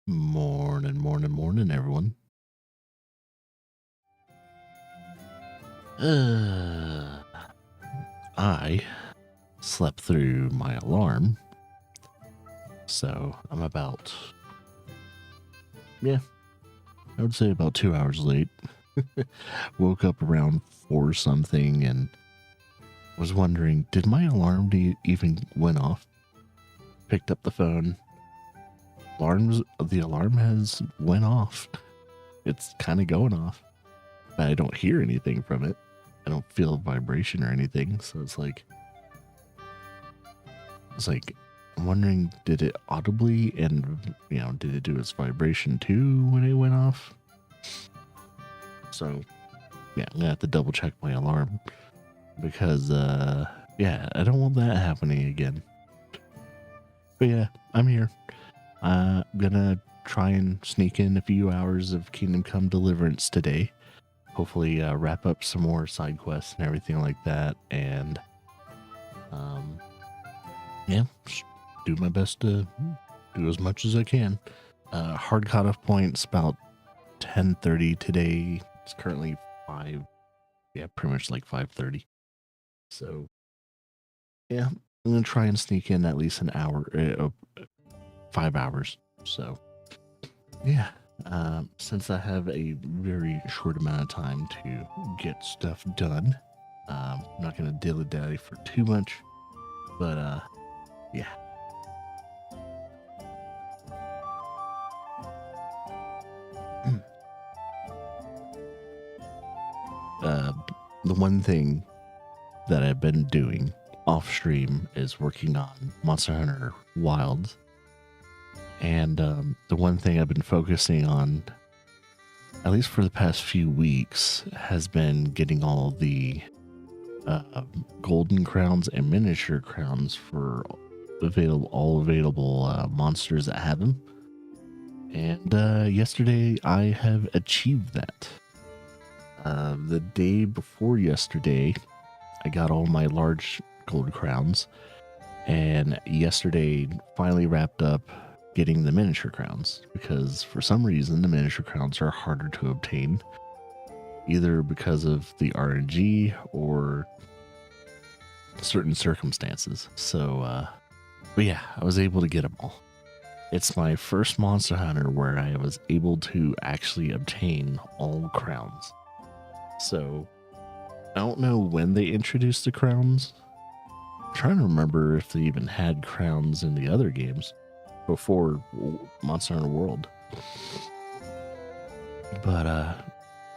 Morning, morning, morning, everyone. Uh, I slept through my alarm, so I'm yeah, I would say about 2 hours late. Woke up around four something and was wondering, did my alarm even went off? Picked up the phone. The alarm has went off. It's kind of going off, but I don't hear anything from it. I don't feel a vibration or anything, so it's like I'm wondering, did it audibly and did it do its vibration too when it went off? So yeah, I'm gonna have to double check my alarm because yeah, I don't want that happening again. But yeah, I'm here. I'm gonna try and sneak in a few hours of Kingdom Come Deliverance today. Hopefully wrap up some more side quests and everything like that, and yeah, do my best to do as much as I can. Hard cutoff point's about 10:30 today. It's currently 5, yeah, pretty much like 5:30. So yeah, I'm gonna try and sneak in at least an hour, 5 hours. So yeah, since I have a very short amount of time to get stuff done, I'm not gonna dilly dally for too much, but yeah. uh, the one thing that I've been doing off stream is working on Monster Hunter Wilds. And the one thing I've been focusing on, at least for the past few weeks, has been getting all the golden crowns and miniature crowns for all available monsters that have them. And yesterday I have achieved that. The day before yesterday, I got all my large gold crowns, and yesterday finally wrapped up getting the miniature crowns, because for some reason the miniature crowns are harder to obtain, either because of the RNG or certain circumstances. So but yeah, I was able to get them all. It's my first Monster Hunter where I was able to actually obtain all crowns. So I don't know when they introduced the crowns. I'm trying to remember if they even had crowns in the other games before Monster Hunter World. But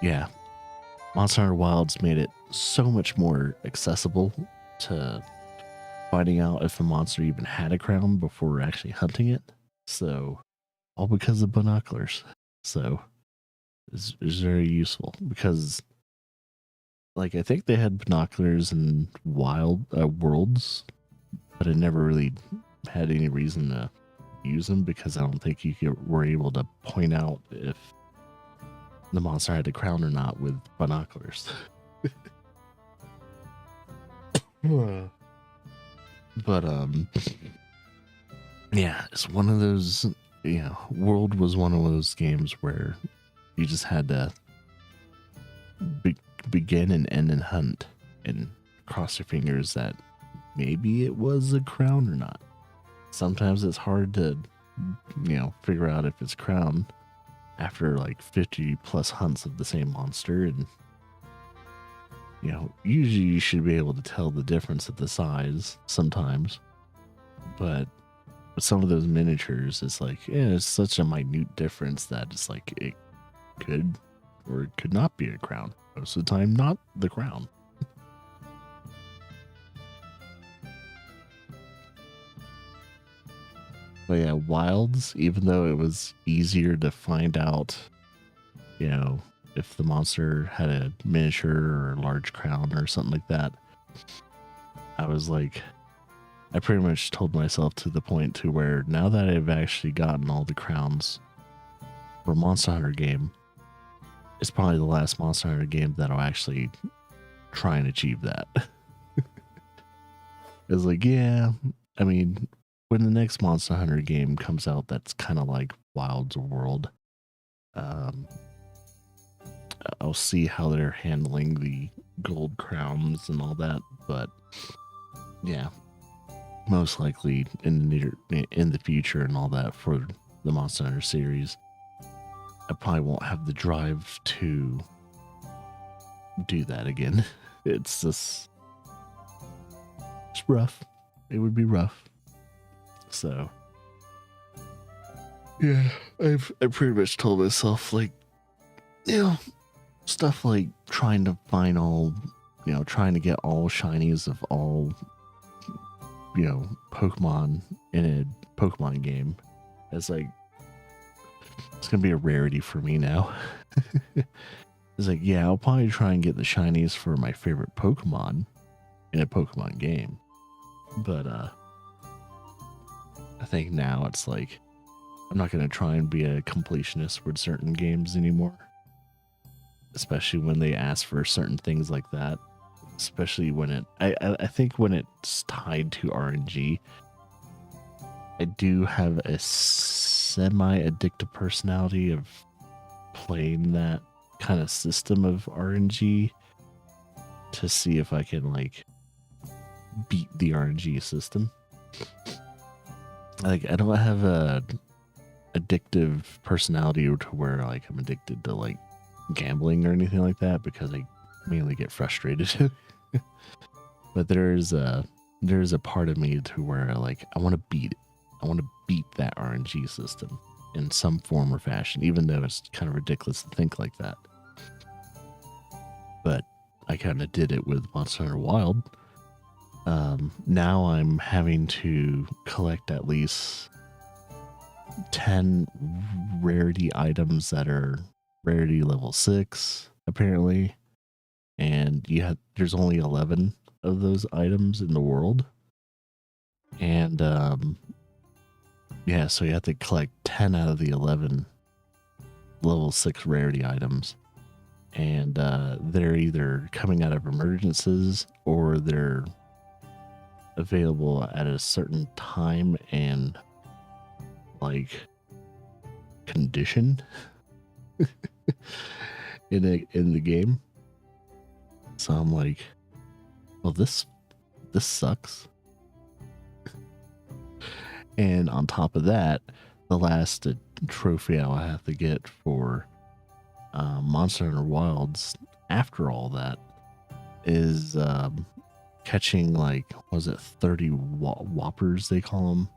yeah, Monster Hunter Wilds made it so much more accessible to finding out if a monster even had a crown before actually hunting it. So all because of binoculars. So it's very useful, because like I think they had binoculars in Wild Worlds, but I never really had any reason to use them, because I don't think were able to point out if the monster had a crown or not with binoculars. But yeah, it's one of those, World was one of those games where you just had to begin and end and hunt and cross your fingers that maybe it was a crown or not. Sometimes it's hard to figure out if it's crown after like 50 plus hunts of the same monster, and usually you should be able to tell the difference of the size sometimes, but with some of those miniatures, it's like, yeah, it's such a minute difference that it's like it could or it could not be a crown. Most of the time, not the crown. But yeah, Wilds, even though it was easier to find out, if the monster had a miniature or a large crown or something like that, I pretty much told myself to the point to where now that I've actually gotten all the crowns for a Monster Hunter game, it's probably the last Monster Hunter game that I'll actually try and achieve that. It's like, yeah, I mean, when the next Monster Hunter game comes out, that's kind of like Wild's World. Um, I'll see how they're handling the gold crowns and all that, but yeah, most likely in the future and all that for the Monster Hunter series, I probably won't have the drive to do that again. It's just, it's rough. It would be rough. So yeah, I pretty much told myself, like, you know, stuff like trying to find all, trying to get all shinies of all, Pokemon in a Pokemon game. It's like, it's gonna be a rarity for me now. It's like, yeah, I'll probably try and get the shinies for my favorite Pokemon in a Pokemon game. But I think now it's like, I'm not gonna try and be a completionist with certain games anymore. Especially when they ask for certain things like that. Especially when I think when it's tied to RNG, I do have a semi-addictive personality of playing that kind of system of RNG to see if I can like beat the RNG system. Like, I don't have a addictive personality to where like I'm addicted to like gambling or anything like that, because I mainly get frustrated. But there's a part of me to where like I want to beat it. I want to beat that RNG system in some form or fashion, even though it's kind of ridiculous to think like that. But I kind of did it with Monster Hunter Wild. Now I'm having to collect at least 10 rarity items that are rarity level 6, apparently. And there's only 11 of those items in the world. And yeah, so you have to collect 10 out of the 11 level 6 rarity items. And they're either coming out of emergencies or they're available at a certain time and like condition in the game. So I'm like, well, this sucks. And on top of that, the last trophy I'll have to get for Monster Hunter Wilds after all that is catching, like, was it 30 whoppers they call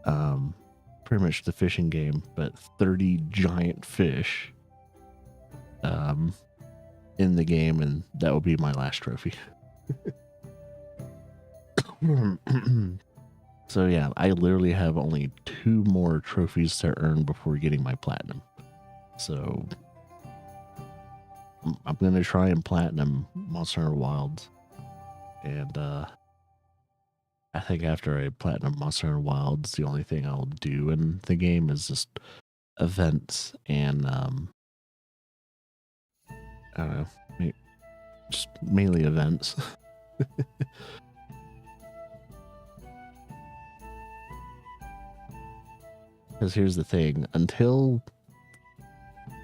them? Pretty much the fishing game, but 30 giant fish in the game, and that will be my last trophy. So yeah, I literally have only 2 more trophies to earn before getting my platinum. So I'm gonna try and platinum Monster Hunter Wilds, and I think after I platinum Monster Hunter Wilds, the only thing I'll do in the game is just events and I don't know, just mainly events. Because here's the thing, until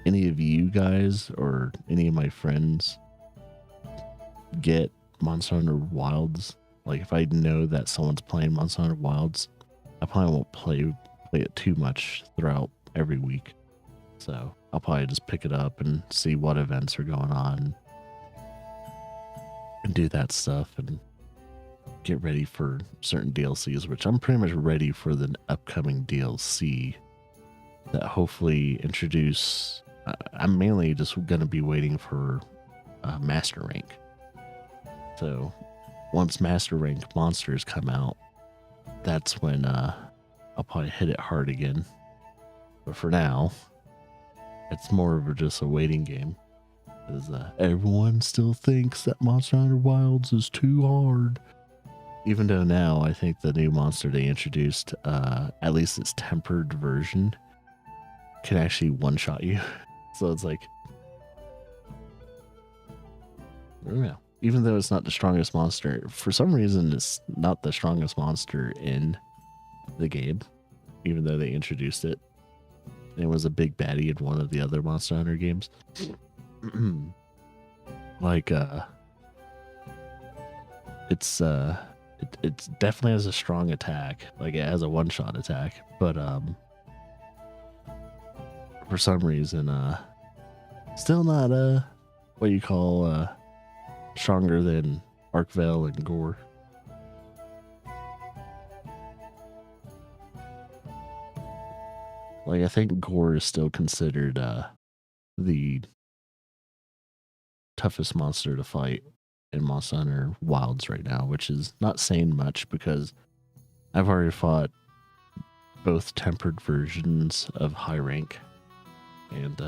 any of you guys or any of my friends get Monster Hunter Wilds, like if I know that someone's playing Monster Hunter Wilds, I probably won't play it too much throughout every week. So I'll probably just pick it up and see what events are going on and do that stuff and get ready for certain DLCs, which I'm pretty much ready for the upcoming DLC that hopefully introduce. I'm mainly just going to be waiting for Master Rank. So once Master Rank monsters come out, that's when I'll probably hit it hard again. But for now, it's more of just a waiting game. Because everyone still thinks that Monster Hunter Wilds is too hard. Even though now I think the new monster they introduced, at least its tempered version, can actually one-shot you. So it's like, I don't know. Even though it's not the strongest monster, for some reason it's not the strongest monster in the game, even though they introduced it. It was a big baddie in one of the other Monster Hunter games. Like it's definitely has a strong attack. Like it has a one-shot attack, but for some reason still not what you call stronger than Arcvale and Gore. Like I think Gore is still considered the toughest monster to fight in Monster Hunter Wilds right now, which is not saying much because I've already fought both tempered versions of high rank and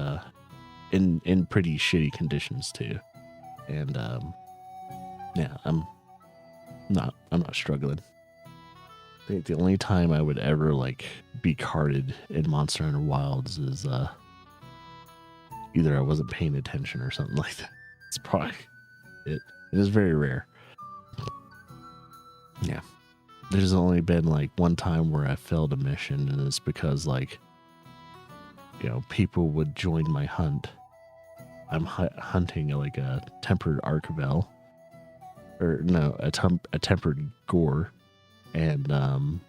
in pretty shitty conditions too. And yeah, I'm not struggling. I think the only time I would ever like be carded in Monster Hunter Wilds is either I wasn't paying attention or something like that. It's probably it. It is very rare. Yeah. There's only been like one time where I failed a mission, and it's because like, you know, people would join my hunt. I'm hunting like a tempered Arcvale, or no, a tempered Gore, and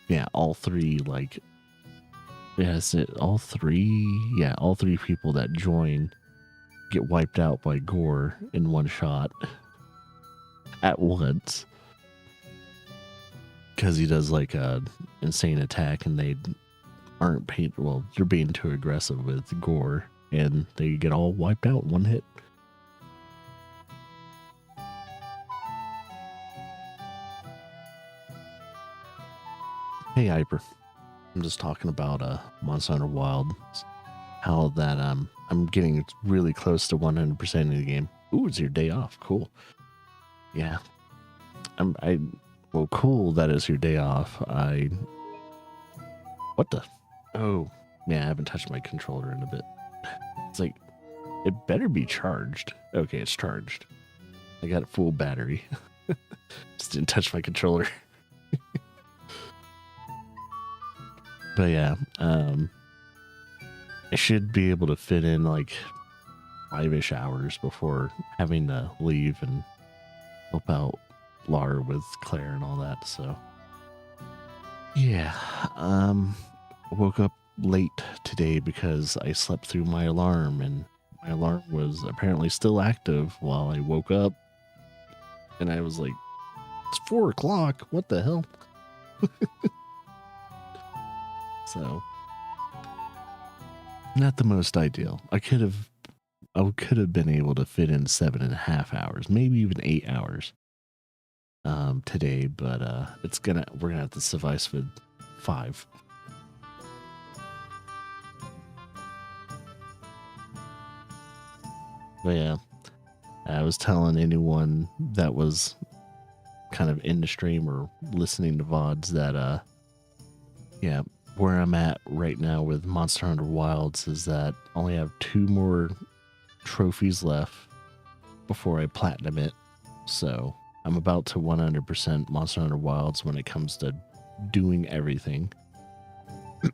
yeah, all three like, yes, all three people that join get wiped out by Gore in one shot at once. Because he does like a insane attack, and they aren't paid. Well, you're being too aggressive with Gore, and they get all wiped out in one hit. Hey, Hyper. I'm just talking about Monster Hunter Wild. How that I'm getting really close to 100% of the game. Ooh, it's your day off. Cool. Yeah. Well, cool that it's your day off. What the? Oh, yeah, I haven't touched my controller in a bit. It's like, it better be charged. Okay, it's charged. I got a full battery. Just didn't touch my controller. But yeah, I should be able to fit in like 5-ish hours before having to leave and help out Lar with Claire and all that. So yeah, woke up late today because I slept through my alarm, and my alarm was apparently still active while I woke up, and I was like, it's 4 o'clock, what the hell? So not the most ideal. I could have been able to fit in 7.5 hours, maybe even 8 hours today, but we're gonna have to suffice with 5. But yeah, I was telling anyone that was kind of in the stream or listening to VODs that yeah, where I'm at right now with Monster Hunter Wilds is that I only have 2 more trophies left before I platinum it. So I'm about to 100% Monster Hunter Wilds when it comes to doing everything.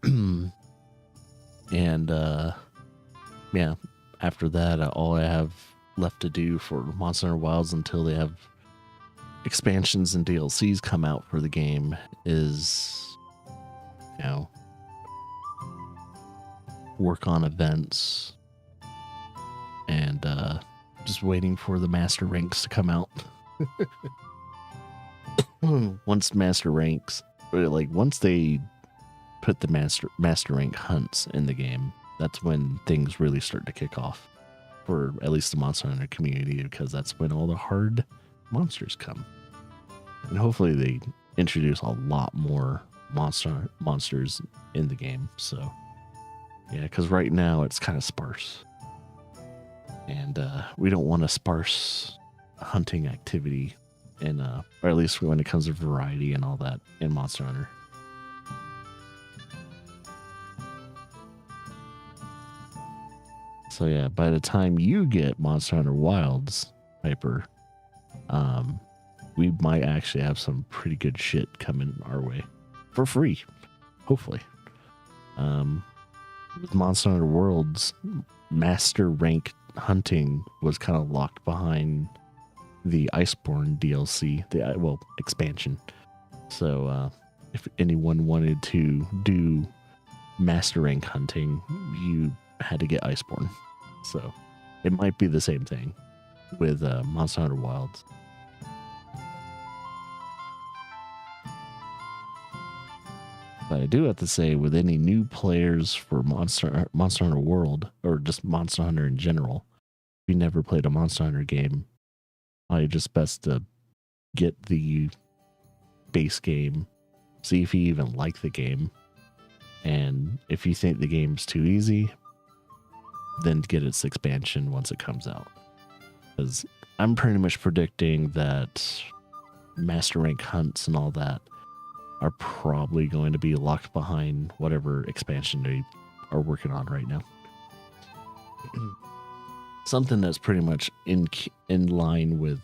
And yeah, after that, all I have left to do for Monster Hunter Wilds until they have expansions and DLCs come out for the game is, you know, work on events and just waiting for the master ranks to come out. Once master ranks, like once they put the master rank hunts in the game, that's when things really start to kick off for at least the Monster Hunter community, because that's when all the hard monsters come. And hopefully they introduce a lot more monsters in the game. So yeah, because right now it's kind of sparse, and we don't want a sparse hunting activity in or at least when it comes to variety and all that in Monster Hunter. So yeah, by the time you get Monster Hunter Wilds, Hyper, we might actually have some pretty good shit coming our way. for free, hopefully. With Monster Hunter Worlds, master rank hunting was kind of locked behind the Iceborne DLC, the expansion. So if anyone wanted to do master rank hunting, you had to get Iceborne. So it might be the same thing with Monster Hunter Wilds. But I do have to say, with any new players for Monster Hunter World, or just Monster Hunter in general, if you never played a Monster Hunter game, probably just best to get the base game, see if you even like the game, and if you think the game's too easy, then get its expansion once it comes out. Because I'm pretty much predicting that master rank hunts and all that are probably going to be locked behind whatever expansion they are working on right now. Something that's pretty much in line with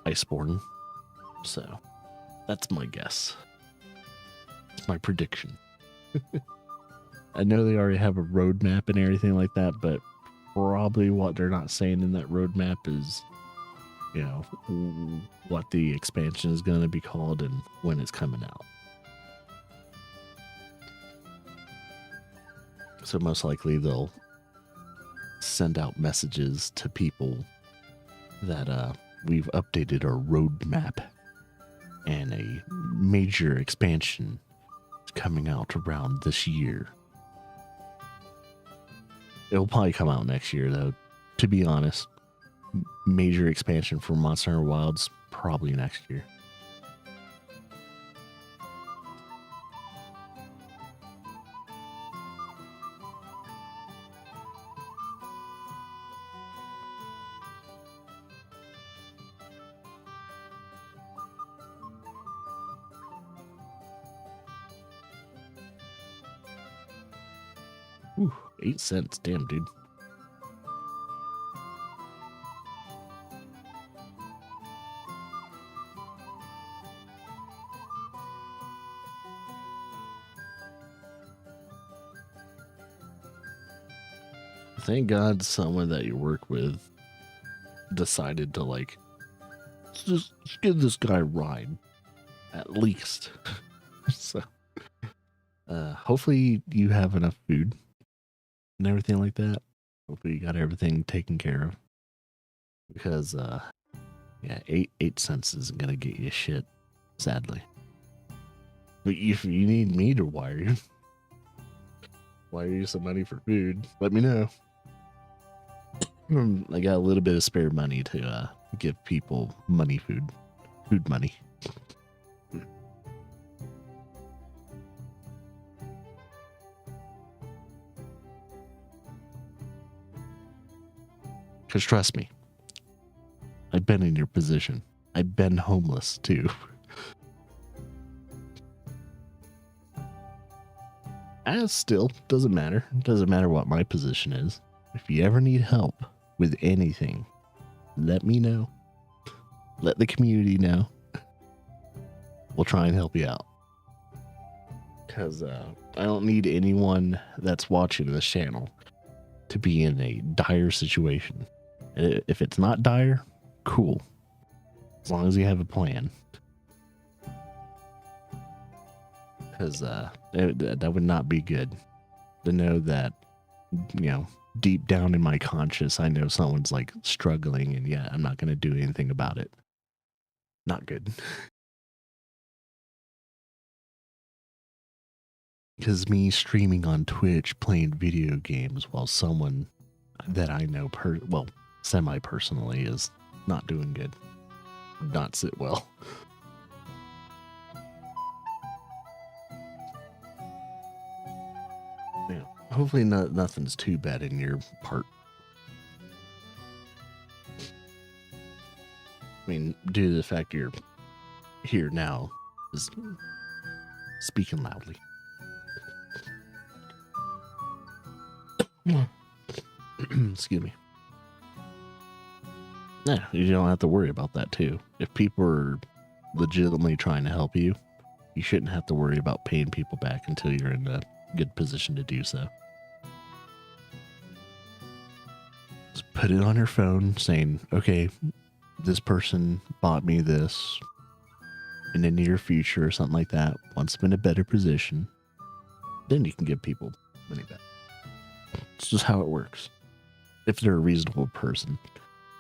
Iceborne. So that's my guess. It's my prediction. I know they already have a roadmap and everything like that, but probably what they're not saying in that roadmap is, you know, what the expansion is going to be called and when it's coming out. So most likely they'll send out messages to people that we've updated our roadmap and a major expansion is coming out around this year. It'll probably come out next year, though, to be honest. Major expansion for Monster Hunter Wilds probably next year. Ooh, 8 cents, damn dude. Thank God someone that you work with decided to, like, just give this guy a ride, at least. So, hopefully you have enough food and everything like that. Hopefully you got everything taken care of. Because, yeah, 8 cents isn't gonna get you shit, sadly. But if you need me to wire you some money for food, let me know. I got a little bit of spare money to give people food money. Because trust me, I've been in your position. I've been homeless too. As still, doesn't matter. Doesn't matter what my position is. If you ever need help with anything, let me know. Let the community know. We'll try and help you out. Because I don't need anyone that's watching this channel to be in a dire situation. If it's not dire, cool. As long as you have a plan. Because that would not be good to know that, you know, deep down in my conscience, I know someone's like struggling and yeah, I'm not going to do anything about it. Not good. Because me streaming on Twitch playing video games while someone that I know semi-personally is not doing good. Would not sit well. Yeah, hopefully nothing's too bad in your part. I mean, due to the fact you're here now, is speaking loudly. Excuse me. Yeah, you don't have to worry about that too. If people are legitimately trying to help you, you shouldn't have to worry about paying people back until you're in a good position to do so. Just put it on your phone saying, okay, this person bought me this in the near future or something like that. Once I'm in a better position, then you can give people money back. It's just how it works. If they're a reasonable person.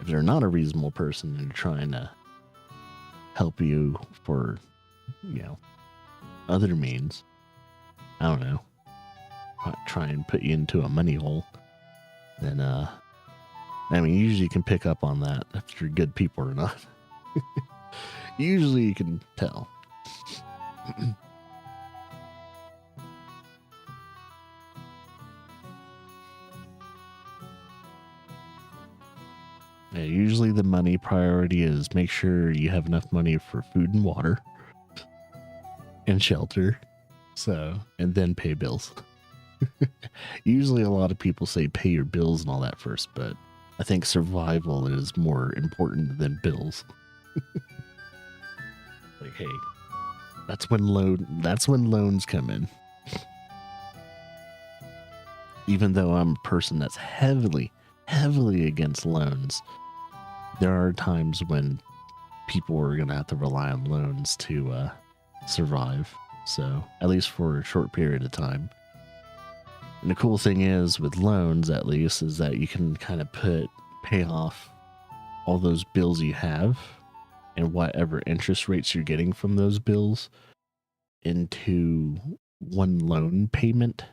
If they're not a reasonable person and trying to help you for, other means, I don't know, try and put you into a money hole, then, usually you can pick up on that if you're good people or not. Usually you can tell. Yeah, usually the money priority is make sure you have enough money for food and water and shelter. And then pay bills. Usually a lot of people say pay your bills and all that first, but I think survival is more important than bills. Like, hey, that's when loans come in. Even though I'm a person that's heavily against loans, there are times when people are going to have to rely on loans to survive. So, at least for a short period of time. And the cool thing is, with loans at least, is that you can kind of pay off all those bills you have and whatever interest rates you're getting from those bills into one loan payment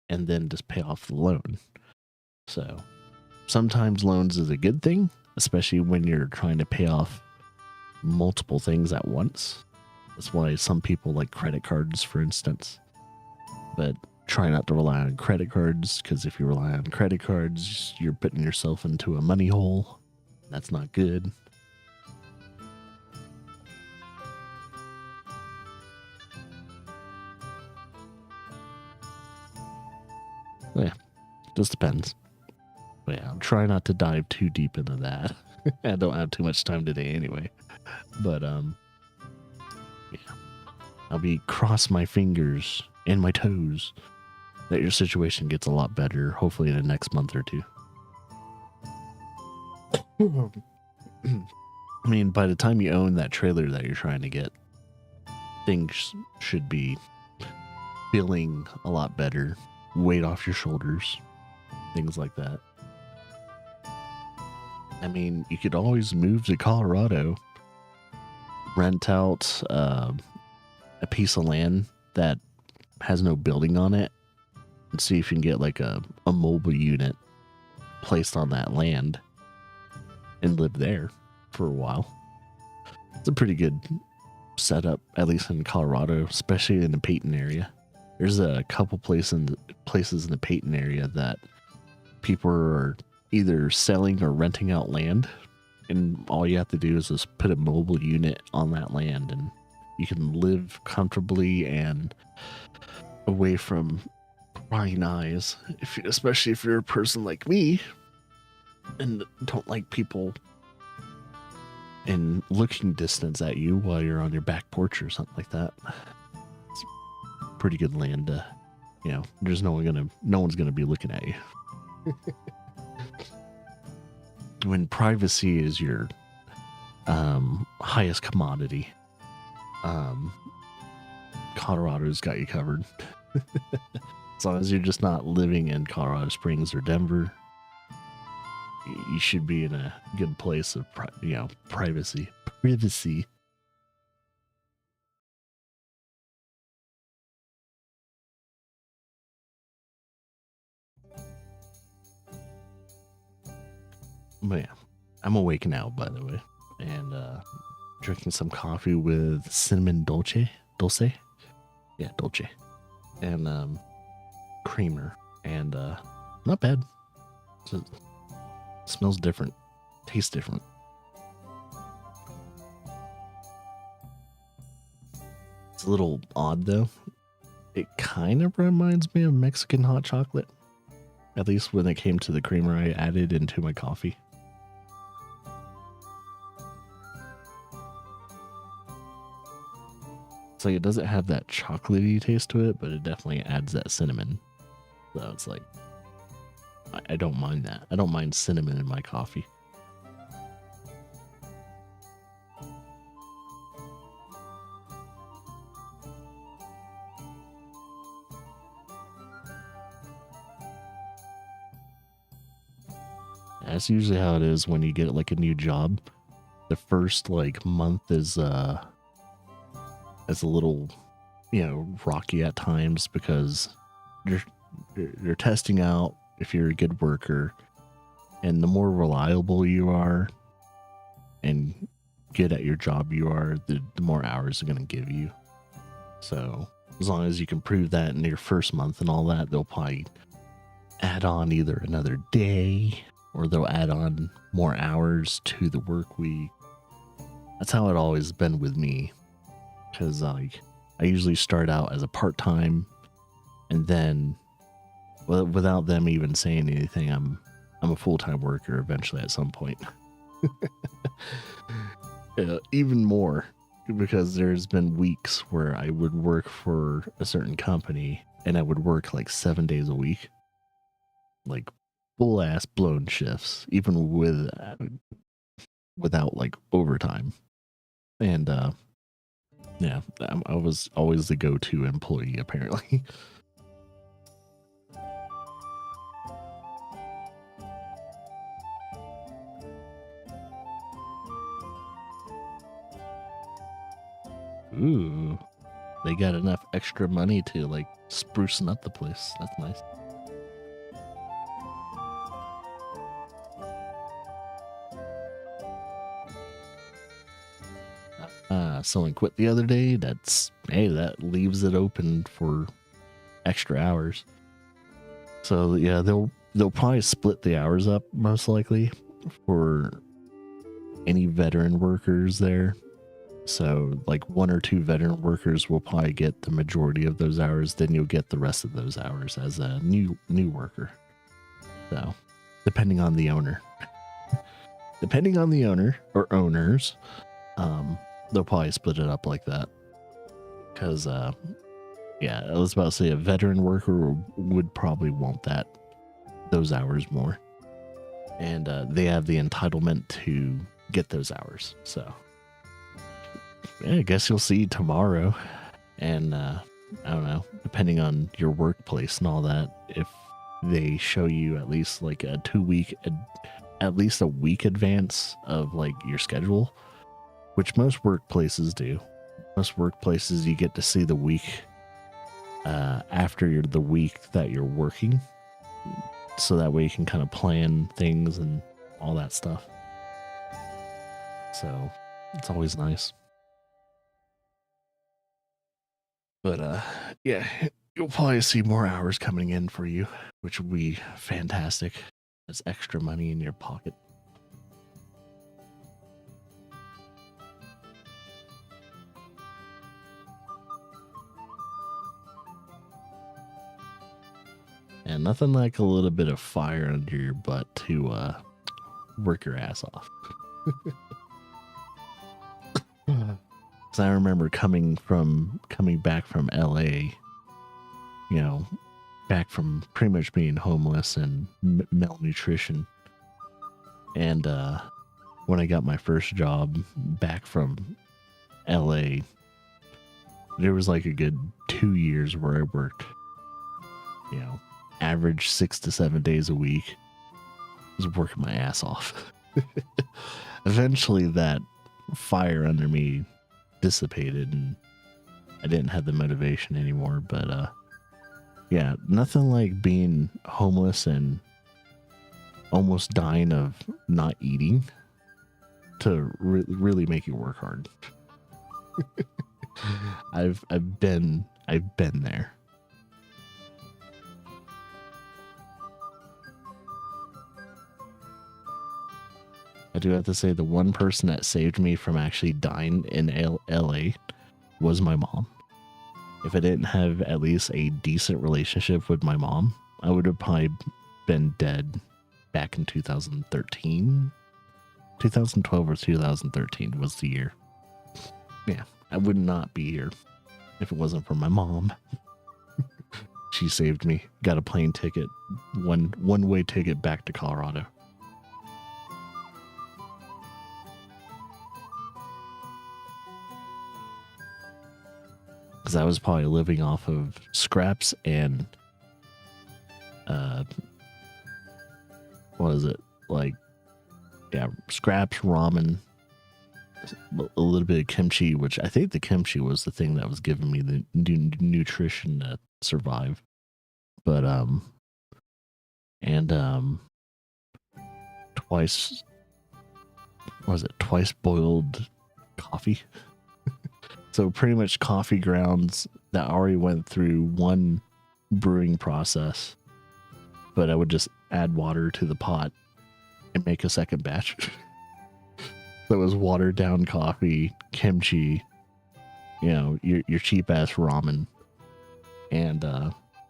and then just pay off the loan. So, sometimes loans is a good thing, especially when you're trying to pay off multiple things at once. That's why some people like credit cards, for instance. But try not to rely on credit cards, because if you rely on credit cards, you're putting yourself into a money hole. That's not good. Yeah, just depends. But yeah, I'll try not to dive too deep into that. I don't have too much time today anyway. But yeah, I'll be cross my fingers and my toes that your situation gets a lot better, hopefully in the next month or two. I mean, by the time you own that trailer that you're trying to get, things should be feeling a lot better, weight off your shoulders, things like that. I mean, you could always move to Colorado, rent out a piece of land that has no building on it, and see if you can get like a mobile unit placed on that land and live there for a while. It's a pretty good setup, at least in Colorado, especially in the Peyton area. There's a couple places in the Peyton area that people are either selling or renting out land, and all you have to do is just put a mobile unit on that land and you can live comfortably and away from prying eyes, especially if you're a person like me and don't like people in looking distance at you while you're on your back porch or something like that. It's pretty good land to, there's no one's gonna be looking at you. When privacy is your highest commodity, Colorado's got you covered. As long as you're just not living in Colorado Springs or Denver, you should be in a good place of privacy. But yeah, I'm awake now, by the way, and drinking some coffee with cinnamon dulce, yeah, dulce, and creamer, and not bad. It smells different, tastes different. It's a little odd though. It kind of reminds me of Mexican hot chocolate, at least when it came to the creamer I added into my coffee. like it doesn't have that chocolatey taste to it, but it definitely adds that cinnamon. So it's like, I don't mind that. I don't mind cinnamon in my coffee. That's usually how it is when you get like a new job. The first like month is a little, rocky at times because you're testing out if you're a good worker, and the more reliable you are and good at your job you are, the more hours they're going to give you. So as long as you can prove that in your first month and all that, they'll probably add on either another day or they'll add on more hours to the work week. That's how it always been with me, because like I usually start out as a part-time, and then without them even saying anything, I'm a full-time worker eventually at some point. Even more, because there's been weeks where I would work for a certain company and I would work like 7 days a week, like full ass blown shifts, even without like overtime. And yeah, I was always the go-to employee apparently. Ooh, they got enough extra money to like sprucing up the place. That's nice. Someone quit the other day. That leaves it open for extra hours. So yeah, they'll probably split the hours up most likely for any veteran workers there. So like 1 or 2 veteran workers will probably get the majority of those hours. Then you'll get the rest of those hours as a new worker. So depending on the owner, or owners, they'll probably split it up like that. Because yeah, I was about to say a veteran worker would probably want those hours more, and they have the entitlement to get those hours. So yeah, I guess you'll see tomorrow, and I don't know, depending on your workplace and all that, if they show you at least like a 2 week, at least a week advance of like your schedule, which most workplaces do. Most workplaces you get to see the week after the week that you're working, so that way you can kind of plan things and all that stuff. So it's always nice. But yeah, you'll probably see more hours coming in for you, which would be fantastic. That's extra money in your pocket. And nothing like a little bit of fire under your butt to work your ass off. Because I remember coming back from LA, back from pretty much being homeless and malnutrition. And when I got my first job back from LA, there was like a good 2 years where I worked, average 6 to 7 days a week. I was working my ass off. Eventually that fire under me dissipated and I didn't have the motivation anymore. But yeah, nothing like being homeless and almost dying of not eating to really make you work hard. I've been there. I do have to say the one person that saved me from actually dying in LA was my mom. If I didn't have at least a decent relationship with my mom, I would have probably been dead back in 2013. 2012 or 2013 was the year. Yeah, I would not be here. if it wasn't for my mom. She saved me. Got a plane ticket, one-way ticket back to Colorado. Because I was probably living off of scraps and what is it? Like, yeah, scraps, ramen, a little bit of kimchi, which I think the kimchi was the thing that was giving me the nutrition to survive. But twice boiled coffee. So pretty much coffee grounds that already went through one brewing process, but I would just add water to the pot and make a second batch. That was watered down coffee, kimchi, you know, your cheap ass ramen. And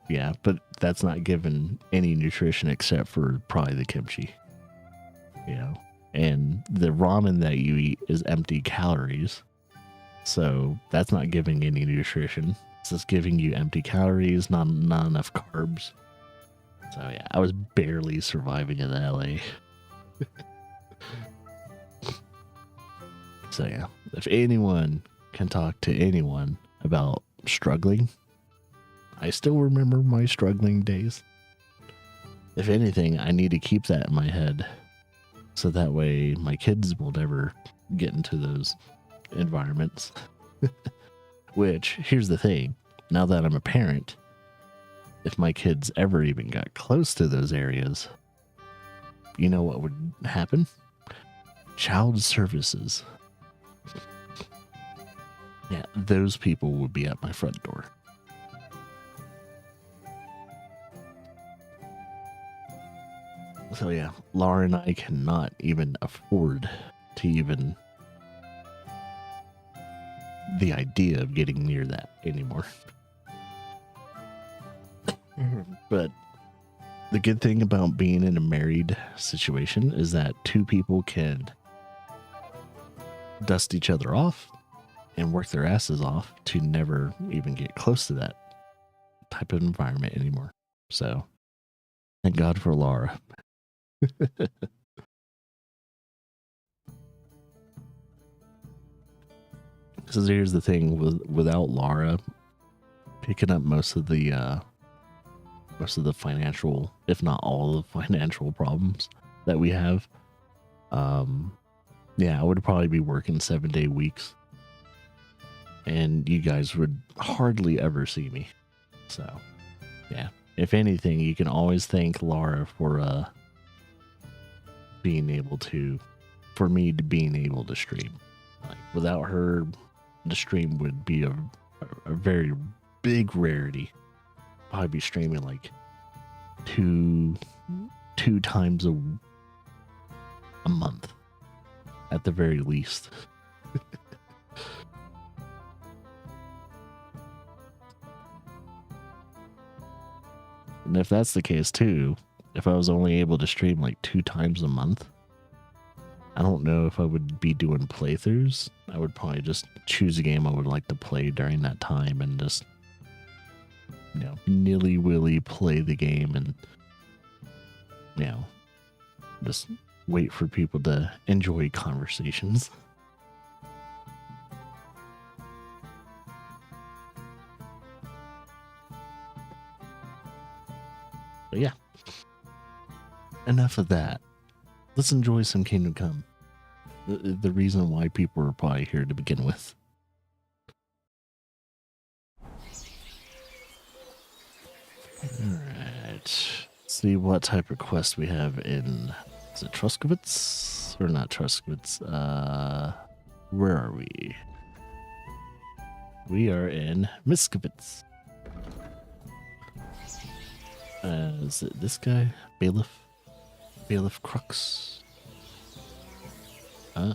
yeah, but that's not given any nutrition except for probably the kimchi. You know, and the ramen that you eat is empty calories. So that's not giving any nutrition. It's just giving you empty calories, not enough carbs. So yeah, I was barely surviving in LA. So yeah, if anyone can talk to anyone about struggling, I still remember my struggling days. If anything, I need to keep that in my head so that way my kids will never get into those environments. Which, here's the thing, now that I'm a parent, if my kids ever even got close to those areas, you know what would happen? Child services. Yeah, those people would be at my front door. So yeah, Laura and I cannot even afford to even the idea of getting near that anymore. But the good thing about being in a married situation is that two people can dust each other off and work their asses off to never even get close to that type of environment anymore. So thank God for Laura. Because here's the thing, without Laura picking up most of the financial, if not all the financial problems that we have, yeah, I would probably be working 7-day weeks, and you guys would hardly ever see me. So, yeah, if anything, you can always thank Laura for being able to stream. Like, without her, the stream would be a very big rarity. Probably be streaming like two times a month at the very least. And if that's the case too, if I was only able to stream like 2 times a month, I don't know if I would be doing playthroughs. I would probably just choose a game I would like to play during that time and just, you know, nilly-willy play the game and, you know, just wait for people to enjoy conversations. But yeah, enough of that. Let's enjoy some Kingdom Come. The reason why people are probably here to begin with. Alright. Let's see what type of quest we have in... Is it Truskovitz? Or not Truskovitz? Where are we? We are in Miskovitz. Is it this guy? Bailiff? Bailiff Crux. I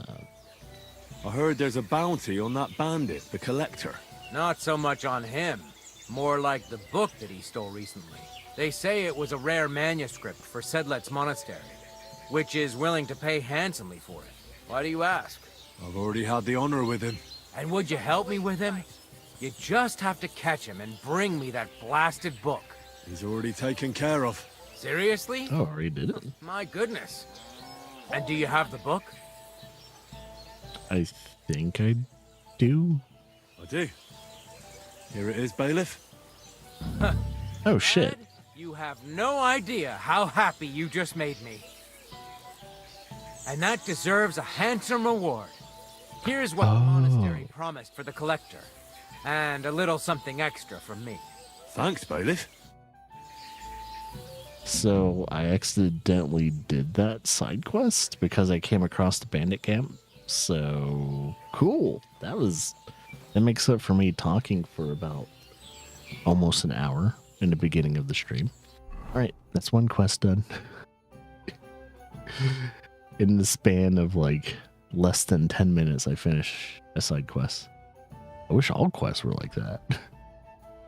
heard there's a bounty on that bandit, the Collector. Not so much on him. More like the book that he stole recently. They say it was a rare manuscript for Sedlet's monastery, which is willing to pay handsomely for it. Why do you ask? I've already had the honor with him. And would you help me with him? You just have to catch him and bring me that blasted book. He's already taken care of. Seriously? Oh, already did it. My goodness. And do you have the book? I think I do. I do. Here it is, bailiff. Oh, shit. Lad, you have no idea how happy you just made me. And that deserves a handsome reward. Here's what the monastery promised for the collector. And a little something extra from me. Thanks, bailiff. So I accidentally did that side quest because I came across the bandit camp. So cool. That makes up for me talking for about almost an hour in the beginning of the stream. All right, that's one quest done. In the span of like less than 10 minutes, I finish a side quest. I wish all quests were like that.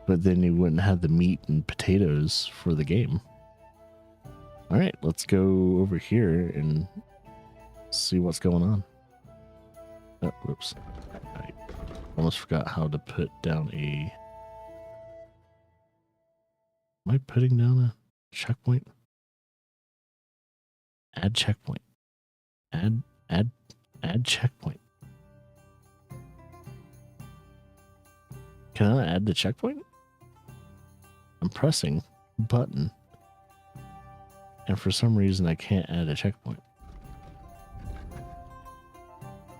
But then you wouldn't have the meat and potatoes for the game. All right, let's go over here and see what's going on. Oh, whoops. I almost forgot how to put down a... Am I putting down a checkpoint? Add checkpoint. Add checkpoint. Can I add the checkpoint? I'm pressing button. And for some reason I can't add a checkpoint.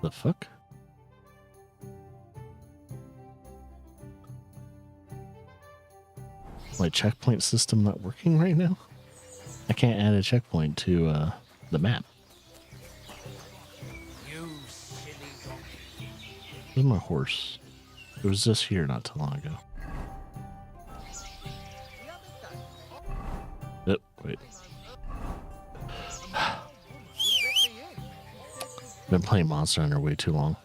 The fuck? My checkpoint system not working right now? I can't add a checkpoint to the map. You silly donkey. Where's my horse? It was just here not too long ago. Oh, wait. Been playing Monster Hunter way too long.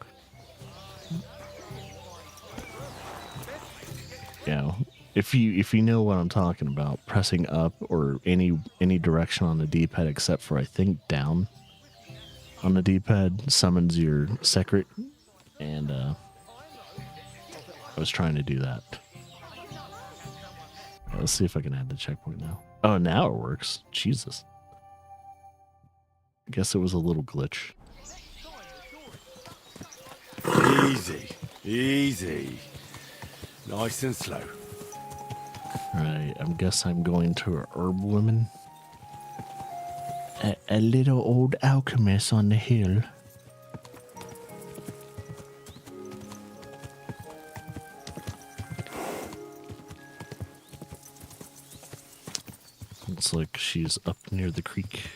Yeah, if you know what I'm talking about, pressing up or any direction on the D-pad except for I think down on the D-pad summons your secret, and I was trying to do that. Let's see if I can add the checkpoint now. Oh, now it works. Jesus. I guess it was a little glitch. Easy. Easy. Nice and slow. Right, I guess I'm going to a herb woman. A little old alchemist on the hill. Looks like she's up near the creek.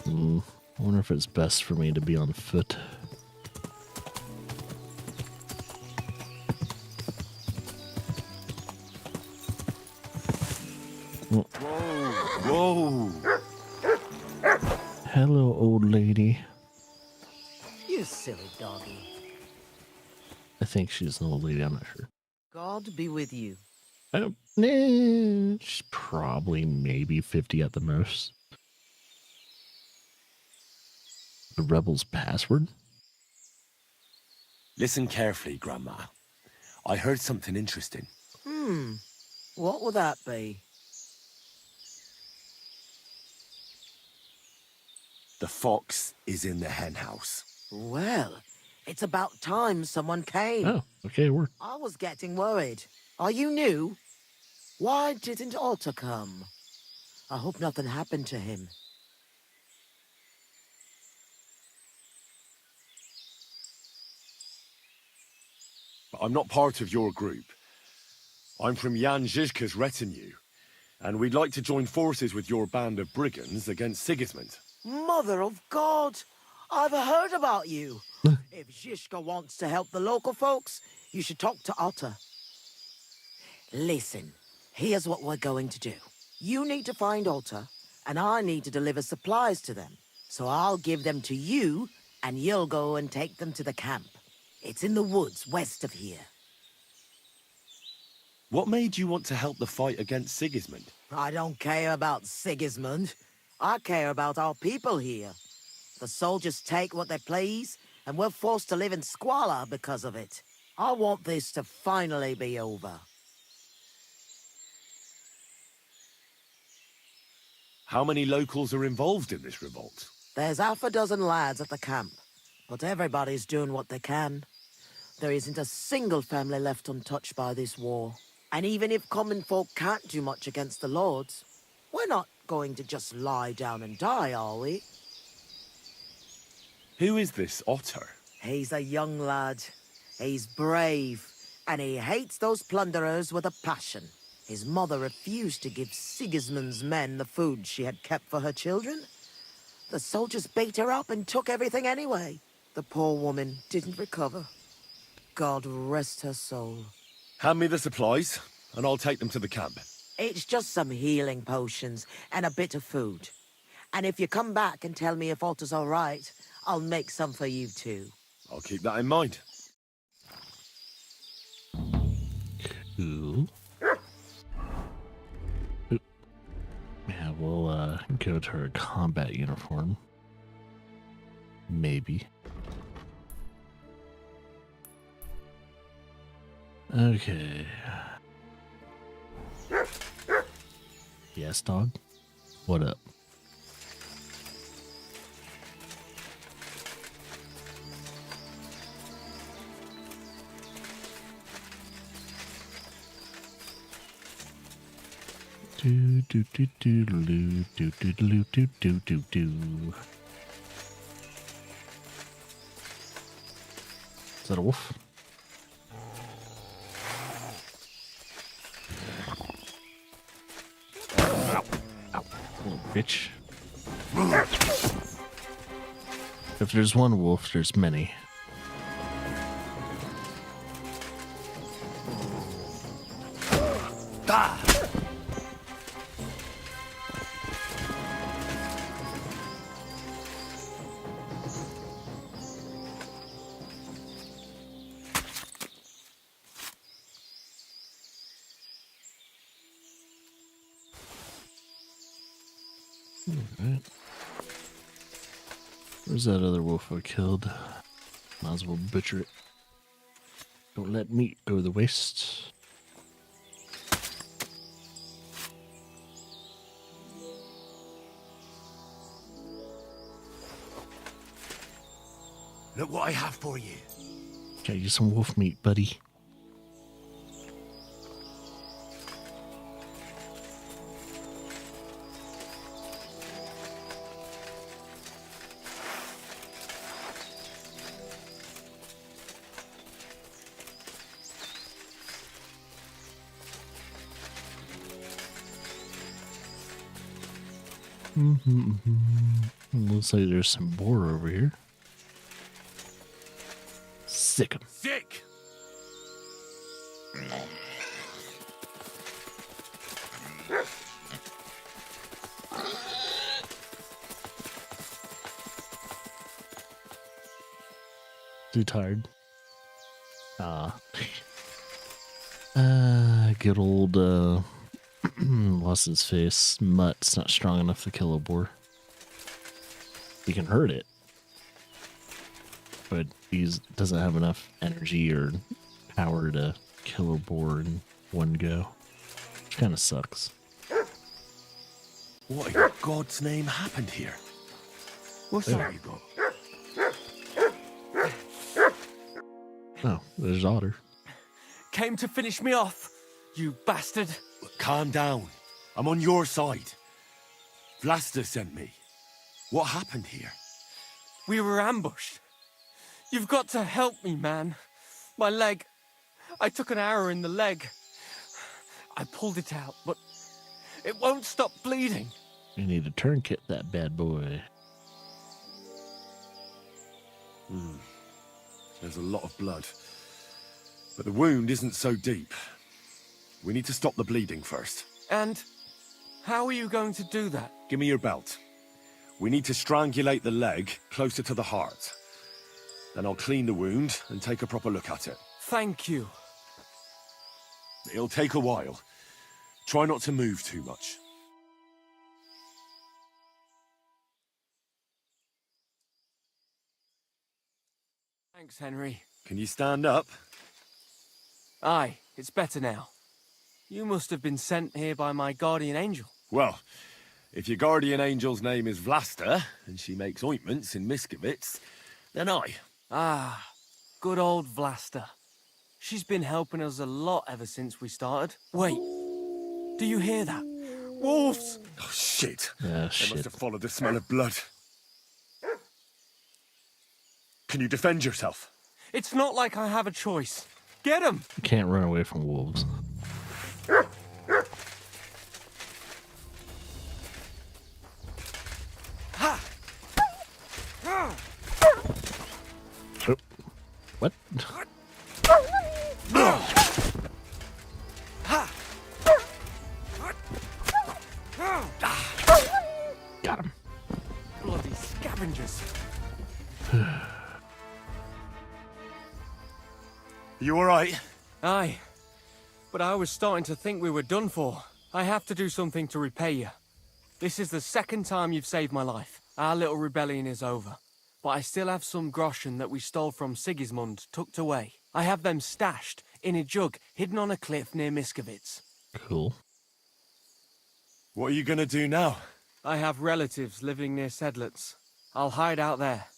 I wonder if it's best for me to be on foot. Whoa. Hello, old lady. You silly doggy. I think she's an old lady, I'm not sure. God be with you. She's probably maybe 50 at the most. The rebel's password? Listen carefully, Grandma. I heard something interesting. What will that be? The fox is in the hen house. Well, it's about time someone came. Oh, okay, work. I was getting worried. Are you new? Why didn't Otto come? I hope nothing happened to him. But I'm not part of your group. I'm from Jan Žižka's retinue, and we'd like to join forces with your band of brigands against Sigismund. Mother of God! I've heard about you. If Žižka wants to help the local folks, you should talk to Otto. Listen, here's what we're going to do. You need to find Otto, and I need to deliver supplies to them. So I'll give them to you, and you'll go and take them to the camp. It's in the woods west of here. What made you want to help the fight against Sigismund? I don't care about Sigismund. I care about our people here. The soldiers take what they please, and we're forced to live in squalor because of it. I want this to finally be over. How many locals are involved in this revolt? There's half a dozen lads at the camp, but everybody's doing what they can. There isn't a single family left untouched by this war. And even if common folk can't do much against the lords, we're not going to just lie down and die, are we? Who is this Otter? He's a young lad. He's brave, and he hates those plunderers with a passion. His mother refused to give Sigismund's men the food she had kept for her children. The soldiers beat her up and took everything anyway. The poor woman didn't recover. God rest her soul. Hand me the supplies, and I'll take them to the camp. It's just some healing potions and a bit of food. And if you come back and tell me if Otter's all right, I'll make some for you too. I'll keep that in mind. Cool. Oop. Yeah, we'll go to her combat uniform. Maybe. Okay. Yes, dog? What up? Do do do do do do do do do do do do. Is that a wolf? Ow. Ow. Little bitch. If there's one wolf, there's many. Ah! Alright. Where's that other wolf I killed? Might as well butcher it. Don't let meat go to waste. Look what I have for you. Got you some wolf meat, buddy. Looks like there's some boar over here. Sick 'em. Sick! Too tired. Good old, lost his face. Mutt's not strong enough to kill a boar. He can hurt it, but he doesn't have enough energy or power to kill a boar in one go. Which kind of sucks. What in God's name happened here? What's that you got? Oh, there's Otter. Came to finish me off, you bastard. Calm down. I'm on your side. Vlasta sent me. What happened here? We were ambushed. You've got to help me, man. My leg. I took an arrow in the leg. I pulled it out, but it won't stop bleeding. You need to tourniquet that bad boy. There's a lot of blood. But the wound isn't so deep. We need to stop the bleeding first. And how are you going to do that? Give me your belt. We need to strangulate the leg closer to the heart. Then I'll clean the wound and take a proper look at it. Thank you. It'll take a while. Try not to move too much. Thanks, Henry. Can you stand up? Aye, it's better now. You must have been sent here by my guardian angel. Well, if your guardian angel's name is Vlasta, and she makes ointments in Miskovitz, then I. Ah, good old Vlasta. She's been helping us a lot ever since we started. Wait, do you hear that? Wolves! Oh, shit. Ah, They shit. must have followed the smell of blood. Can you defend yourself? It's not like I have a choice. Get him! You can't run away from wolves. Ha! Oh. What? Got him. Bloody scavengers. You alright? Aye, but I was starting to think we were done for. I have to do something to repay you. This is the second time you've saved my life. Our little rebellion is over, but I still have some groschen that we stole from Sigismund tucked away. I have them stashed in a jug hidden on a cliff near Miskovitz. Cool. What are you gonna do now? I have relatives living near Sedlitz. I'll hide out there.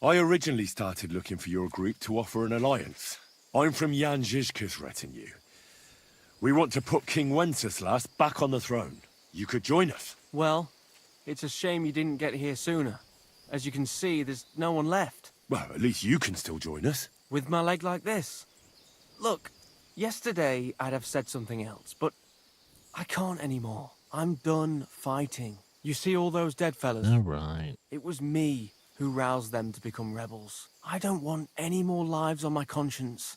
I originally started looking for your group to offer an alliance. I'm from Jan Žižka's retinue. We want to put King Wenceslas back on the throne. You could join us. Well, it's a shame you didn't get here sooner. As you can see, there's no one left. Well, at least you can still join us. With my leg like this. Look, yesterday I'd have said something else, but I can't anymore. I'm done fighting. You see all those dead fellas? All right. It was me who roused them to become rebels. I don't want any more lives on my conscience.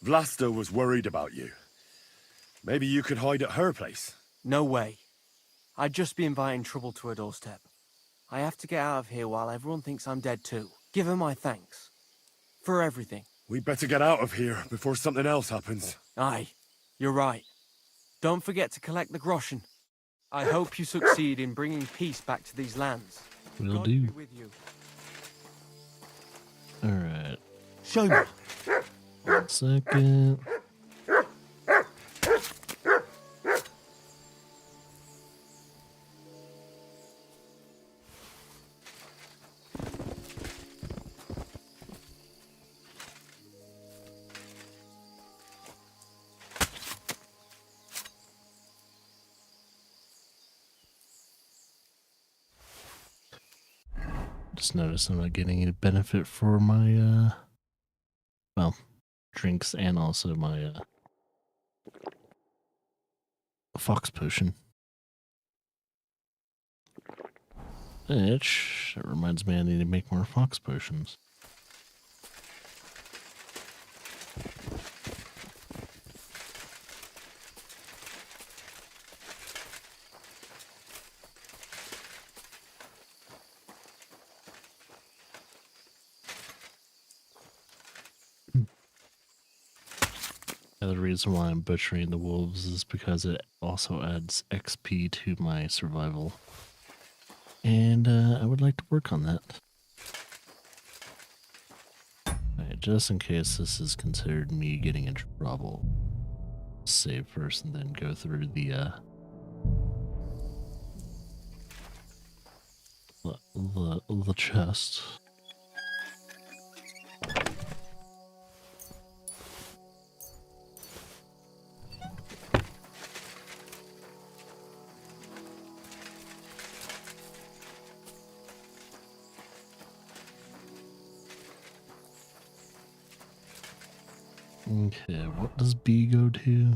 Vlasta was worried about you. Maybe you could hide at her place. No way. I'd just be inviting trouble to her doorstep. I have to get out of here while everyone thinks I'm dead too. Give her my thanks. For everything. We better get out of here before something else happens. Aye, you're right. Don't forget to collect the groschen. I hope you succeed in bringing peace back to these lands. Will God do. be with you. All right. Show me. 1 second. Just noticed I'm not getting any benefit for my, well, drinks and also my, fox potion. Which, that reminds me I need to make more fox potions. The reason why I'm butchering the wolves is because it also adds XP to my survival. And I would like to work on that. Alright, just in case this is considered me getting in trouble. Save first and then go through the chest. Okay, what does B go to?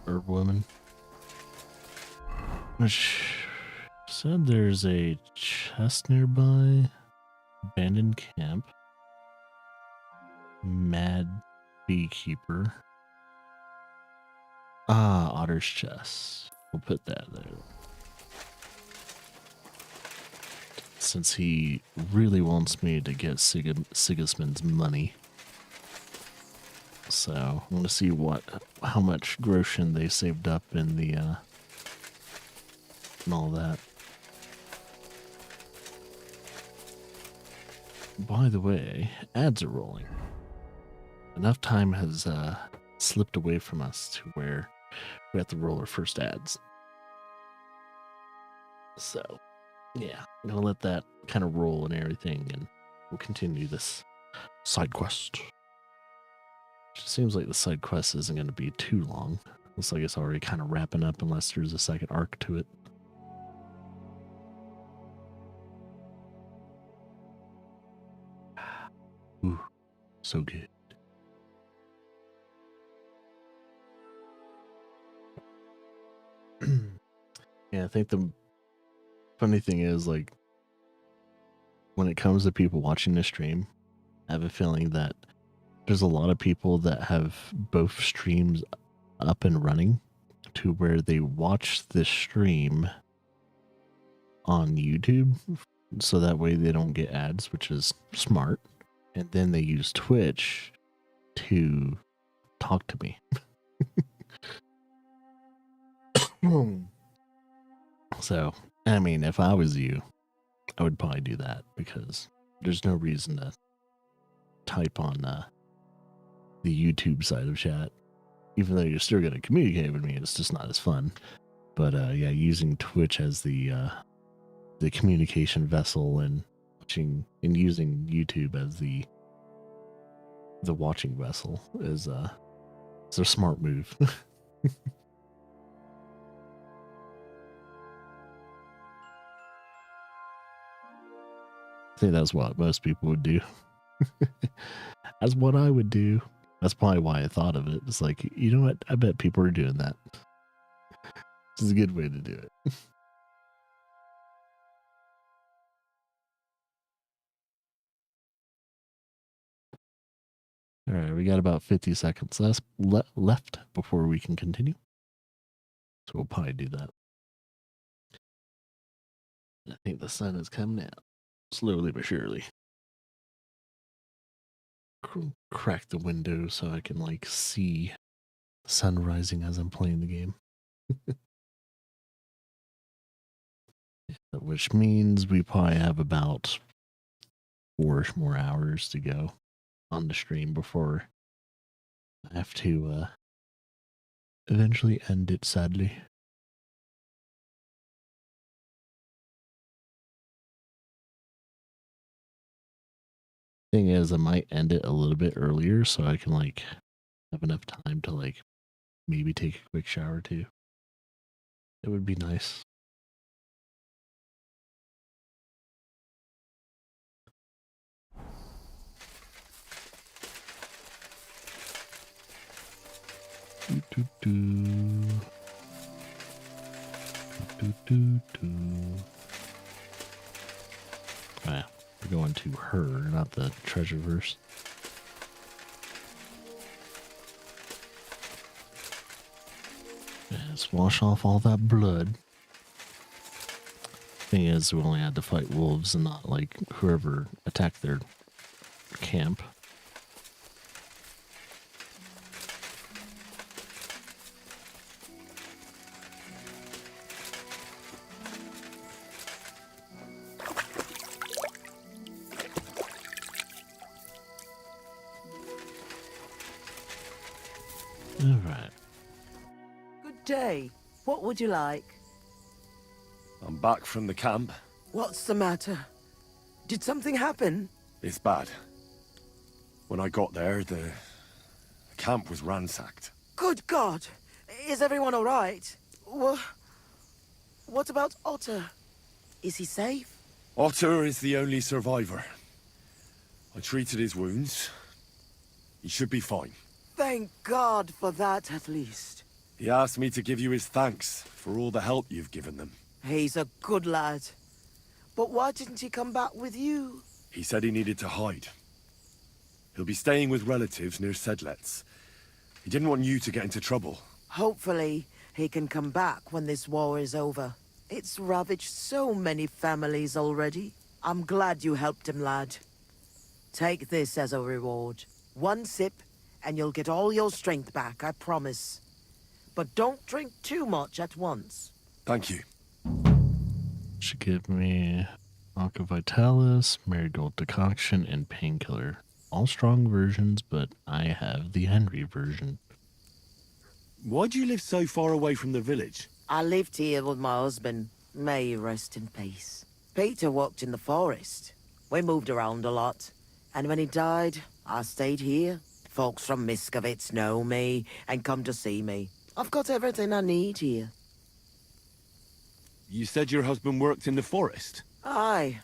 Herb woman. Which said there's a chest nearby. Abandoned camp. Mad beekeeper. Ah, Otter's chest. We'll put that there. Since he really wants me to get Sigismund's money. So I'm gonna see how much groschen they saved up in the and all that. By the way, ads are rolling. Enough time has slipped away from us to where we have to roll our first ads. So, yeah, I'm gonna let that kind of roll and everything, and we'll continue this side quest. It seems like the side quest isn't going to be too long. Looks like it's already kind of wrapping up unless there's a second arc to it. Ooh, so good. Yeah, I think the funny thing is, like, when it comes to people watching the stream, I have a feeling that there's a lot of people that have both streams up and running to where they watch the stream on YouTube so that way they don't get ads, which is smart. And then they use Twitch to talk to me. So, I mean, if I was you, I would probably do that because there's no reason to type on the YouTube side of chat. Even though you're still going to communicate with me, it's just not as fun. But yeah, using Twitch as the communication vessel and using YouTube as the watching vessel is a smart move. I think that's what most people would do. That's what I would do. That's probably why I thought of it. It's like, you know what? I bet people are doing that. This is a good way to do it. All right, we got about 50 seconds left before we can continue. So we'll probably do that. I think the sun is coming out. Slowly but surely. Crack the window so I can, like, see the sun rising as I'm playing the game. Which means we probably have about 4 more hours to go on the stream before I have to eventually end it, sadly. Thing is, I might end it a little bit earlier so I can, like, have enough time to, like, maybe take a quick shower too. It would be nice. Ah, we're going to her, not the treasure verse. Let's wash off all that blood. Thing is, we only had to fight wolves and not, like, whoever attacked their camp. All right. Good day. What would you like? I'm back from the camp. What's the matter? Did something happen? It's bad. When I got there, the camp was ransacked. Good God! Is everyone all right? What about Otter? Is he safe? Otter is the only survivor. I treated his wounds. He should be fine. Thank God for that, at least. He asked me to give you his thanks for all the help you've given them. He's a good lad. But why didn't he come back with you? He said he needed to hide. He'll be staying with relatives near Sedlets. He didn't want you to get into trouble. Hopefully, he can come back when this war is over. It's ravaged so many families already. I'm glad you helped him, lad. Take this as a reward. 1 sip, and you'll get all your strength back, I promise. But don't drink too much at once. Thank you. Should give me Aqua Vitalis, Marigold Decoction, and Painkiller. All strong versions, but I have the Henry version. Why do you live so far away from the village? I lived here with my husband. May he rest in peace. Peter worked in the forest. We moved around a lot. And when he died, I stayed here. Folks from Miskovitz know me and come to see me. I've got everything I need here. You said your husband worked in the forest? Aye.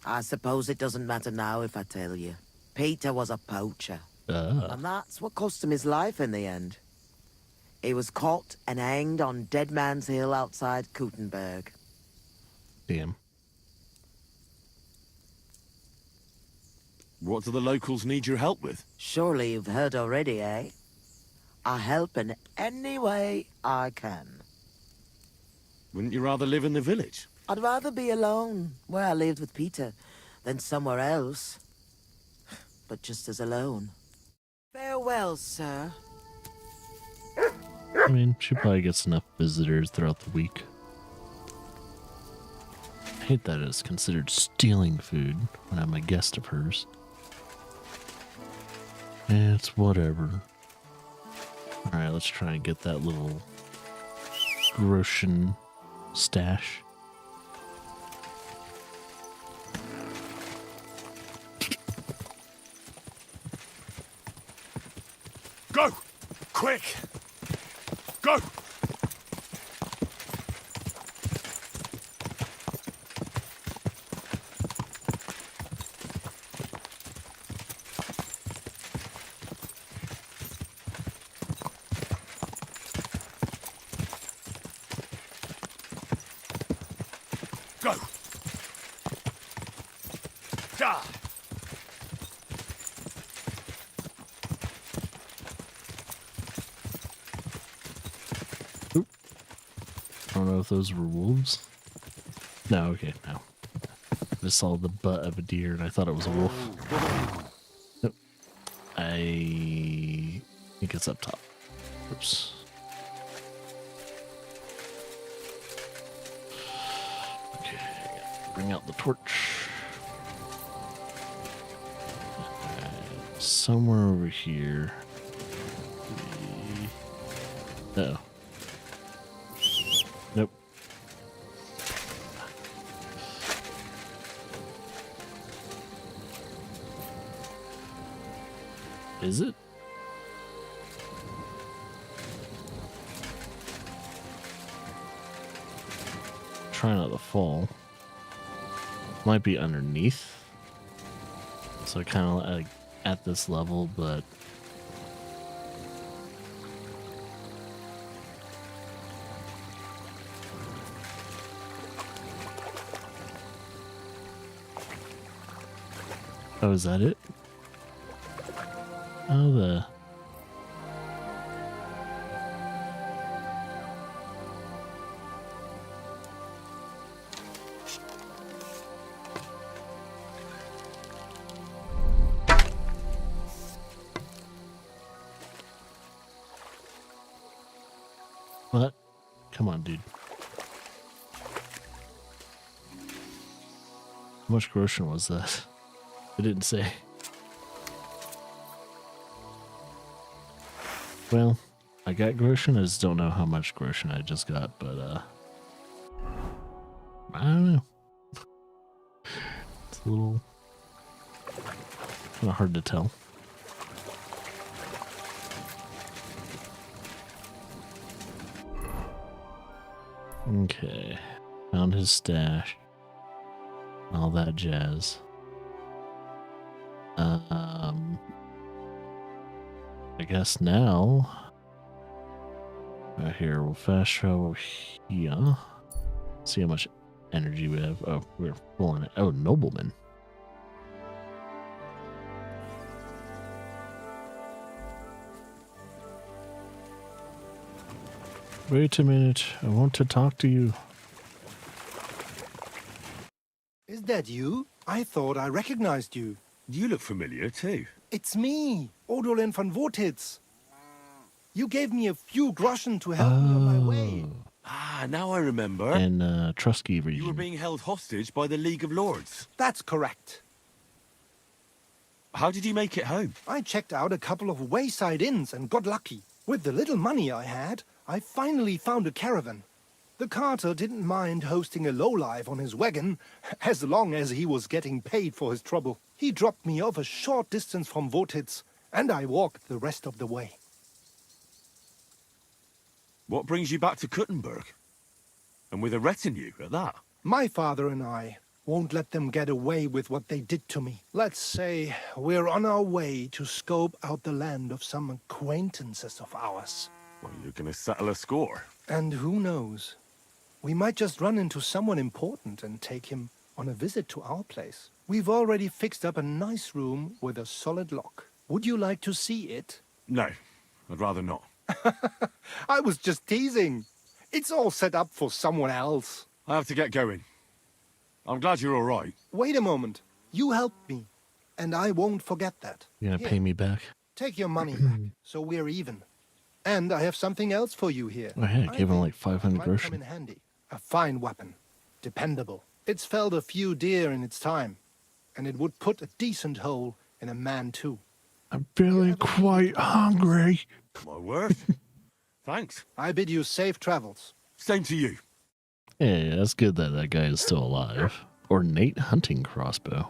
I suppose it doesn't matter now if I tell you. Peter was a poacher. And that's what cost him his life in the end. He was caught and hanged on Dead Man's Hill outside Kuttenberg. Damn. What do the locals need your help with? Surely you've heard already, eh? I help in any way I can. Wouldn't you rather live in the village? I'd rather be alone, where I lived with Peter, than somewhere else. But just as alone. Farewell, sir. I mean, she probably gets enough visitors throughout the week. I hate that it's considered stealing food when I'm a guest of hers. It's whatever. Alright, let's try and get that little Groshen stash. Go! Quick! Go! Go! Da! I don't know if those were wolves. No, okay, no. I just saw the butt of a deer and I thought it was a wolf. Nope. I think it's up top. Oops. Okay, bring out the torch. Somewhere over here. Uh-oh. Nope. Is it? Try not to fall. Might be underneath. So kind of like at this level, but oh, is that it? Oh, the... What? Come on, dude. How much Groshen was that? It didn't say. Well, I got Groshen. I just don't know how much Groshen I just got, but I don't know. It's a little kind of hard to tell. Okay, found his stash. All that jazz. I guess now right here we'll fast travel here. See how much energy we have. Oh, we're full on it. Oh, nobleman. Wait a minute. I want to talk to you. Is that you? I thought I recognized you. You look familiar too. It's me, Odolin von Wotitz. You gave me a few groschen to help me on my way. Ah, now I remember. In Trusky region. You were being held hostage by the League of Lords. That's correct. How did you make it home? I checked out a couple of wayside inns and got lucky. With the little money I had, I finally found a caravan. The carter didn't mind hosting a lowlife on his wagon, as long as he was getting paid for his trouble. He dropped me off a short distance from Wotitz, and I walked the rest of the way. What brings you back to Kuttenberg? And with a retinue at that? My father and I won't let them get away with what they did to me. Let's say we're on our way to scope out the land of some acquaintances of ours. Well, you're gonna settle a score. And who knows? We might just run into someone important and take him on a visit to our place. We've already fixed up a nice room with a solid lock. Would you like to see it? No, I'd rather not. I was just teasing. It's all set up for someone else. I have to get going. I'm glad you're all right. Wait a moment. You helped me, and I won't forget that. You gonna Here, pay me back? take your money back, so we're even. And I have something else for you here. Oh, hey, I gave him think like 500 might come groschen. in handy. A fine weapon. Dependable. It's felled a few deer in its time, and it would put a decent hole in a man too. I'm feeling quite hungry. My word. Thanks. I bid you safe travels. Same to you. Yeah, that's good that that guy is still alive. Ornate hunting crossbow.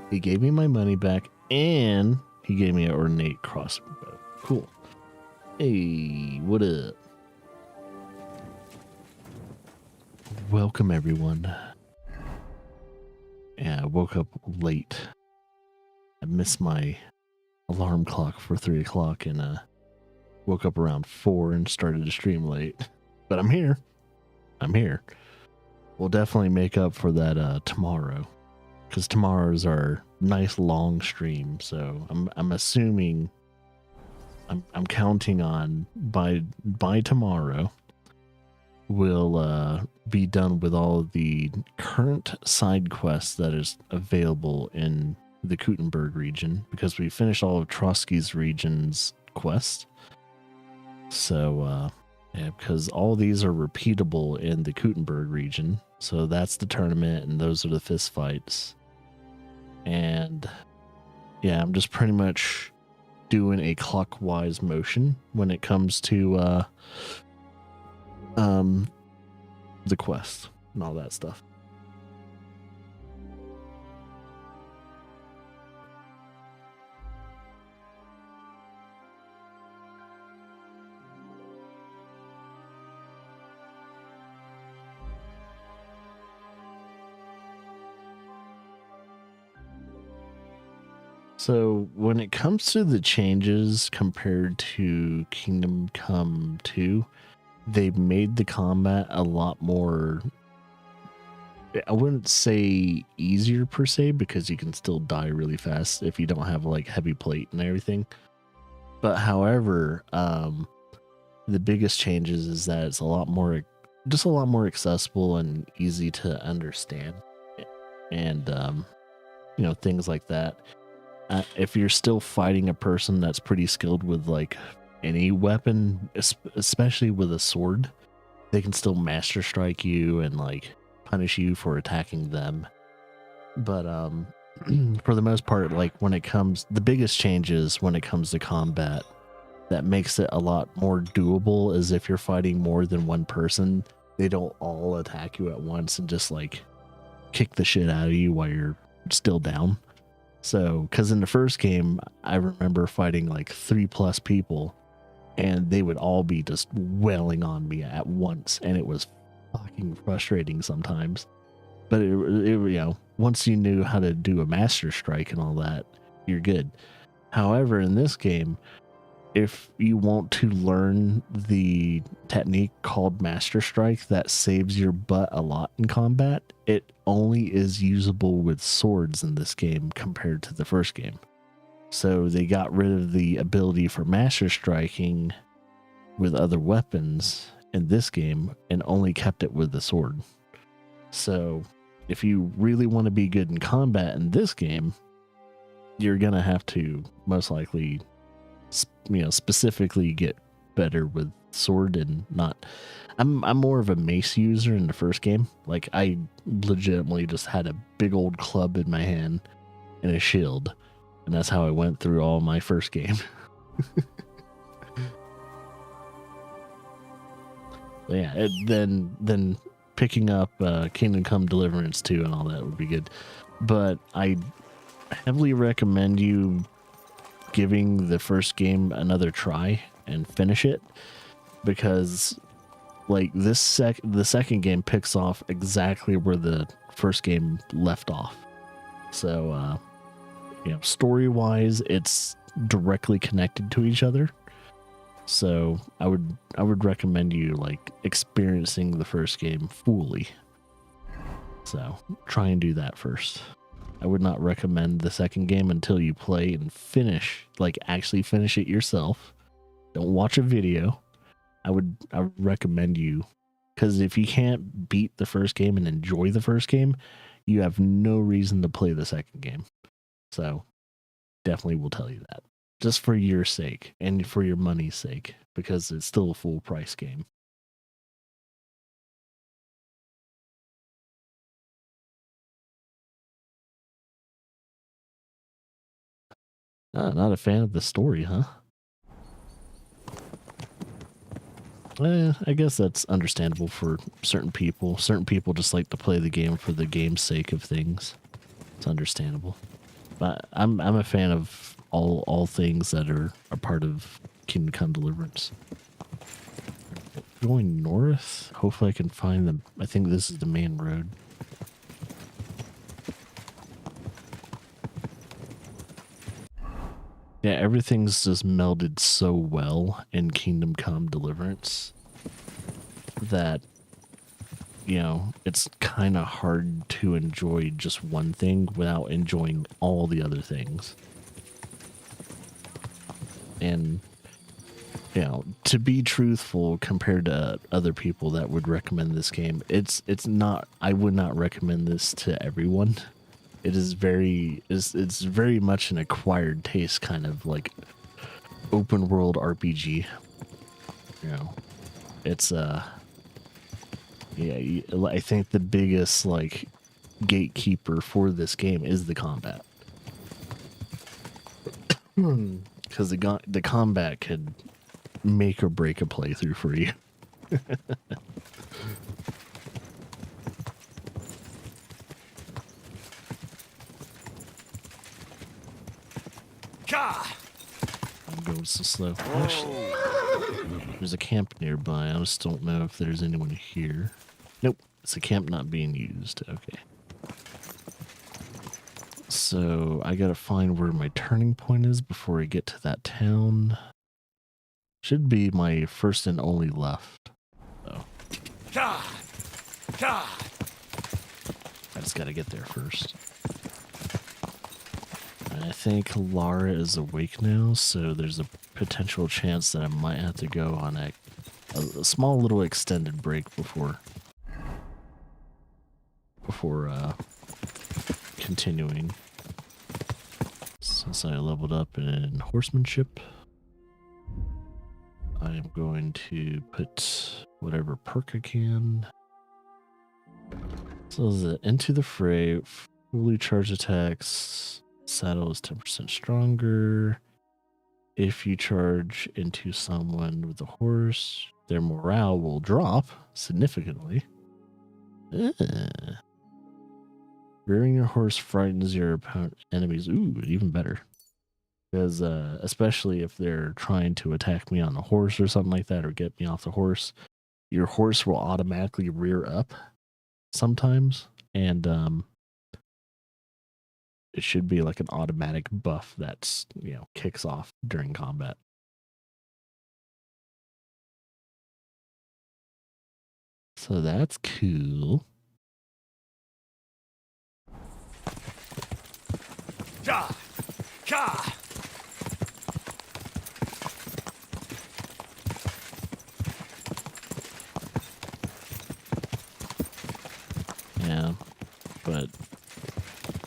He gave me my money back, and he gave me an ornate crossbow. Cool. Hey, what up? Welcome, everyone. Yeah, I woke up late. I missed my alarm clock for 3 o'clock and woke up around 4 and started to stream late. But I'm here. I'm here. We'll definitely make up for that tomorrow, because tomorrow is our nice long stream. So I'm assuming, I'm counting on by tomorrow we'll be done with all of the current side quests that is available in the Kuttenberg region, because we finished all of Trotsky's region's quest. So yeah, because all these are repeatable in the Kuttenberg region. So that's the tournament, and those are the fist fights. And yeah, I'm just pretty much doing a clockwise motion when it comes to the quest and all that stuff. So when it comes to the changes compared to Kingdom Come 2, they've made the combat a lot more, I wouldn't say easier per se, because you can still die really fast if you don't have like heavy plate and everything. But however, the biggest changes is that it's a lot more accessible and easy to understand, and you know, things like that. If you're still fighting a person that's pretty skilled with like any weapon, especially with a sword, they can still master strike you and like punish you for attacking them. But for the most part, like the biggest changes when it comes to combat that makes it a lot more doable is if you're fighting more than one person, they don't all attack you at once and just like kick the shit out of you while you're still down. So, because in the first game, I remember fighting like 3+ people, and they would all be just wailing on me at once, and it was fucking frustrating sometimes. But it you know, once you knew how to do a master strike and all that, you're good. However, in this game, if you want to learn the technique called Master Strike that saves your butt a lot in combat, it only is usable with swords in this game compared to the first game. So they got rid of the ability for Master Striking with other weapons in this game and only kept it with the sword. So if you really want to be good in combat in this game, you're gonna have to most likely, specifically get better with sword and not. I'm more of a mace user in the first game. Like, I legitimately just had a big old club in my hand and a shield, and that's how I went through all my first game. Yeah, then picking up Kingdom Come Deliverance 2 and all that would be good. But I heavily recommend you giving the first game another try and finish it, because like the second game picks off exactly where the first game left off. So story wise, it's directly connected to each other. So I would recommend you like experiencing the first game fully. So try and do that first. I would not recommend the second game until you play and finish, like actually finish it yourself. Don't watch a video. I would recommend you, because if you can't beat the first game and enjoy the first game, you have no reason to play the second game. So definitely will tell you that, just for your sake and for your money's sake, because it's still a full price game. Not a fan of the story, huh? I guess that's understandable for certain people. Certain people just like to play the game for the game's sake of things. It's understandable. But I'm a fan of all things that are a part of Kingdom Come Deliverance. Going north, hopefully I can find them. I think this is the main road. Yeah, everything's just melded so well in Kingdom Come Deliverance that, it's kind of hard to enjoy just one thing without enjoying all the other things. And, to be truthful, compared to other people that would recommend this game, it's not, I would not recommend this to everyone. It is it's very much an acquired taste, kind of like open world RPG. It's I think the biggest like gatekeeper for this game is the combat, because the combat could make or break a playthrough for you. I'm going so slow. Actually, there's a camp nearby. I just don't know if there's anyone here. Nope, it's a camp not being used. Okay. So I gotta find where my turning point is before I get to that town. Should be my first and only left. Oh. I just gotta get there first. I think Lara is awake now, so there's a potential chance that I might have to go on a small little extended break before continuing. Since I leveled up in horsemanship, I am going to put whatever perk I can. So is it into the fray, fully charged attacks. Saddle is 10% stronger. If you charge into someone with a horse, their morale will drop significantly. Rearing your horse frightens your enemies. Ooh, even better. Because especially if they're trying to attack me on a horse or something like that, or get me off the horse, your horse will automatically rear up sometimes, and it should be like an automatic buff that's, kicks off during combat. So that's cool. Yeah, but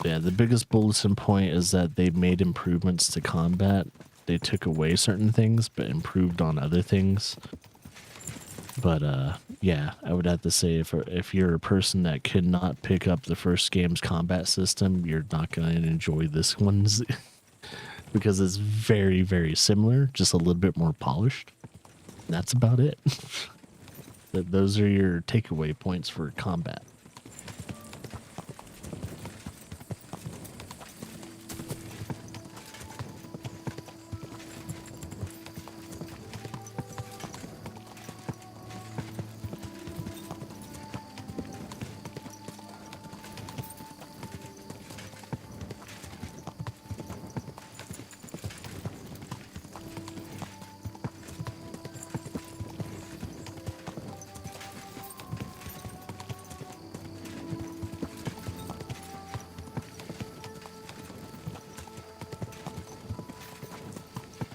Yeah, the biggest bulletin point is that they made improvements to combat. They took away certain things, but improved on other things. But yeah, I would have to say if you're a person that could not pick up the first game's combat system, you're not going to enjoy this one's because it's very, very similar, just a little bit more polished. That's about it. Those are your takeaway points for combat.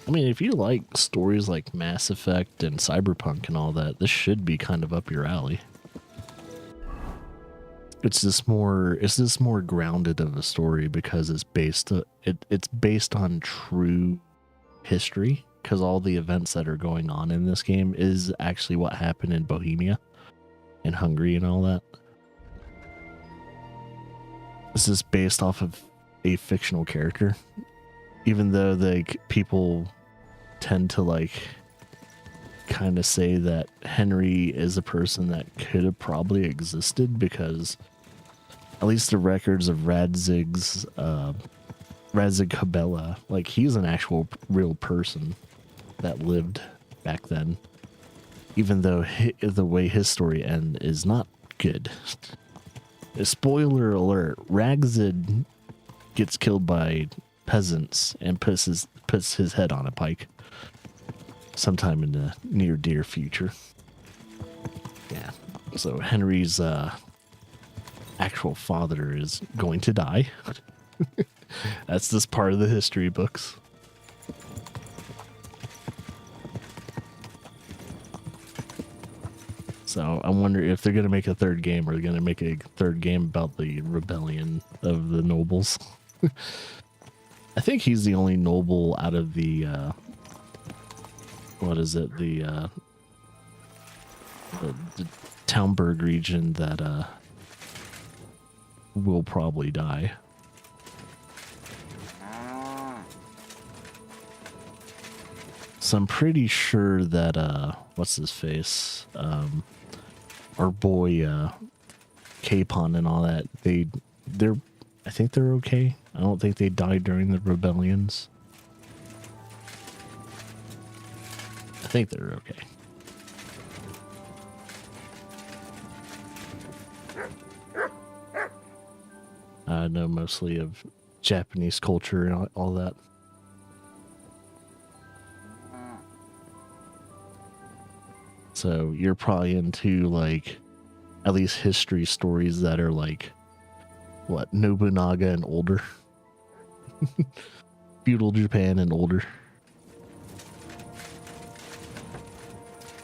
I mean, if you like stories like Mass Effect and Cyberpunk and all that, this should be kind of up your alley. It's just more grounded of a story because it's based on true history, because all the events that are going on in this game is actually what happened in Bohemia and Hungary and all that. This is based off of a fictional character, even though people tend to kind of say that Henry is a person that could have probably existed, because at least the records of Radzig Habela, he's an actual real person that lived back then, even though the way his story ends is not good. Spoiler alert, Radzig gets killed by peasants and puts his head on a pike sometime in the near dear future. Yeah, so Henry's actual father is going to die. That's just part of the history books. So I wonder if they're going to make a third game, or they're going to make a third game about the rebellion of the nobles. I think he's the only noble out of the the Townburg region that will probably die. So I'm pretty sure that what's his face, our boy Capon and all that, I think they're okay. I don't think they died during the rebellions. I think they're okay. I know mostly of Japanese culture and all that. So you're probably into at least history stories that are what, Nobunaga and older? Feudal Japan and older.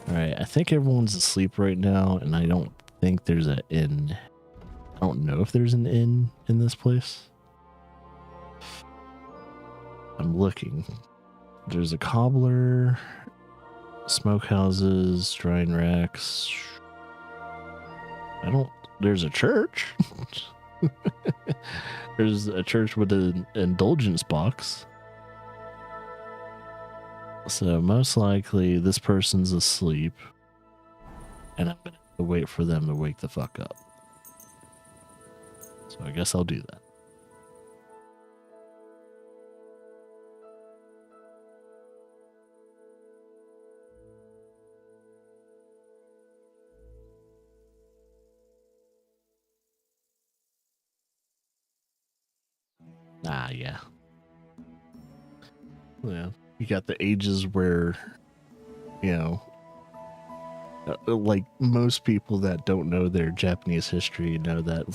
Alright, I think everyone's asleep right now, and I don't think there's an inn. I don't know if there's an inn in this place. I'm looking. There's a cobbler, smokehouses, drying racks. There's a church. There's a church with an indulgence box. So most likely this person's asleep, and I'm gonna have to wait for them to wake the fuck up. So I guess I'll do that. Ah, yeah. Yeah. You got the ages where, like most people that don't know their Japanese history know that,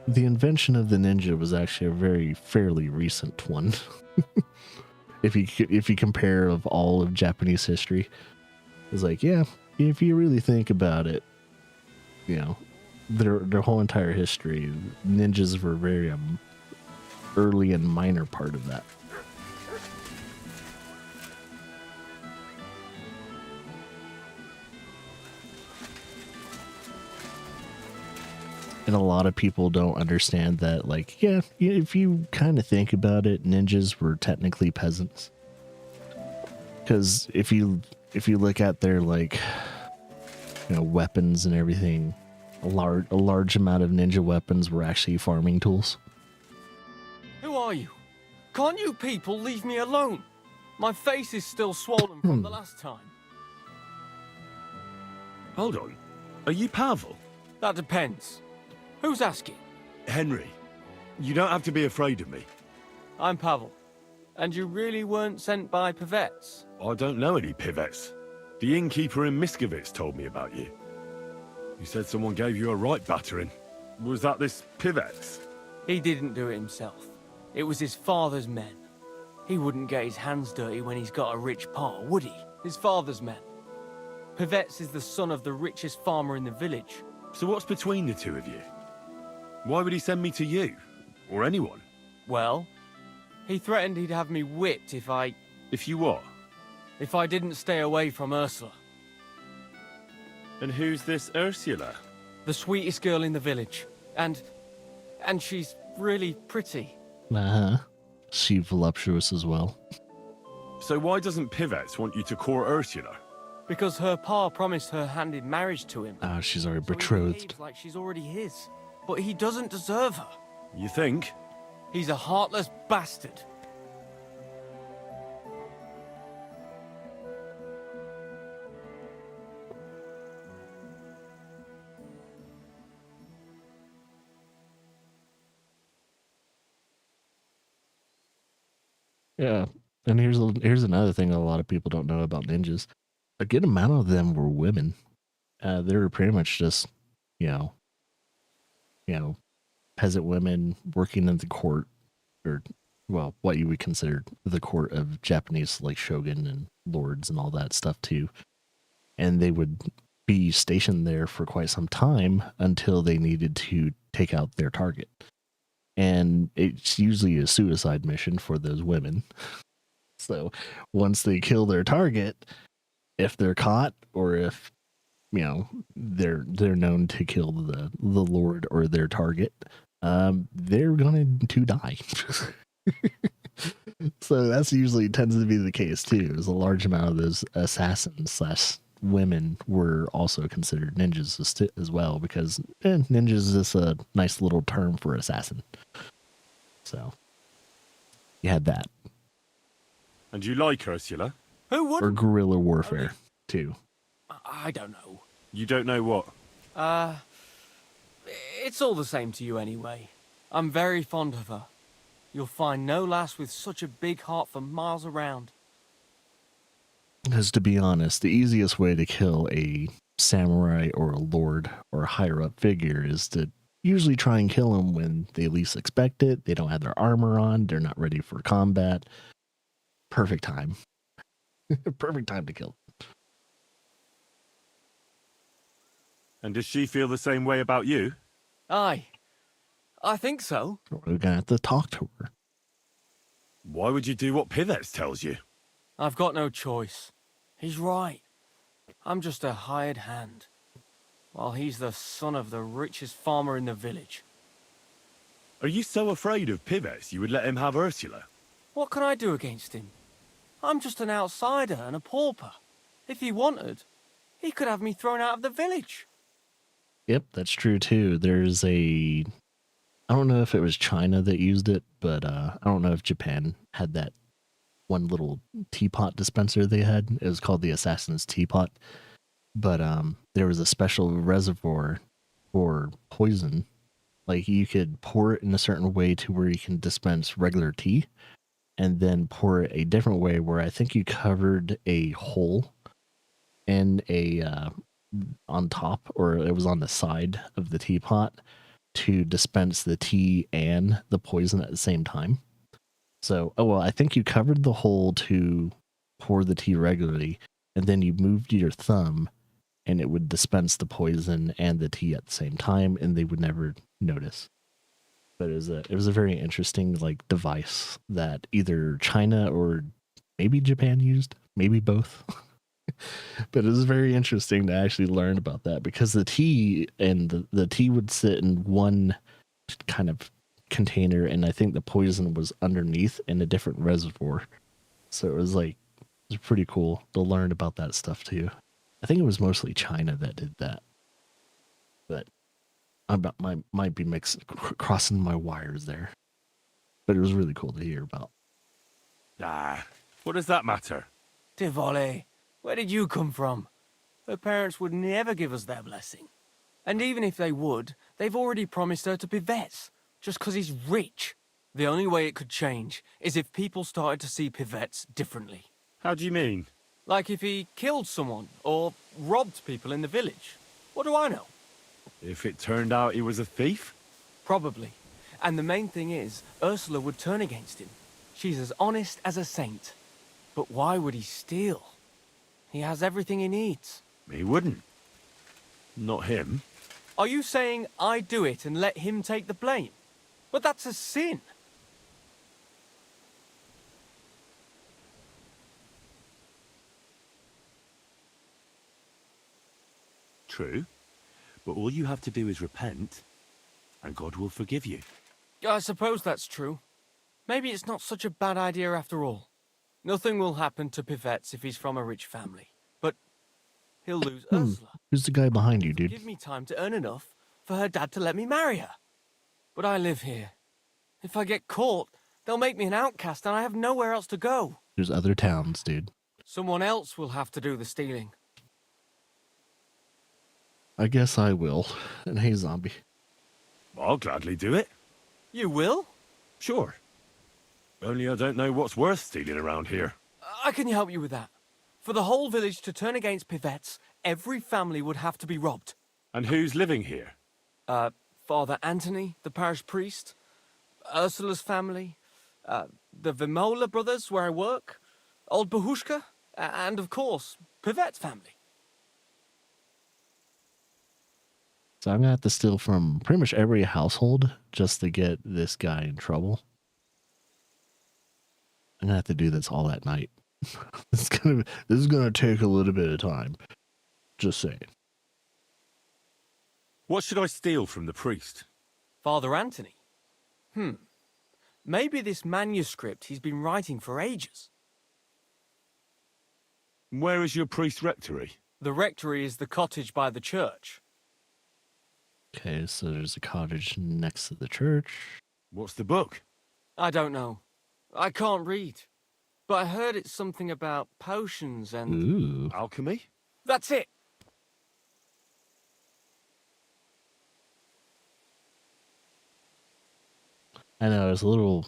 the invention of the ninja was actually a fairly recent one. if you compare of all of Japanese history, it's if you really think about it, their whole entire history, ninjas were very early and minor part of that. And a lot of people don't understand that, like, yeah, if you kind of think about it, ninjas were technically peasants. Because if you look at their, like, you know, weapons and everything, a large amount of ninja weapons were actually farming tools. Who are you? Can't you people leave me alone? My face is still swollen from the last time. Hold on. Are you Pavel? That depends. Who's asking? Henry, you don't have to be afraid of me. I'm Pavel. And you really weren't sent by Pivets? I don't know any Pivets. The innkeeper in Miskovitz told me about you. He said someone gave you a right battering. Was that this Pivets? He didn't do it himself. It was his father's men. He wouldn't get his hands dirty when he's got a rich pa, would he? His father's men. Pivets is the son of the richest farmer in the village. So what's between the two of you? Why would he send me to you? Or anyone? Well, he threatened he'd have me whipped if I... If you what? If I didn't stay away from Ursula. And who's this Ursula? The sweetest girl in the village. And she's really pretty. She voluptuous as well. So why doesn't Pivets want you to court Ursula? Because her pa promised her hand in marriage to him. Oh, she's already So he betrothed. behaves like she's already his. But he doesn't deserve her. You think? He's a heartless bastard. Yeah, and here's another thing that a lot of people don't know about ninjas. A good amount of them were women. They were pretty much just, you know, peasant women working in the court, or well, what you would consider the court of Japanese, like shogun and lords and all that stuff too. And they would be stationed there for quite some time until they needed to take out their target. And it's usually a suicide mission for those women. So once they kill their target, if they're caught or if, you know, they're known to kill the lord or their target, they're going to die. So that's usually tends to be the case too. Is a large amount of those assassins / women were also considered ninjas as well, because ninjas is just a nice little term for assassin. So you had that. And you like Ursula? Who would? Or guerrilla warfare too. I don't know. You don't know what? It's all the same to you anyway. I'm very fond of her. You'll find no lass with such a big heart for miles around. Because to be honest, the easiest way to kill a samurai or a lord or a higher up figure is to usually try and kill them when they least expect it. They don't have their armor on. They're not ready for combat. Perfect time. Perfect time to kill them. And does she feel the same way about you? Aye. I think so. We're going to have to talk to her. Why would you do what Pivets tells you? I've got no choice. He's right. I'm just a hired hand, while he's the son of the richest farmer in the village. Are you so afraid of Pivets you would let him have Ursula? What can I do against him? I'm just an outsider and a pauper. If he wanted, he could have me thrown out of the village. Yep, that's true too. There's I don't know if it was China that used it, but I don't know if Japan had that one little teapot dispenser they had. It was called the Assassin's Teapot. But there was a special reservoir for poison. Like you could pour it in a certain way to where you can dispense regular tea, and then pour it a different way where I think you covered a hole in on top, or it was on the side of the teapot, to dispense the tea and the poison at the same time. So, I think you covered the hole to pour the tea regularly, and then you moved your thumb and it would dispense the poison and the tea at the same time, and they would never notice. But it was a very interesting like device that either China or maybe Japan used, maybe both. But it was very interesting to actually learn about that, because the tea and the tea would sit in one kind of container, and I think the poison was underneath in a different reservoir. So it was pretty cool to learn about that stuff too. I think it was mostly China that did that, but might be crossing my wires there. But it was really cool to hear about. Ah, what does that matter? Tivoli, where did you come from? Her parents would never give us their blessing. And even if they would, they've already promised her to Pivets, just 'cause he's rich. The only way it could change is if people started to see Pivets differently. How do you mean? Like if he killed someone, or robbed people in the village. What do I know? If it turned out he was a thief? Probably. And the main thing is, Ursula would turn against him. She's as honest as a saint. But why would he steal? He has everything he needs. He wouldn't. Not him. Are you saying I do it and let him take the blame? But that's a sin. True. But all you have to do is repent, and God will forgive you. I suppose that's true. Maybe it's not such a bad idea after all. Nothing will happen to Pivets if he's from a rich family. But he'll lose Ursula. Who's the guy behind you, dude? Give me time to earn enough for her dad to let me marry her. But I live here. If I get caught, they'll make me an outcast and I have nowhere else to go. There's other towns, dude. Someone else will have to do the stealing. I guess I will. And hey, zombie. I'll gladly do it. You will? Sure. Only I don't know what's worth stealing around here. I can help you with that. For the whole village to turn against Pivets, every family would have to be robbed. And who's living here? Father Anthony, the parish priest, Ursula's family, the Vimola brothers where I work, old Bahushka, and of course, Pivet's family. So I'm going to have to steal from pretty much every household just to get this guy in trouble. I'm going to have to do this all that night. This is going to take a little bit of time. Just saying. What should I steal from the priest? Father Anthony? Maybe this manuscript he's been writing for ages. Where is your priest rectory? The rectory is the cottage by the church. Okay, so there's a cottage next to the church. What's the book? I don't know. I can't read. But I heard it's something about potions and... Ooh. Alchemy? That's it! I know, it's a little...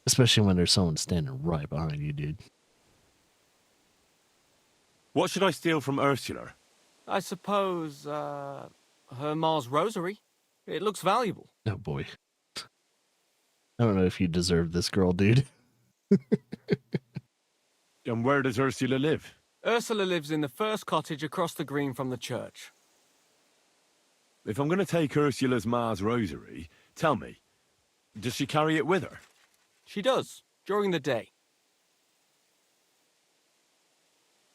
Especially when there's someone standing right behind you, dude. What should I steal from Ursula? I suppose, her Ma's rosary. It looks valuable. Oh, boy. I don't know if you deserve this girl, dude. And where does Ursula live? Ursula lives in the first cottage across the green from the church. If I'm going to take Ursula's Ma's rosary, tell me, does she carry it with her? She does, during the day.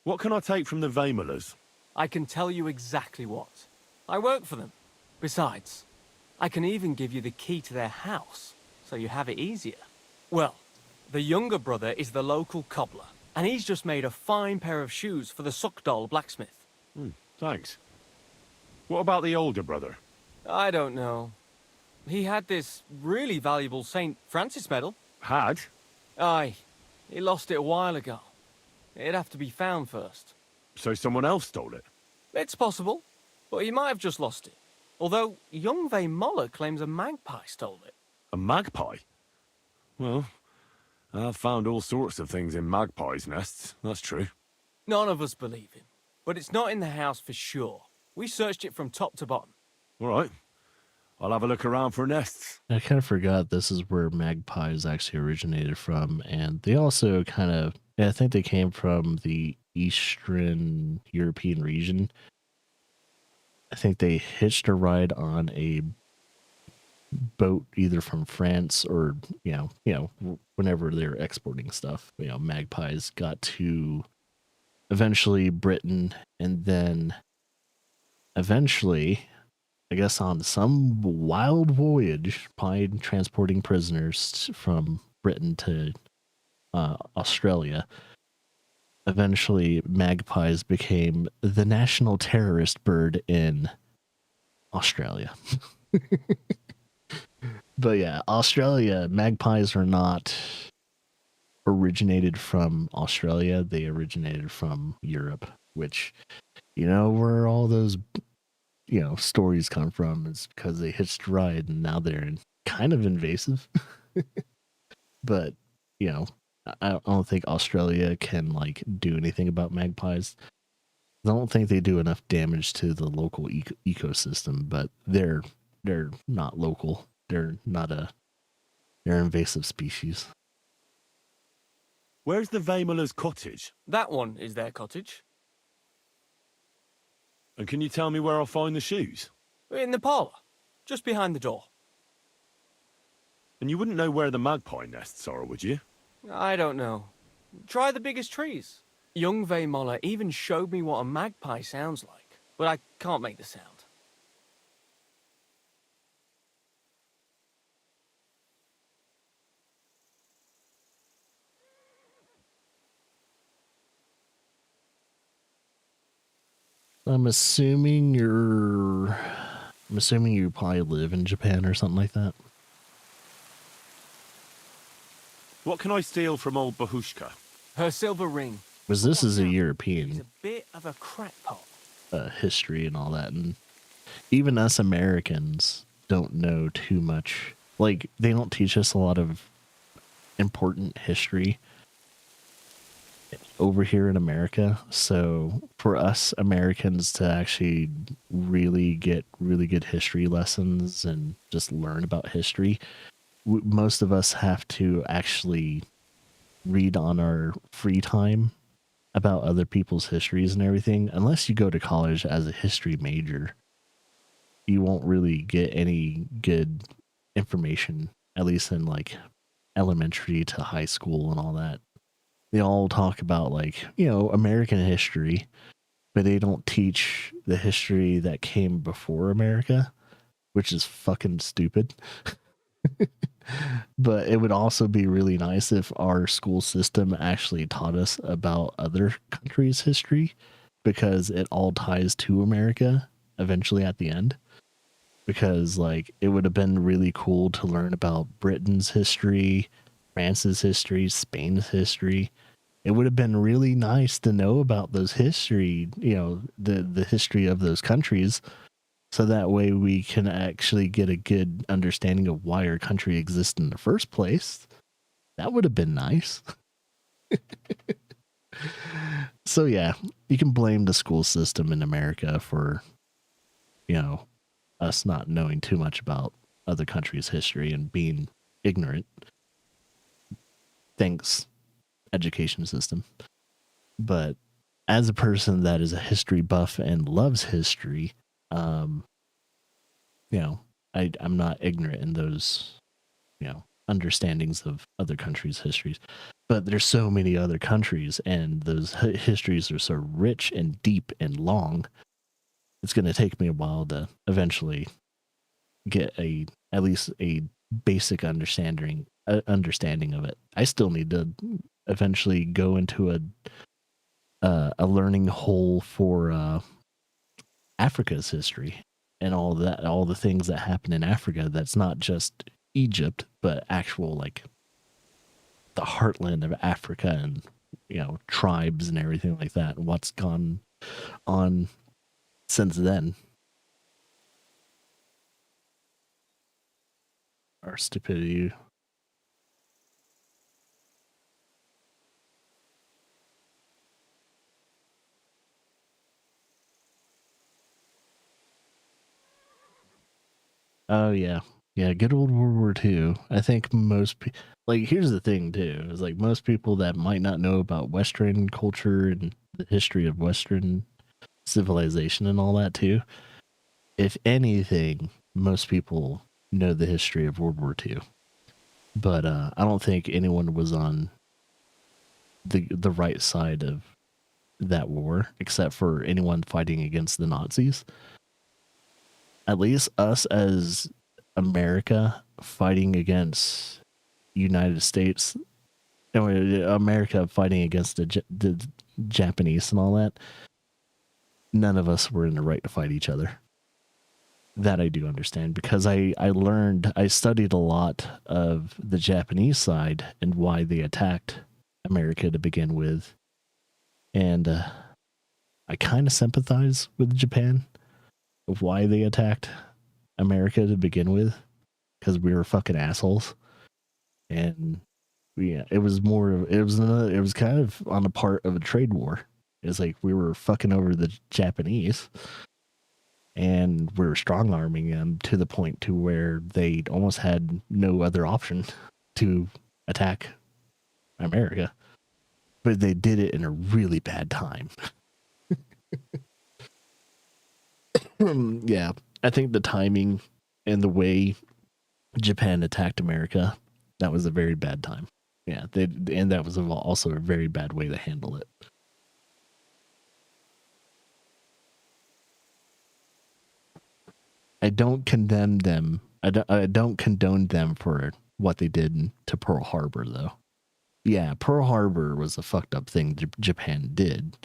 What can I take from the Vamolas? I can tell you exactly what. I work for them. Besides, I can even give you the key to their house, so you have it easier. Well, the younger brother is the local cobbler, and he's just made a fine pair of shoes for the Suckdoll blacksmith. Thanks. What about the older brother? I don't know. He had this really valuable St. Francis medal. Had? Aye. He lost it a while ago. It'd have to be found first. So someone else stole it? It's possible, but he might have just lost it. Although, young Moller claims a magpie stole it. A magpie? Well, I've found all sorts of things in magpies' nests, that's true. None of us believe him, but it's not in the house for sure. We searched it from top to bottom. All right. I'll have a look around for nests. I kind of forgot this is where magpies actually originated from, and they also I think they came from the Eastern European region, I think they hitched a ride on a boat either from France or whenever they're exporting stuff. Magpies got to eventually Britain, and then eventually, I guess on some wild voyage, probably transporting prisoners from Britain to Australia. Eventually, magpies became the national terrorist bird in Australia. But yeah, Australia, magpies are not originated from Australia. They originated from Europe, which, where all those, stories come from is because they hitched a ride and now they're kind of invasive. But, I don't think Australia can do anything about magpies. I don't think they do enough damage to the local ecosystem, but they're not local. They're invasive species. Where's the Vaimola's cottage? That one is their cottage. And can you tell me where I'll find the shoes? In the parlour, just behind the door. And you wouldn't know where the magpie nests are, would you? I don't know. Try the biggest trees. Young Vaimola even showed me what a magpie sounds like, but I can't make the sound. I'm assuming you probably live in Japan or something like that. What can I steal from old Bahushka? Her silver ring. Because this is a She's European a bit of a crackpot. history and all that, and even us Americans don't know too much. They don't teach us a lot of important history over here in America. So for us Americans to actually really get really good history lessons and just learn about history, most of us have to actually read on our free time about other people's histories and everything. Unless you go to college as a history major, you won't really get any good information, at least in elementary to high school and all that. They all talk about American history, but they don't teach the history that came before America, which is fucking stupid. But it would also be really nice if our school system actually taught us about other countries' history, because it all ties to America eventually at the end. Because it would have been really cool to learn about Britain's history, France's history, Spain's history. It would have been really nice to know about those history, the history of those countries. So that way we can actually get a good understanding of why our country exists in the first place. That would have been nice. So yeah, you can blame the school system in America for, us not knowing too much about other countries' history and being ignorant. Thanks, education system. But as a person that is a history buff and loves history, I'm not ignorant in those, understandings of other countries' histories. But there's so many other countries, and those histories are so rich and deep and long. It's going to take me a while to eventually get at least a basic understanding of it. I still need to eventually go into a learning hole for Africa's history and all the things that happen in Africa. That's not just Egypt, but actual the heartland of Africa, and tribes and everything like that, and what's gone on since then. Our stupidity. Oh yeah. Yeah, good old World War II. I think most people, here's the thing too, is most people that might not know about Western culture and the history of Western civilization and all that too, if anything, most people know the history of World War II. But I don't think anyone was on the right side of that war, except for anyone fighting against the Nazis. At least us as America fighting against United States, America fighting against the Japanese and all that, none of us were in the right to fight each other. That I do understand, because I studied a lot of the Japanese side and why they attacked America to begin with. And I kind of sympathize with Japan of why they attacked America to begin with, because we were fucking assholes. And it was kind of on the part of a trade war. It's like we were fucking over the Japanese, and we were strong arming them to the point to where they almost had no other option to attack America. But they did it in a really bad time. Yeah, I think the timing and the way Japan attacked America, that was a very bad time. Yeah, and that was also a very bad way to handle it. I don't condemn them. I don't condone them for what they did to Pearl Harbor, though. Yeah, Pearl Harbor was a fucked up thing Japan did.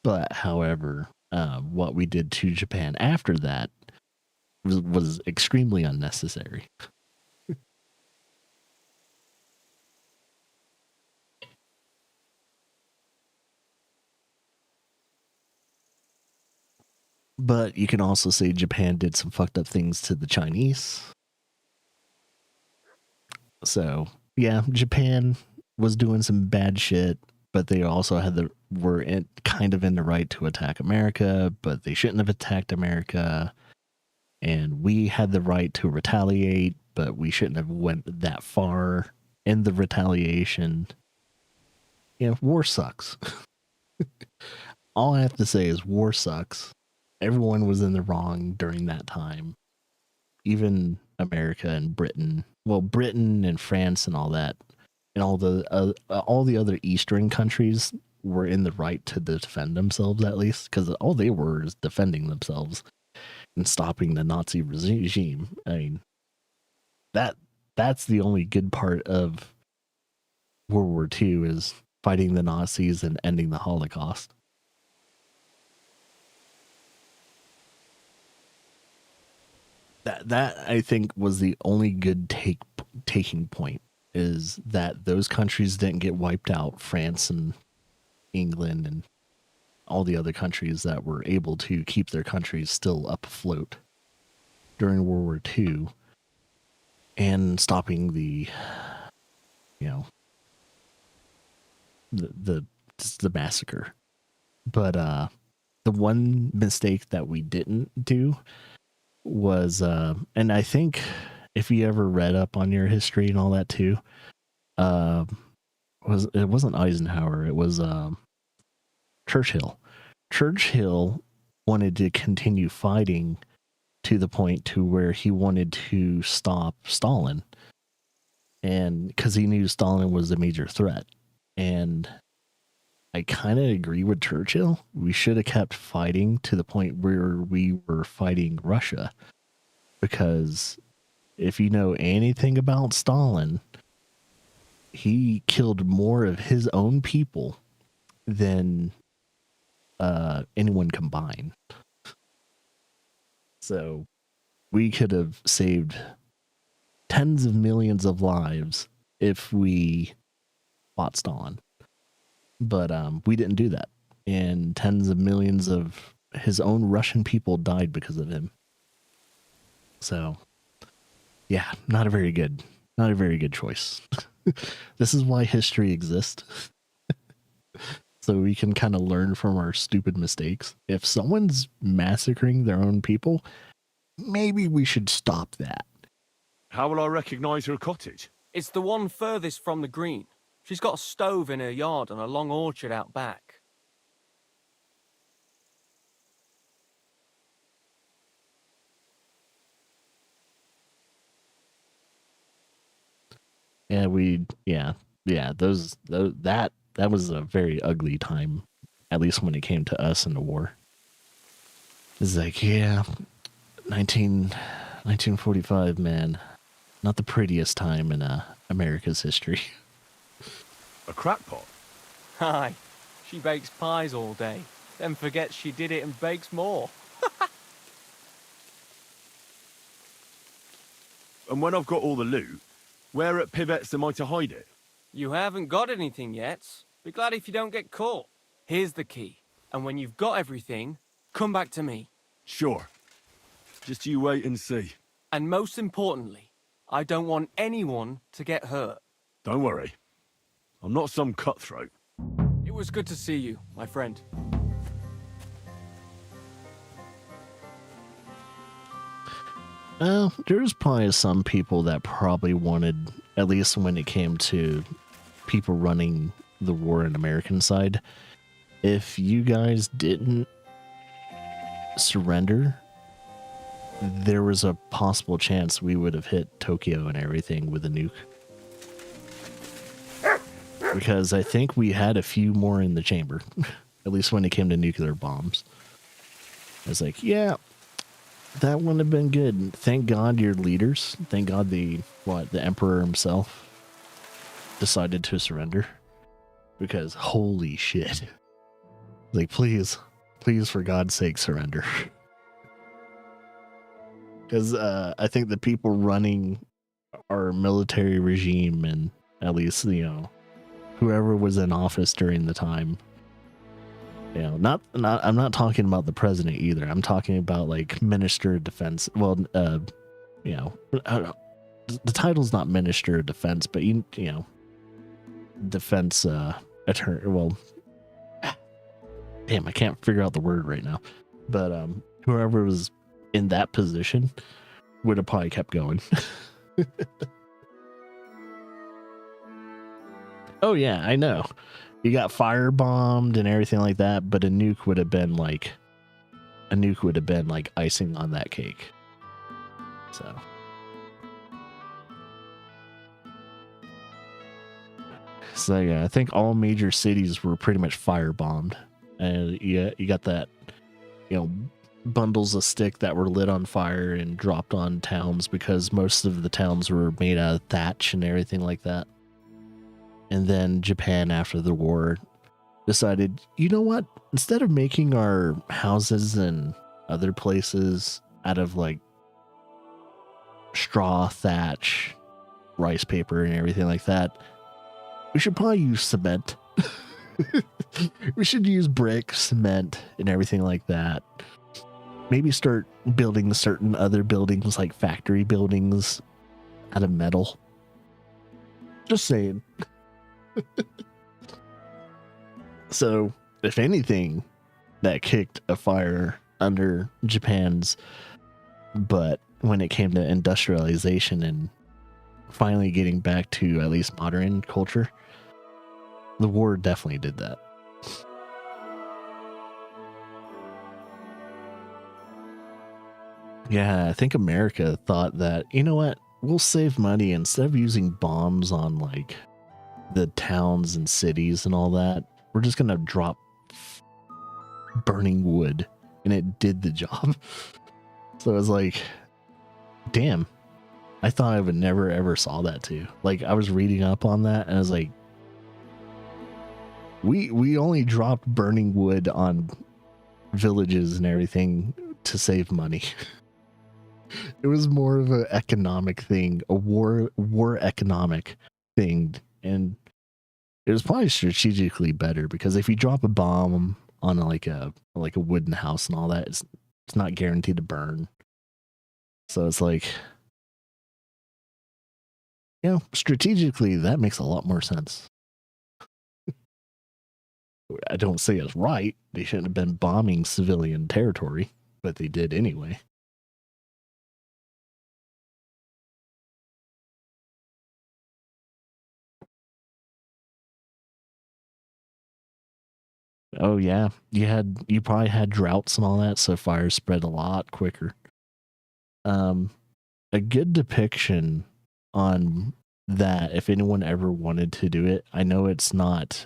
But, however, what we did to Japan after that was extremely unnecessary. But you can also say Japan did some fucked up things to the Chinese. So, yeah, Japan was doing some bad shit, but they also were kind of in the right to attack America, but they shouldn't have attacked America. And we had the right to retaliate, but we shouldn't have went that far in the retaliation. War sucks. All I have to say is war sucks. Everyone was in the wrong during that time. Even America and Britain. Well, Britain and France and all that, and all the other Eastern countries were in the right to defend themselves, at least, because all they were is defending themselves and stopping the Nazi regime. I mean, that's the only good part of World War II, is fighting the Nazis and ending the Holocaust. That I think was the only good taking point, is that those countries didn't get wiped out. France and England and all the other countries that were able to keep their countries still up afloat during World War II, and stopping the massacre. But the one mistake that we didn't do was, and I think if you ever read up on your history and all that too, it wasn't Eisenhower, it was Churchill. Churchill wanted to continue fighting to the point to where he wanted to stop Stalin, and because he knew Stalin was a major threat. And I kind of agree with Churchill. We should have kept fighting to the point where we were fighting Russia, because if you know anything about Stalin, he killed more of his own people than anyone combined. So we could have saved tens of millions of lives if we fought Stalin. But we didn't do that. And tens of millions of his own Russian people died because of him. So, yeah, not a very good choice. This is why history exists. So we can kind of learn from our stupid mistakes. If someone's massacring their own people, maybe we should stop that. How will I recognize her cottage? It's the one furthest from the green. She's got a stove in her yard and a long orchard out back. That was a very ugly time, at least when it came to us in the war. It's like, yeah, 1945, man. Not the prettiest time in America's history. A crackpot? Aye, she bakes pies all day, then forgets she did it and bakes more. And when I've got all the loot, where at Pivet's am I to hide it? You haven't got anything yet. Be glad if you don't get caught. Here's the key, and when you've got everything, come back to me. Sure. Just you wait and see. And most importantly, I don't want anyone to get hurt. Don't worry. I'm not some cutthroat. It was good to see you, my friend. Well, there's probably some people that probably wanted, at least when it came to people running the war in American side, if you guys didn't surrender, there was a possible chance we would have hit Tokyo and everything with a nuke. Because I think we had a few more in the chamber, at least when it came to nuclear bombs. I was like, yeah, that wouldn't have been good. Thank God your leaders, thank God the Emperor himself decided to surrender. Because holy shit. Like, please, for God's sake, surrender. Because I think the people running our military regime, and at least, whoever was in office during the time, I'm not talking about the president either. I'm talking about like Minister of Defense. Well, the title's not Minister of Defense, but defense attorney. Well, damn, I can't figure out the word right now. But whoever was in that position would have probably kept going. Oh yeah, I know. You got firebombed and everything like that, but a nuke would have been like icing on that cake. So yeah, I think all major cities were pretty much firebombed. And you got that, bundles of stick that were lit on fire and dropped on towns because most of the towns were made out of thatch and everything like that. And then Japan, after the war, decided, you know what? Instead of making our houses and other places out of like straw, thatch, rice paper, and everything like that, we should probably use cement. We should use brick, cement, and everything like that. Maybe start building certain other buildings, like factory buildings, out of metal. Just saying. So, if anything, that kicked a fire under Japan's butt when it came to industrialization and finally getting back to at least modern culture, the war definitely did that. Yeah, I think America thought that, you know what, we'll save money instead of using bombs on like the towns and cities and all that. We're just gonna drop burning wood, and it did the job. So I was like, damn, I thought I would never ever saw that too. Like, I was reading up on that and I was like, we only dropped burning wood on villages and everything to save money. It was more of an economic thing, a war economic thing, and it was probably strategically better because if you drop a bomb on like a wooden house and all that, it's not guaranteed to burn. So it's like, strategically that makes a lot more sense. I don't say it's right. They shouldn't have been bombing civilian territory, but they did anyway. Oh yeah, you probably had droughts and all that, so fires spread a lot quicker. A good depiction on that if anyone ever wanted to do it, I know it's not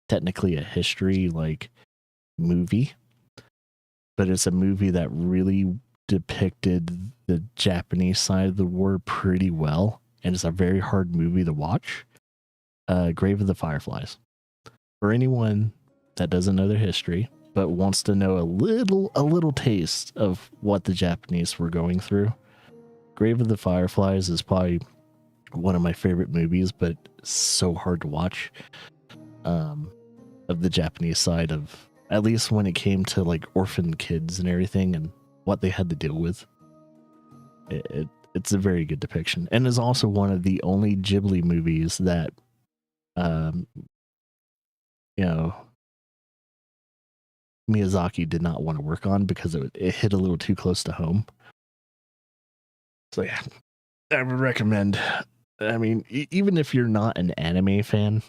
technically a history like movie, but it's a movie that really depicted the Japanese side of the war pretty well, and it's a very hard movie to watch. Grave of the Fireflies. For anyone that doesn't know their history but wants to know a little taste of what the Japanese were going through, Grave of the Fireflies is probably one of my favorite movies, but so hard to watch. Of the Japanese side of, at least when it came to like orphan kids and everything and what they had to deal with. It's a very good depiction, and is also one of the only Ghibli movies that, you know, Miyazaki did not want to work on because it hit a little too close to home. So yeah, I would recommend. I mean, even if you're not an anime fan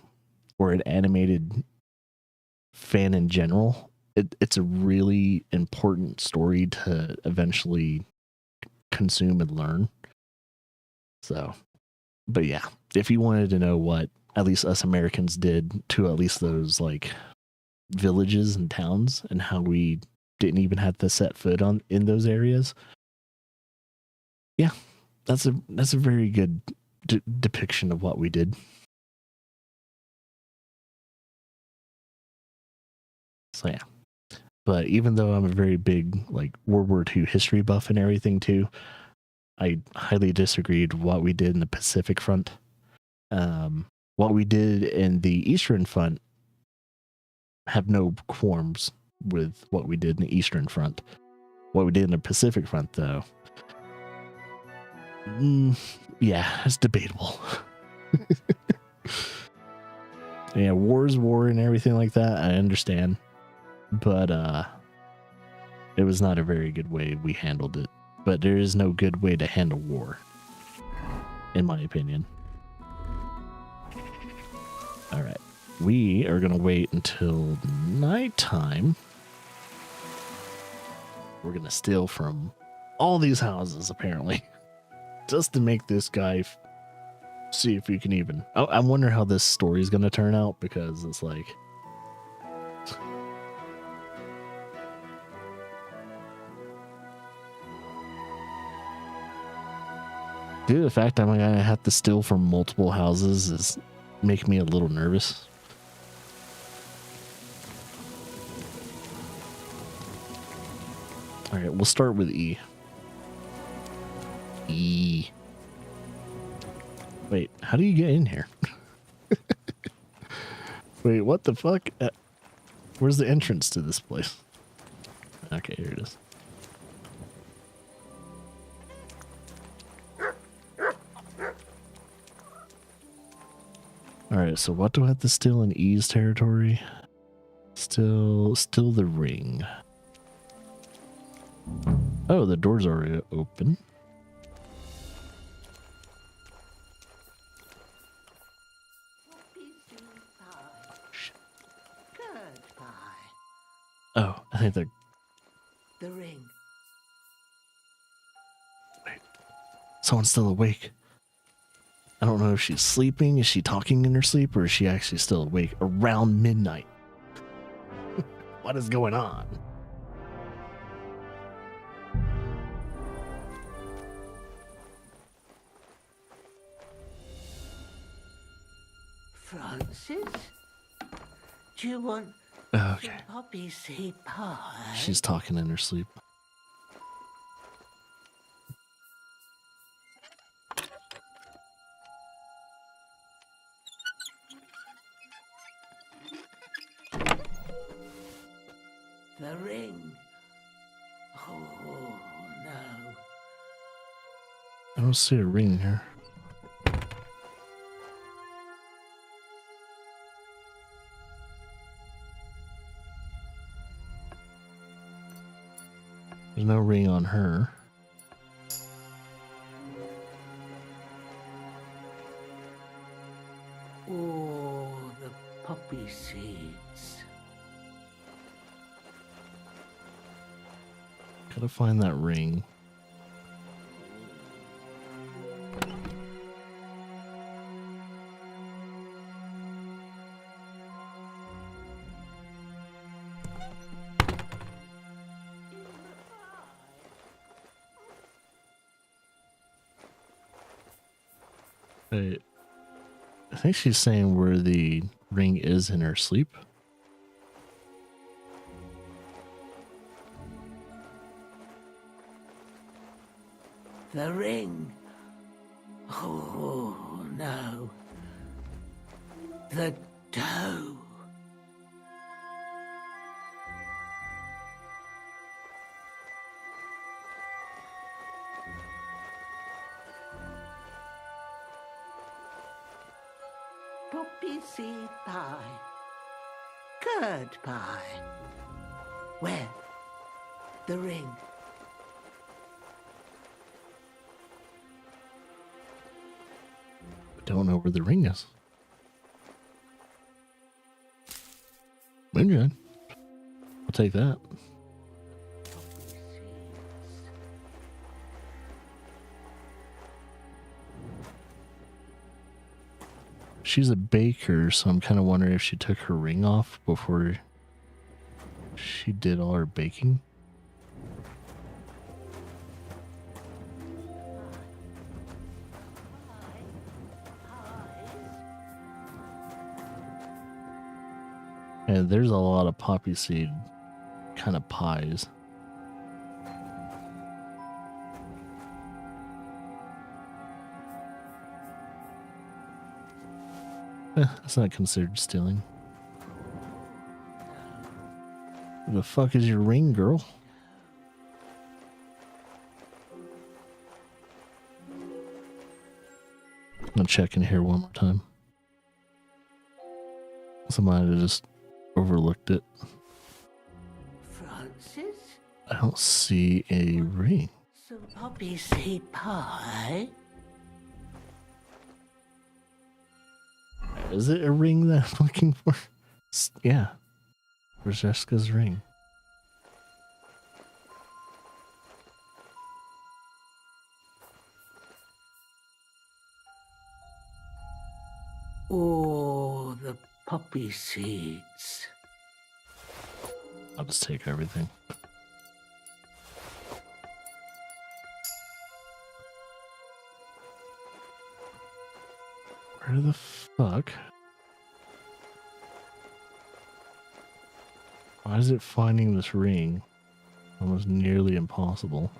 or an animated fan in general, it's a really important story to eventually consume and learn. So, but yeah, if you wanted to know what at least us Americans did to at least those like villages and towns and how we didn't even have to set foot in those areas, yeah, that's a very good depiction of what we did. So yeah, but even though I'm a very big like World War II history buff and everything too, I highly disagreed with what we did in the Pacific Front. What we did in the Eastern Front have no qualms with what we did in the Eastern Front. What we did in the Pacific Front, though, yeah, it's debatable. Yeah, war's war and everything like that, I understand. But it was not a very good way we handled it. But there is no good way to handle war, in my opinion. All right, we are going to wait until nighttime. We're going to steal from all these houses, apparently, just to make this guy see if we can even... I wonder how this story is going to turn out, because it's like... Dude, the fact I'm going to have to steal from multiple houses is making me a little nervous. All right, we'll start with E. E. Wait, how do you get in here? Wait, what the fuck? Where's the entrance to this place? Okay, here it is. Alright, so what do I have to steal in E's territory? Still the ring. Oh, the door's already open. Oh, I think they're... The ring. Wait, someone's still awake. I don't know if she's sleeping, is she talking in her sleep, or is she actually still awake around midnight? What is going on? Francis? Do you want Okay. some poppy seed pie? She's talking in her sleep. The ring. Oh, no. I don't see a ring here. There's no ring on her. Oh, the poppy seeds. Gotta find that ring. I think she's saying where the ring is in her sleep. The ring. Oh, no. The dough. Poppy seed pie. Curd pie. Where? The ring. I don't know where the ring is. Moonshine. I'll take that. She's a baker, so I'm kind of wondering if she took her ring off before she did all her baking. And there's a lot of poppy seed kind of pies. That's not considered stealing. Where the fuck is your ring, girl? I'll check in here one more time. Somebody just overlooked it. Francis? I don't see a ring. Some poppy seed pie? Is it a ring that I'm looking for? Yeah. Where's Jessica's ring? Oh, the poppy seeds. I'll just take everything. Where the fuck? Why is it finding this ring? Almost nearly impossible.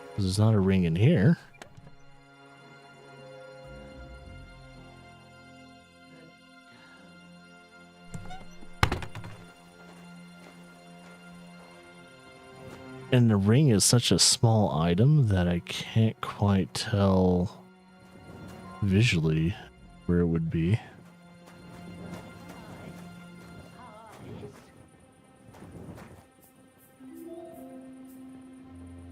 Because there's not a ring in here. And the ring is such a small item that I can't quite tell visually where it would be.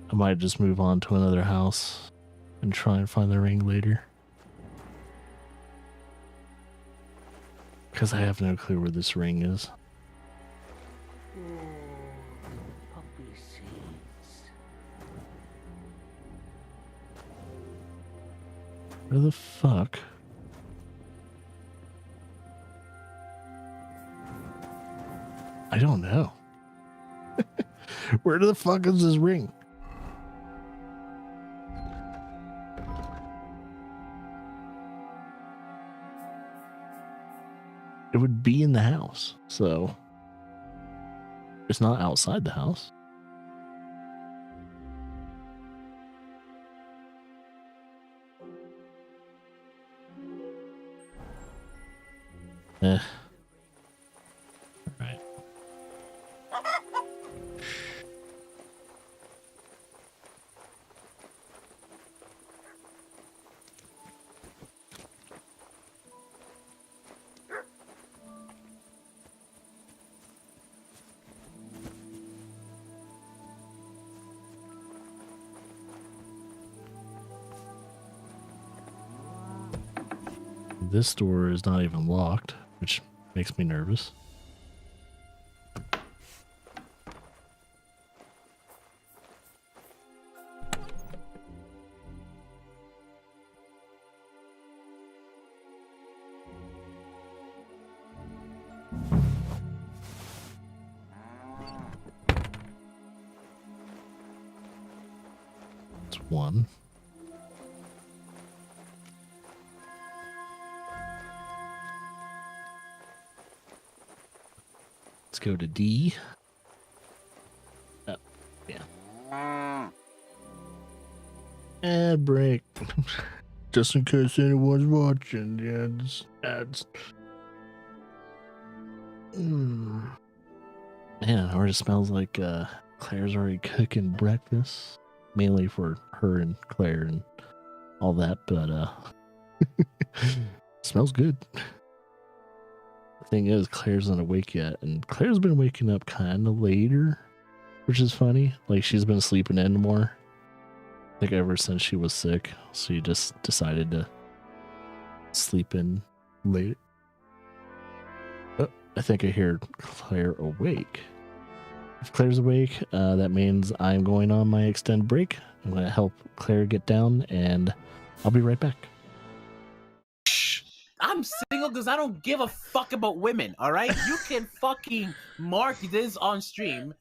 I might just move on to another house and try and find the ring later. Because I have no clue where this ring is. Poppy seeds. Where the fuck? I don't know. Where the fuck is this ring? It would be in the house, so it's not outside the house. All right. This door is not even locked, which makes me nervous. one. Let's go to D. Oh, yeah. Ad break. Just in case anyone's watching. Yeah, it's ads. Man, it already smells like Claire's already cooking breakfast. Mainly for her and Claire and all that, but smells good. The thing is, Claire's not awake yet, and Claire's been waking up kind of later, which is funny. Like, she's been sleeping in more. I think ever since she was sick, so she just decided to sleep in late. Oh, I think I hear Claire awake. If Claire's awake, that means I'm going on my extended break. I'm going to help Claire get down, and I'll be right back. I'm single because I don't give a fuck about women, all right? You can fucking mark this on stream.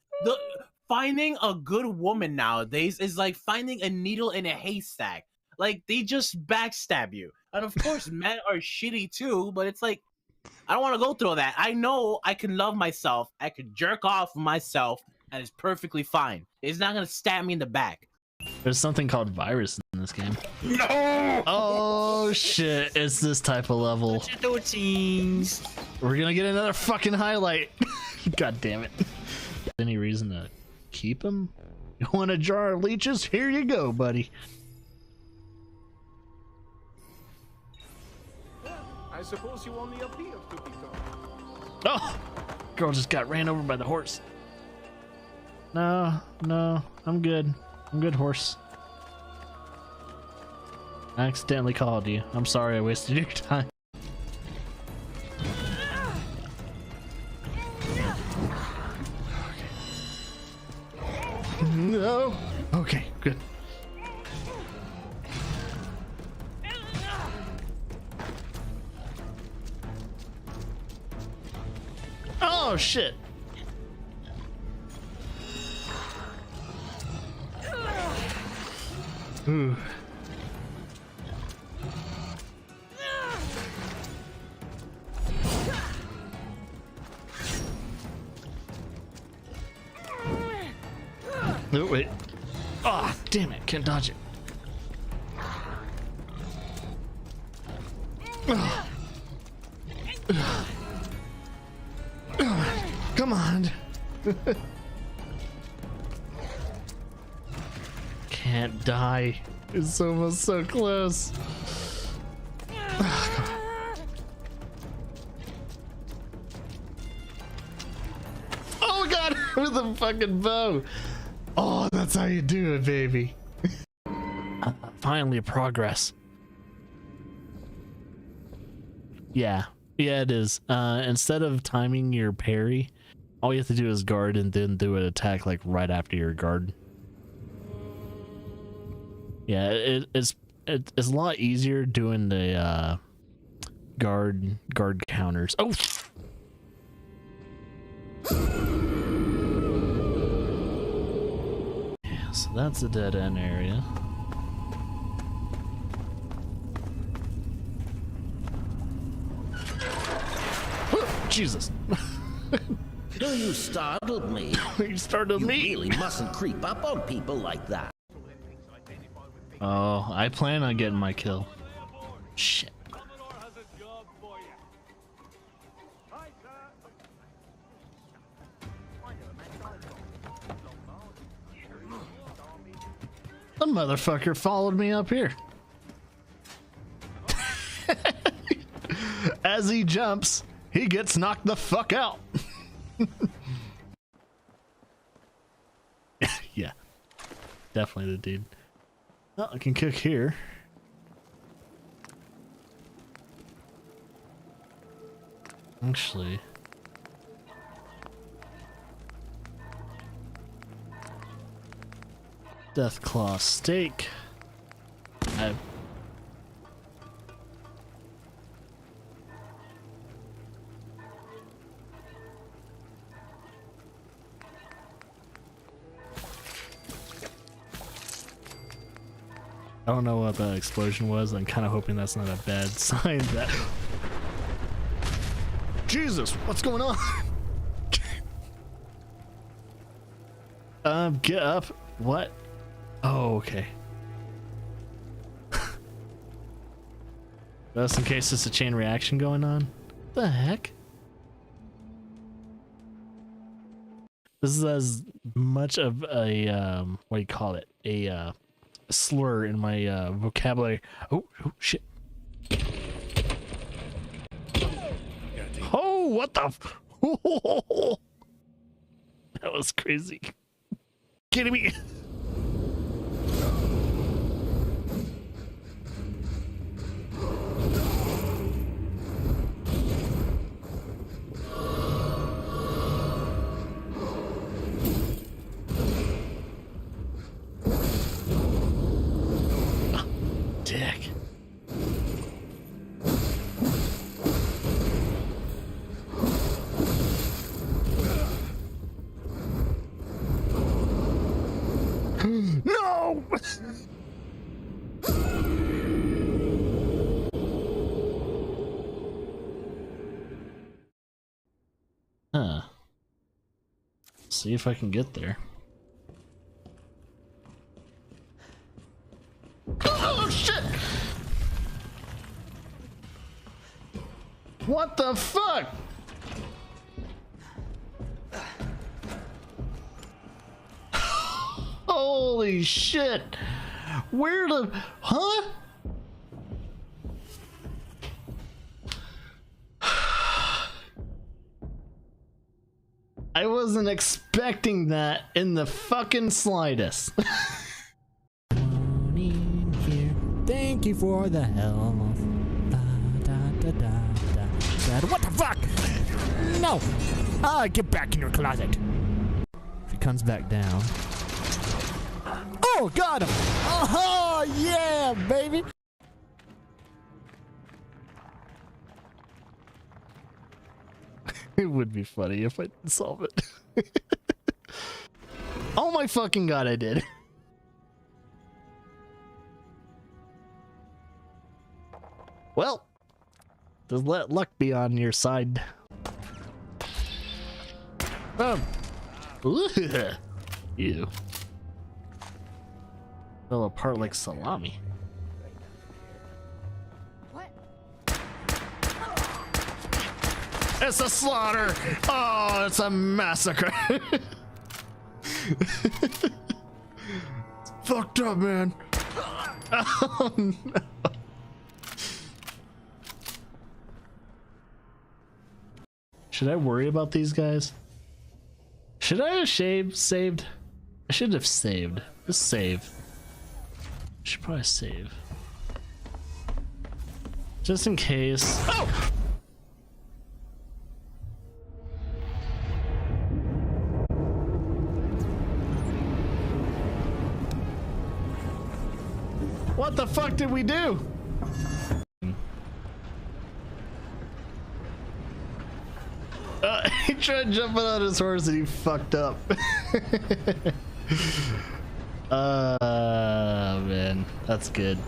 Finding a good woman nowadays is like finding a needle in a haystack. Like, they just backstab you. And of course, men are shitty too, but it's like, I don't want to go through all that. I know I can love myself. I can jerk off myself, and it's perfectly fine. It's not going to stab me in the back. There's something called virus in this game. No! Oh shit, it's this type of level. We're gonna get another fucking highlight. God damn it. Any reason to keep him? You want a jar of leeches? Here you go, buddy. I suppose you only appear to be gone. Oh! Girl just got ran over by the horse. No, I'm good. I'm good, horse. I accidentally called you. I'm sorry I wasted your time. No. Okay, good. Oh shit. Ooh. No, wait. Oh, damn it. Can't dodge it. Come on. Can't die. It's almost so close. Oh god, with a fucking bow. Oh, that's how you do it, baby. Finally, progress. Yeah, it is. Instead of timing your parry, all you have to do is guard and then do an attack like right after your guard. Yeah, it's a lot easier doing the guard counters. Oh. Yeah, so that's a dead end area. Jesus. You startled me. You startled me. You really mustn't creep up on people like that. Oh, I plan on getting my kill. Shit. The motherfucker followed me up here. As he jumps, he gets knocked the fuck out. Yeah, definitely the dude. Well, I can cook here. Actually, Deathclaw steak. I don't know what the explosion was. I'm kind of hoping that's not a bad sign that... Jesus, what's going on? Get up. What? Oh, okay. Just in case it's a chain reaction going on. What the heck? This is as much of a, what do you call it? A slur in my vocabulary. Oh, shit. Oh, what the? That was crazy. Kidding me? Dick. No! Huh. See if I can get there. Oh shit! What the fuck? Holy shit! Where the... Huh? I wasn't expecting that in the fucking slightest. Thank you for the help. What the fuck? No! Get back in your closet. If he comes back down. Oh, got him! Oh, yeah, baby! It would be funny if I didn't solve it. Oh my fucking god, I did. Well, just let luck be on your side. Ew. Fell apart like salami. It's a slaughter! Oh, it's a massacre! It's fucked up, man. Oh, no. Should I worry about these guys? Should I have saved? I should have saved. Just save. Should probably save. Just in case. Oh! What the fuck did we do? He tried jumping on his horse and he fucked up. Man, that's good.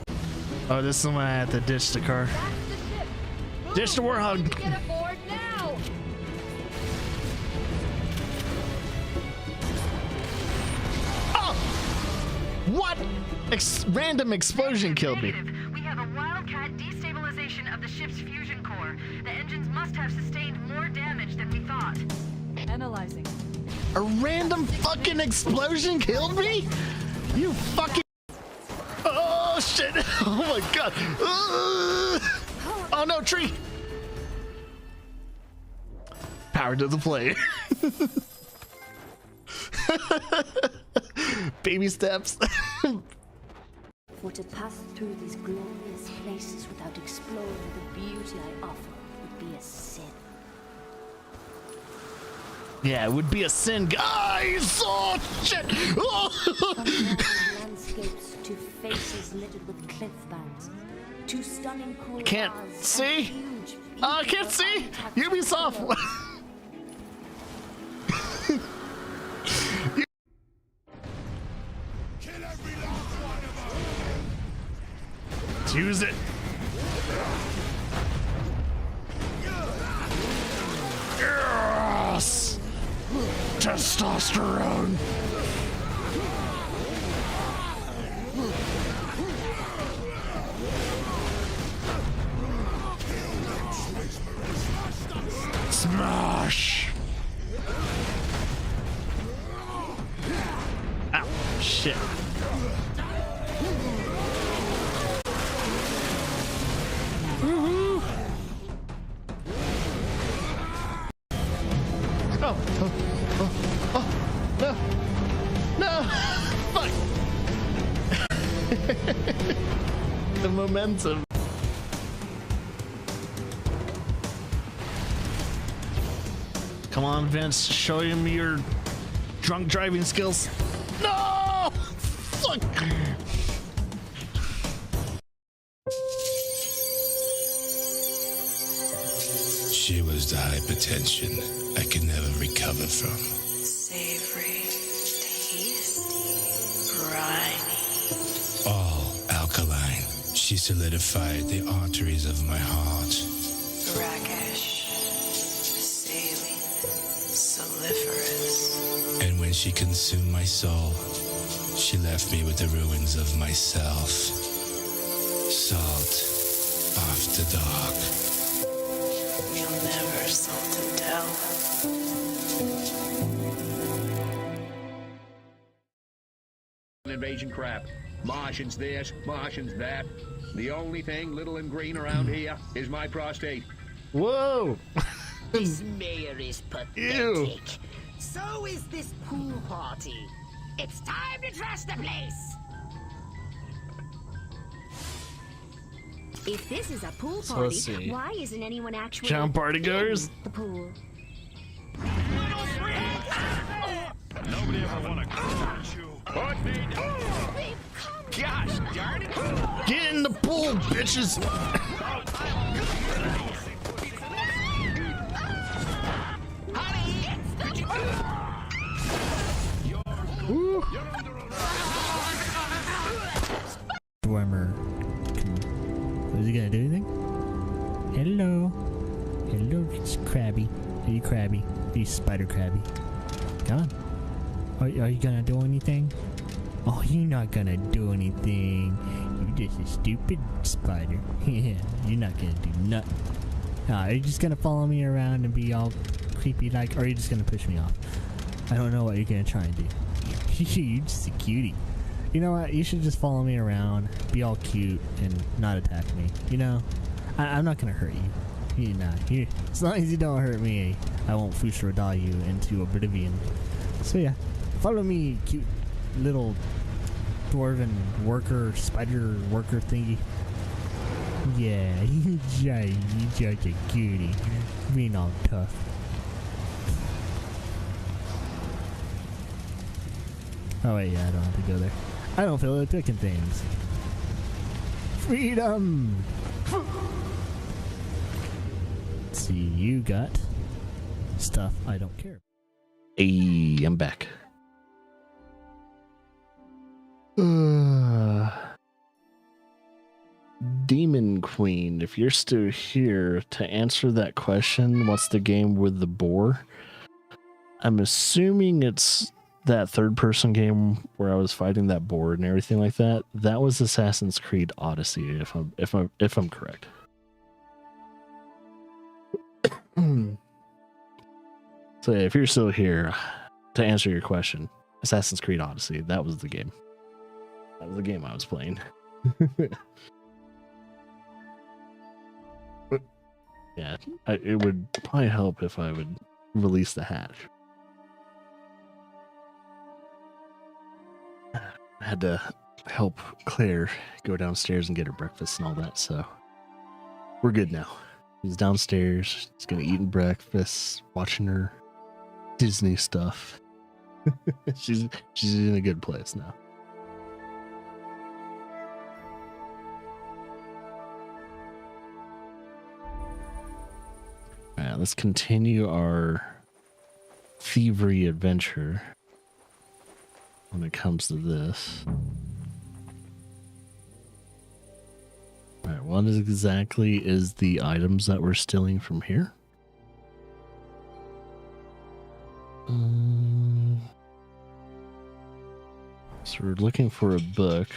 Oh, this is when I have to ditch the car. Ditch the warthog. Get aboard now. Oh! What? Random explosion killed me. We have a wildcat destabilization of the ship's fusion core. The engines must have sustained more damage than we thought. Analyzing. A random fucking explosion killed me? You fucking... Oh shit! Oh my god! Oh no, tree! Power to the play. Baby steps. For to pass through these glorious places without exploring the beauty I offer would be a sin. Yeah, it would be a sin, guys! Oh, shit! Oh. From landscapes to faces littered with cliff bands, to stunning cool Can't see? I can't see! Ubisoft! Let's use it. Yes! Testosterone. Smash! Ow, shit. No! Fuck! The momentum. Come on, Vince, show him your drunk driving skills. No! Fuck! She was the hypertension I could never recover from. Savory, tasty, briny. All alkaline. She solidified the arteries of my heart. Brackish, saline, soliferous. And when she consumed my soul, she left me with the ruins of myself. Salt after dark. You'll never salt and tell. Invasion crap. Martians this, Martians that. The only thing little and green around here is my prostate. Whoa! This mayor is pathetic. Ew. So is this pool party. It's time to trash the place. If this is a pool So party, let's see. why isn't anyone actually John party goers? in the pool? Nobody ever want to hurt you. Gosh darn it! Get in the pool, bitches! Dwemer. Is he gonna do anything? Hello. Hello, it's Krabby. Are you Krabby? Are you Spider Krabby? Come on. Are you gonna do anything? Oh, you're not gonna do anything. You're just a stupid spider. Yeah, you're not gonna do nothing. Are you just gonna follow me around and be all creepy like, or are you just gonna push me off? I don't know what you're gonna try and do. You're just a cutie. You know what? You should just follow me around, be all cute, and not attack me. You know? I'm not gonna hurt you. You know, as long as you don't hurt me, I won't Fushrodal you into oblivion. So yeah, follow me, cute little dwarven worker, spider worker thingy. Yeah, you're such a cutie. Being all tough. Oh wait, yeah, I don't have to go there. I don't feel like picking things. Freedom! Let's see, you got stuff I don't care. Hey, I'm back. Demon Queen, if you're still here to answer that question, what's the game with the boar? I'm assuming it's that third-person game where I was fighting that boar and everything like that. That was Assassin's Creed Odyssey, if I'm correct. So yeah, if you're still here to answer your question, Assassin's Creed Odyssey, that was the game. That was the game I was playing. Yeah, it would probably help if I would release the hatch. I had to help Claire go downstairs and get her breakfast and all that, so we're good now. She's downstairs, she's gonna eat breakfast, watching her Disney stuff. She's in a good place now. All right, let's continue our thievery adventure when it comes to this. Alright, what exactly is the items that we're stealing from here? So we're looking for a book.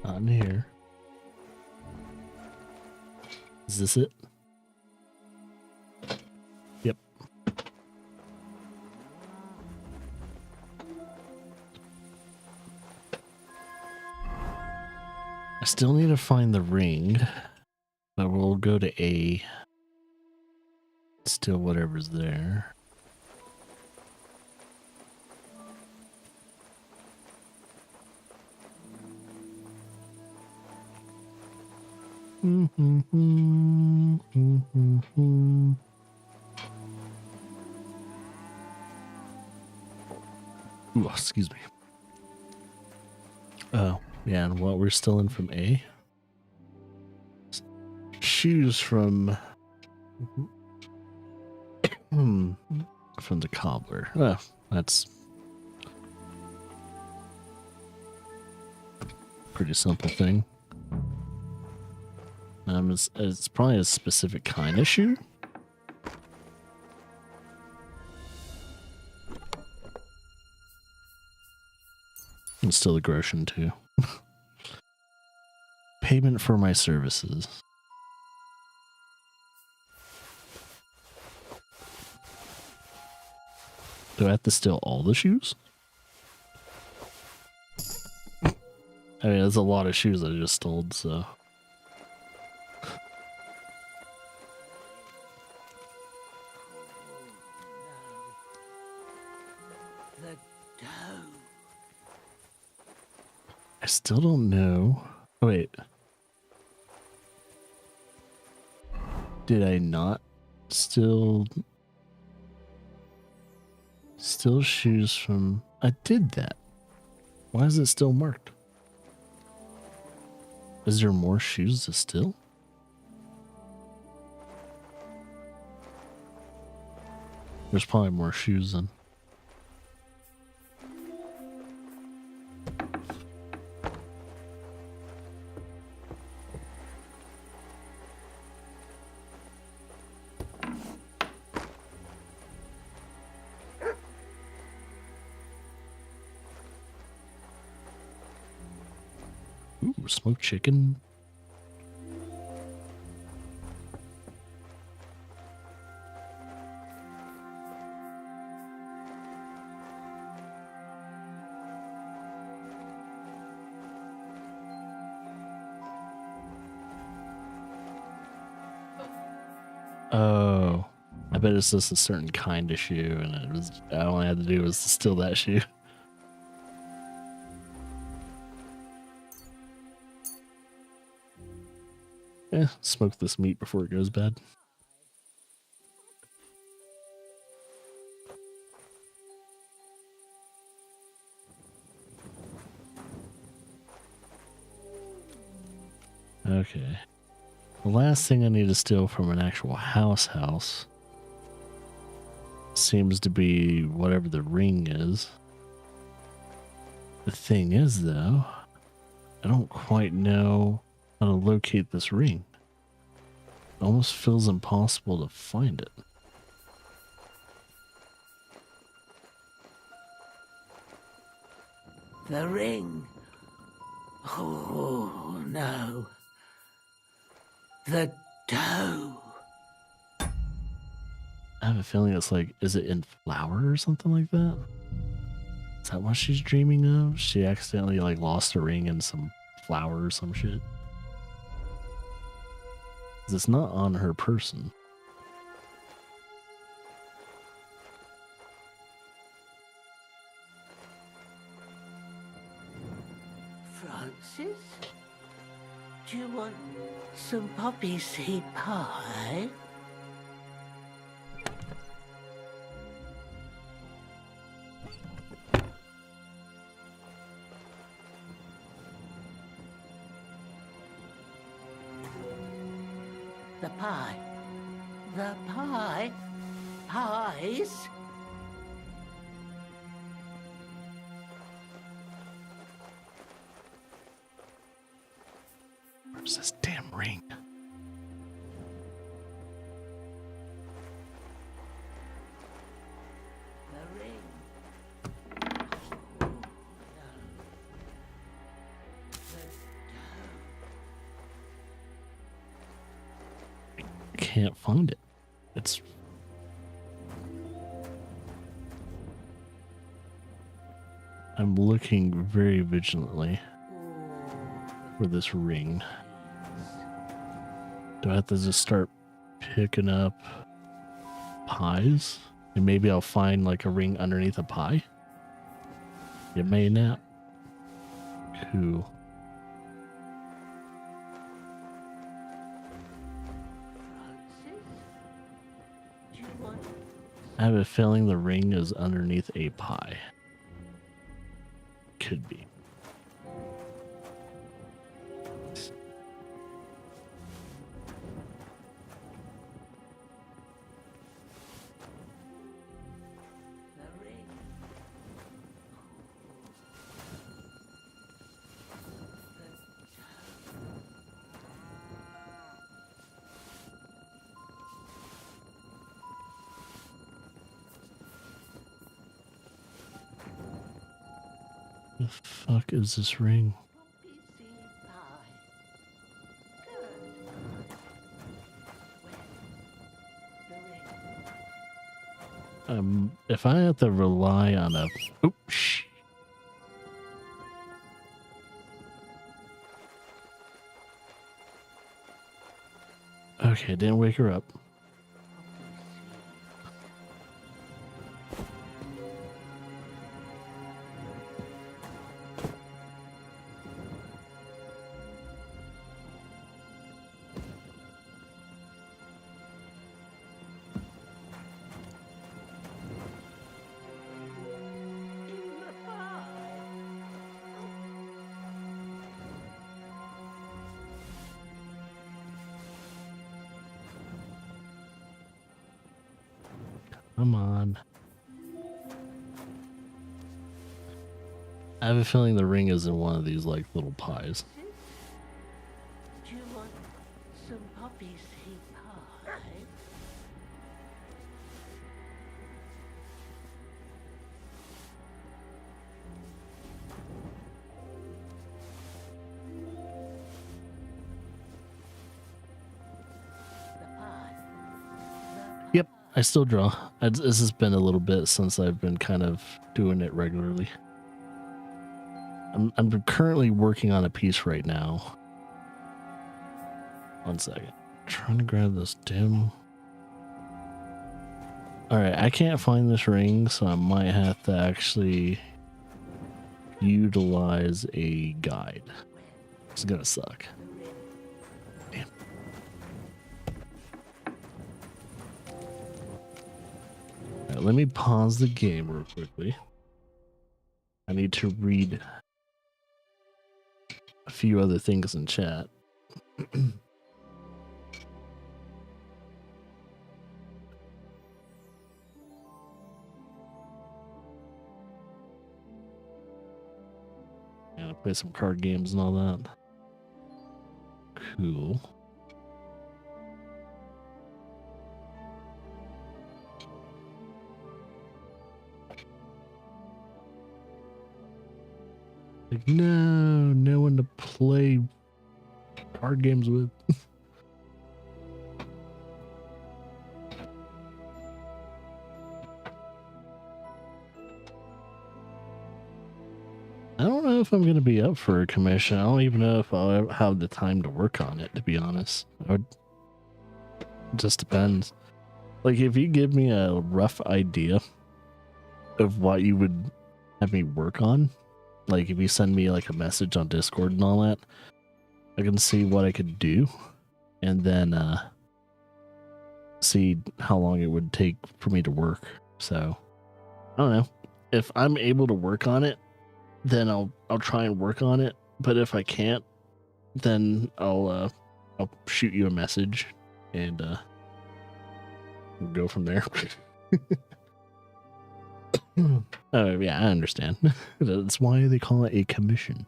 Not in here. Is this it? Yep. I still need to find the ring, but we'll go to A. Still whatever's there. Ooh, excuse me. Oh, yeah, and what we're still in from A? Shoes from from the cobbler. Oh, that's pretty simple thing. It's probably a specific kind of shoe. And still a Groshen too. Payment for my services. Do I have to steal all the shoes? I mean, there's a lot of shoes I just stole, so. I still don't know. Oh, wait. Did I not steal shoes from... I did that. Why is it still marked? Is there more shoes to steal? There's probably more shoes then. Ooh, smoked chicken. Oh, I bet it's just a certain kind of shoe, and it was all I had to do was to steal that shoe. Smoke this meat before it goes bad. Okay. The last thing I need to steal from an actual house seems to be whatever the ring is. The thing is, though, I don't quite know how to locate this ring. It almost feels impossible to find it. The ring. Oh, no. The toe. I have a feeling it's like, is it in flour or something like that? Is that what she's dreaming of? She accidentally like lost a ring in some flour or some shit. 'Cause it's not on her person. Francis? Do you want some poppy seed pie? The pie. The pie? Pies? Where's this damn ring? The ring. Can't find it. It's I'm looking very vigilantly for this ring. Do I have to just start picking up pies? And maybe I'll find like a ring underneath a pie? It may not. Cool. I have a feeling the ring is underneath a pie. Could be. The fuck is this ring? If I have to rely on a oops. Okay, didn't wake her up. Come on. I have a feeling the ring is in one of these like little pies. Do you want some poppy seed pie? Yep, I still draw. This has been a little bit since I've been kind of doing it regularly. I'm currently working on a piece right now. 1 second. Trying to grab this dim. Alright, I can't find this ring, so I might have to actually utilize a guide. It's gonna suck. Damn. Alright, let me pause the game real quickly. I need to read a few other things in chat. Yeah, play some card games and all that. Cool. Like, no one to play card games with. I don't know if I'm going to be up for a commission. I don't even know if I'll ever have the time to work on it, to be honest. It just depends. Like, if you give me a rough idea of what you would have me work on, like if you send me like a message on Discord and all that, I can see what I could do and then see how long it would take for me to work. So I don't know. If I'm able to work on it, then I'll try and work on it. But if I can't, then I'll shoot you a message and we'll go from there. Yeah, I understand. That's why they call it a commission.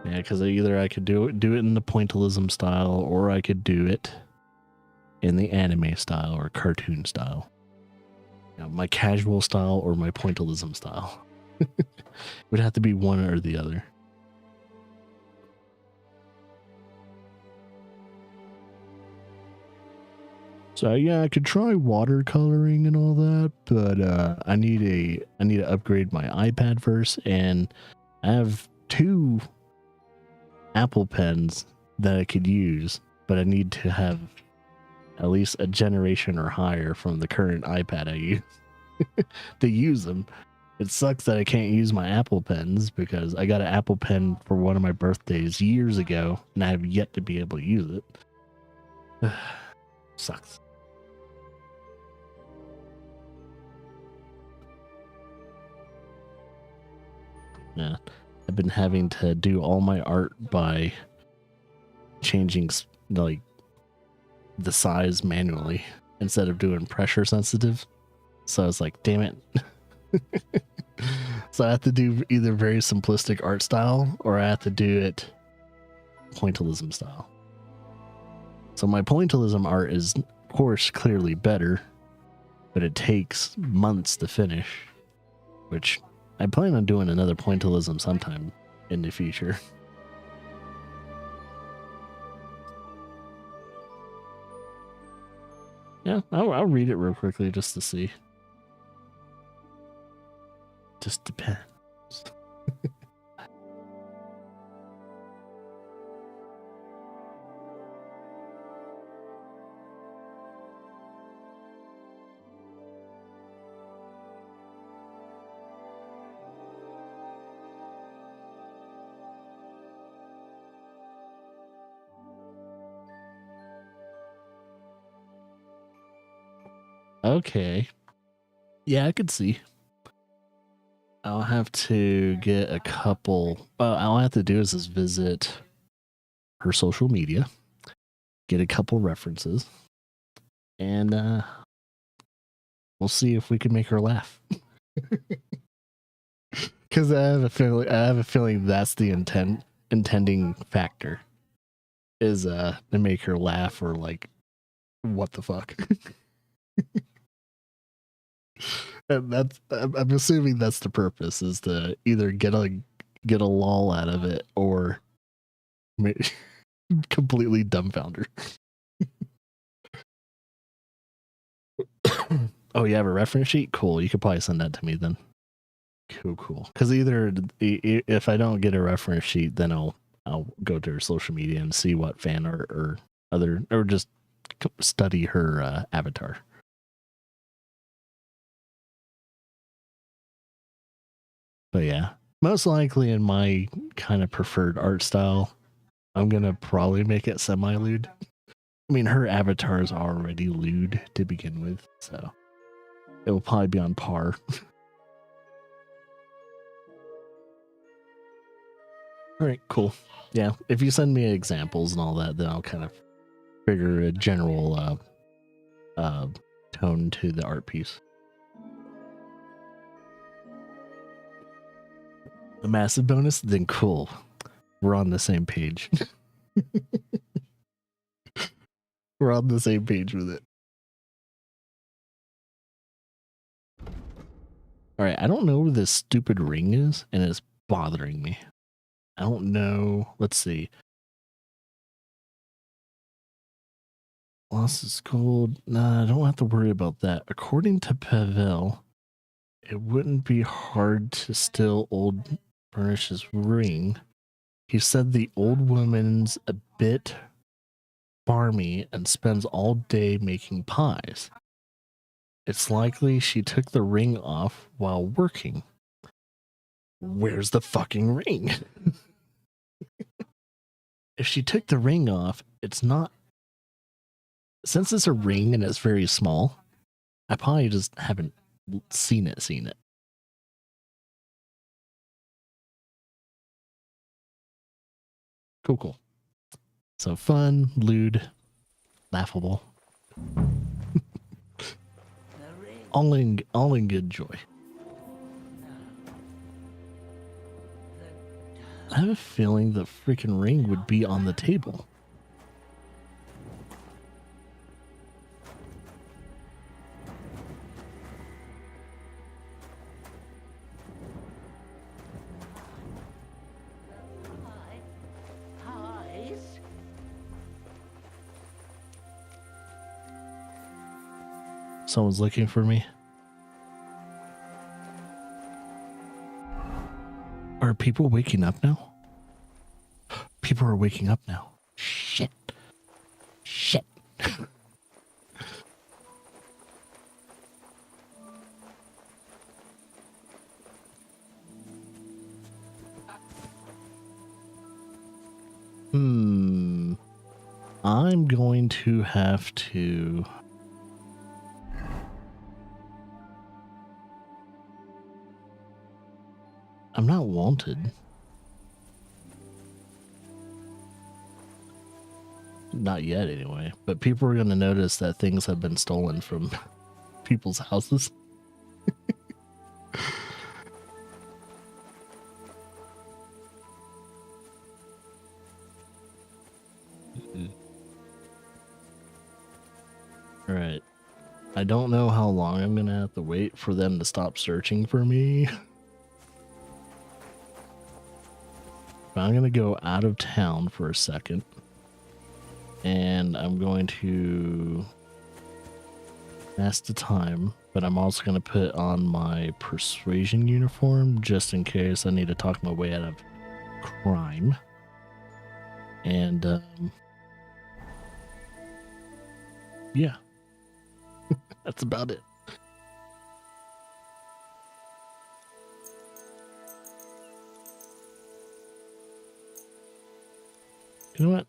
Yeah, because either I could do it in the pointillism style, or I could do it in the anime style or cartoon style. You know, my casual style or my pointillism style. It would have to be one or the other. So yeah, I could try watercoloring and all that, but I need to upgrade my iPad first, and I have 2 Apple Pens that I could use, but I need to have at least a generation or higher from the current iPad I use to use them. It sucks that I can't use my Apple Pens because I got an Apple Pen for one of my birthdays years ago, and I have yet to be able to use it. Sucks. Yeah, I've been having to do all my art by changing like the size manually instead of doing pressure sensitive. So I was like, damn it. So I have to do either very simplistic art style, or I have to do it pointillism style. So my pointillism art is, of course, clearly better, but it takes months to finish, which I plan on doing another pointillism sometime in the future. Yeah, I'll read it real quickly just to see. Just depends. Okay. Yeah, I could see. I'll have to get a couple. All I have to do is just visit her social media, get a couple references, and we'll see if we can make her laugh. Because I have a feeling that's the intending factor is to make her laugh, or like, what the fuck. And that's, I'm assuming that's the purpose, is to either get a lull out of it, or completely dumbfound her. Oh, you have a reference sheet? Cool. You could probably send that to me then. Cool. Because either if I don't get a reference sheet, then I'll go to her social media and see what fan art or other, or just study her avatar. But yeah, most likely in my kind of preferred art style, I'm gonna probably make it semi-lewd. I mean, her avatar is already lewd to begin with, so it will probably be on par. All right, cool. Yeah, if you send me examples and all that, then I'll kind of figure a general tone to the art piece. A massive bonus? Then cool. We're on the same page. We're on the same page with it. Alright, I don't know where this stupid ring is, and it's bothering me. I don't know. Let's see. Lost is gold. Nah, I don't have to worry about that. According to Pavel, it wouldn't be hard to steal old Burnish's ring. He said the old woman's a bit farmy and spends all day making pies. It's likely she took the ring off while working. Where's the fucking ring? If she took the ring off, it's not... Since it's a ring and it's very small, I probably just haven't seen it. Cool. So fun, lewd, laughable. all in good joy. I have a feeling the freaking ring would be on the table. Someone's looking for me. Are people waking up now? People are waking up now. Shit. I'm going to have to... I'm not wanted. Not yet, anyway. But people are going to notice that things have been stolen from people's houses. Alright. I don't know how long I'm going to have to wait for them to stop searching for me. But I'm going to go out of town for a second. And I'm going to pass the time. But I'm also going to put on my persuasion uniform just in case I need to talk my way out of crime. And, yeah. That's about it. You know what?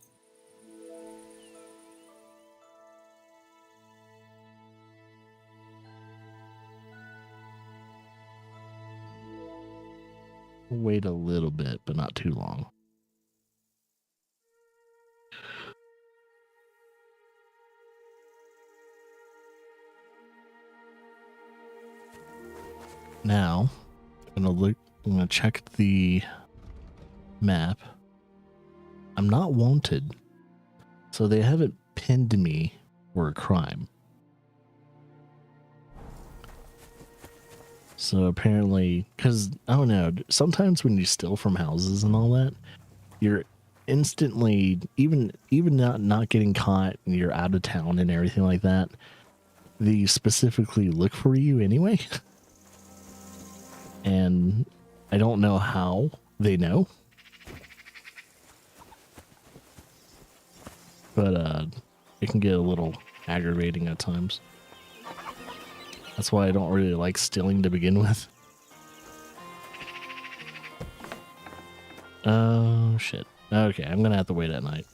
Wait a little bit, but not too long. Now, I'm gonna check the map. I'm not wanted, so they haven't pinned me for a crime. So apparently, because I don't know, sometimes when you steal from houses and all that, you're instantly, even not getting caught and you're out of town and everything like that, they specifically look for you anyway. And I don't know how they know. But it can get a little aggravating at times. That's why I don't really like stealing to begin with. Oh, shit. Okay, I'm gonna have to wait at night.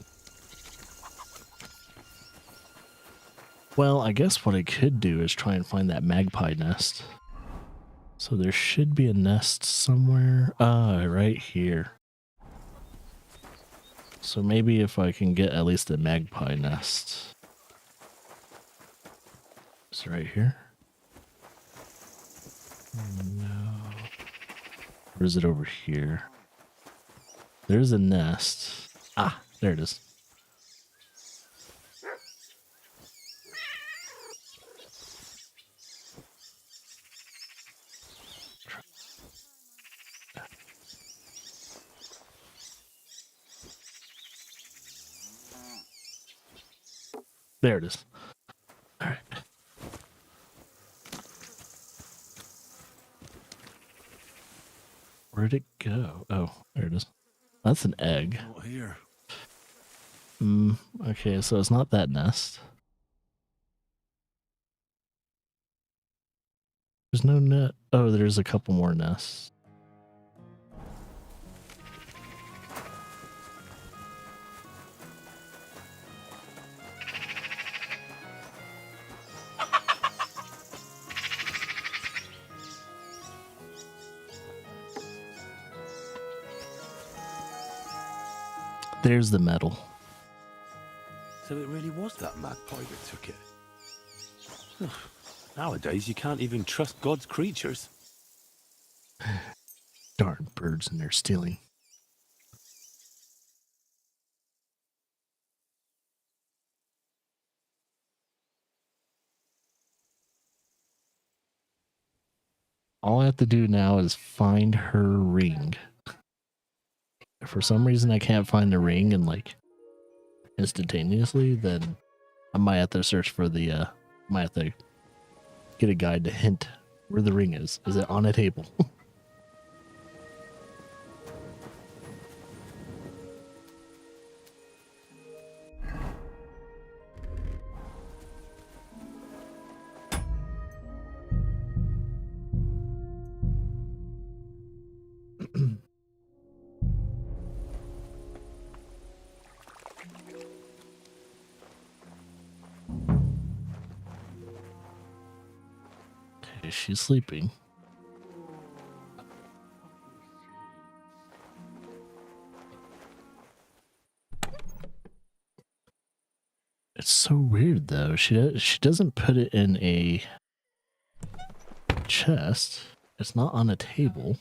Well, I guess what I could do is try and find that magpie nest. So there should be a nest somewhere. Right here. So maybe if I can get at least a magpie nest. It's right here. No. Or is it over here? There's a nest. Ah, there it is. There it is. All right. Where'd it go? Oh, there it is. That's an egg. Not here. Okay, so it's not that nest. There's no net. Oh, there's a couple more nests. There's the medal. So it really was that magpie that took it. Nowadays, you can't even trust God's creatures. Darn birds and their stealing. All I have to do now is find her ring. If for some reason I can't find the ring and like instantaneously, then I might have to search for the might have to get a guide to hint where the ring is. Is it on a table? Okay, she's sleeping. It's so weird though. She doesn't put it in a chest. It's not on a table.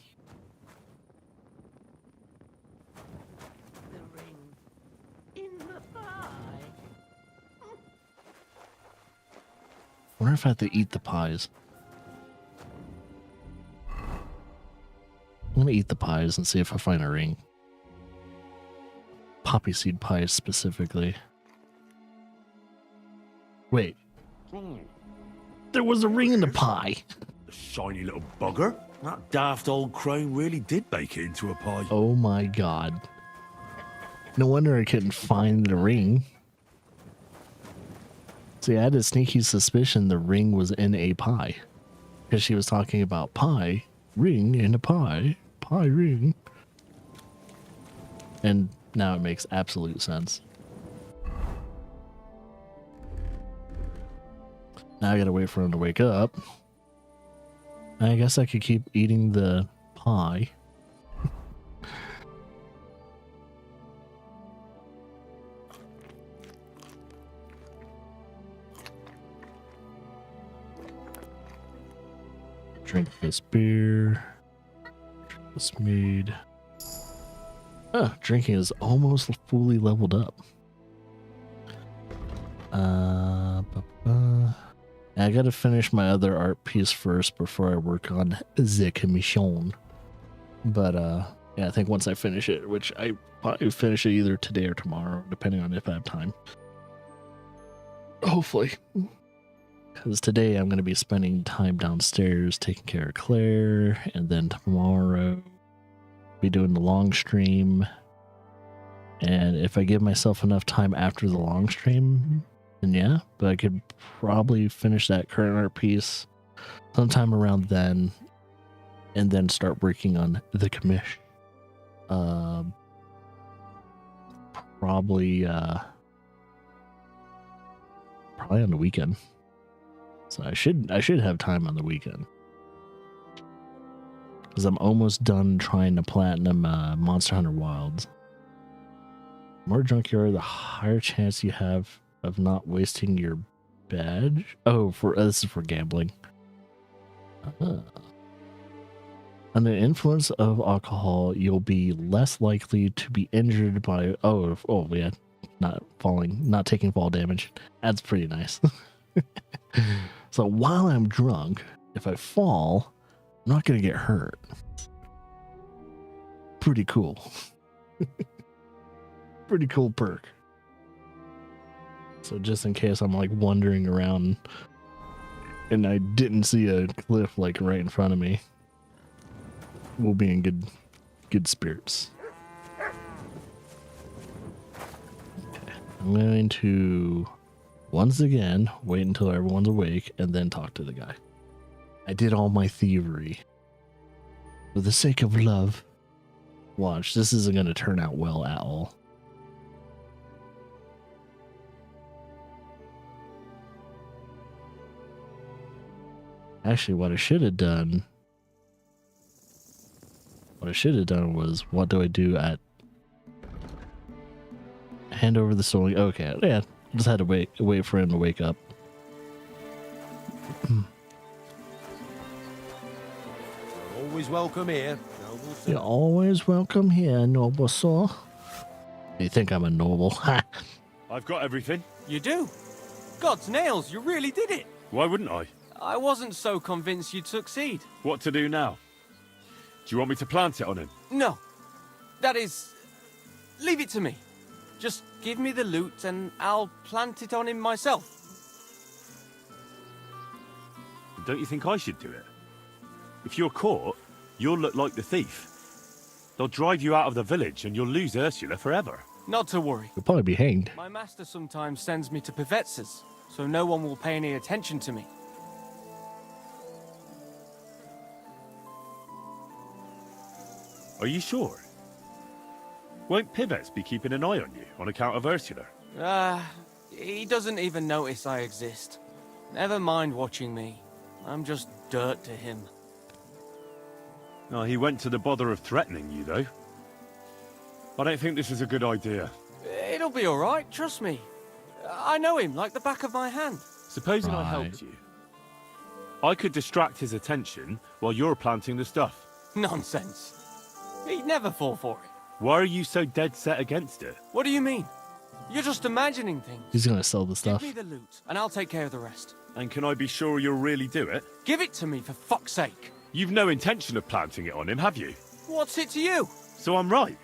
I wonder if I have to eat the pies. I'm gonna eat the pies and see if I find a ring. Poppy seed pies specifically. Wait. There was a ring in the pie. Shiny little bugger. That daft old crone really did bake it into a pie. Oh my god. No wonder I couldn't find the ring. See, I had a sneaky suspicion the ring was in a pie. Because she was talking about pie, ring in a pie, pie ring. And now it makes absolute sense. Now I gotta wait for him to wake up. I guess I could keep eating the pie. Drink this beer. Drink this mead. Oh, drinking is almost fully leveled up. I gotta finish my other art piece first before I work on the commission. But yeah, I think once I finish it, which I probably finish it either today or tomorrow, depending on if I have time. Hopefully. Because today I'm going to be spending time downstairs taking care of Claire, and then tomorrow be doing the long stream. And if I give myself enough time after the long stream, then yeah, but I could probably finish that current art piece sometime around then, and then start working on the commish. Probably on the weekend. So I should have time on the weekend. Because I'm almost done trying to platinum Monster Hunter Wilds. The more drunk you are, the higher chance you have of not wasting your badge. Oh, this is for gambling. Under the influence of alcohol, you'll be less likely to be injured by yeah, not taking fall damage. That's pretty nice. So while I'm drunk, if I fall, I'm not gonna get hurt. Pretty cool. Pretty cool perk. So just in case I'm like wandering around and I didn't see a cliff like right in front of me, we'll be in good spirits. Okay. I'm going to once again wait until everyone's awake and then talk to the guy. I did all my thievery for the sake of love. Watch, this isn't going to turn out well at all. Actually, what I should have done was, what do I do at Hand over the stolen. Okay, yeah. Just had to wait for him to wake up. Always welcome here, noble sir. You're always welcome here, noble sir. You think I'm a noble? Ha! I've got everything. You do? God's nails, you really did it. Why wouldn't I? I wasn't so convinced you'd succeed. What to do now? Do you want me to plant it on him? No. That is... leave it to me. Just give me the loot and I'll plant it on him myself. Don't you think I should do it? If you're caught, you'll look like the thief. They'll drive you out of the village and you'll lose Ursula forever. Not to worry. You'll probably be hanged. My master sometimes sends me to Pivetz's, so no one will pay any attention to me. Are you sure? Won't Pivetz be keeping an eye on you on account of Ursula? He doesn't even notice I exist. Never mind watching me. I'm just dirt to him. Oh, he went to the bother of threatening you, though. I don't think this is a good idea. It'll be all right, trust me. I know him like the back of my hand. Supposing I helped you. I could distract his attention while you're planting the stuff. Nonsense. He'd never fall for it. Why are you so dead set against it? What do you mean? You're just imagining things. He's gonna sell the stuff. Give me the loot, and I'll take care of the rest. And can I be sure you'll really do it? Give it to me, for fuck's sake. You've no intention of planting it on him, have you? What's it to you? So I'm right.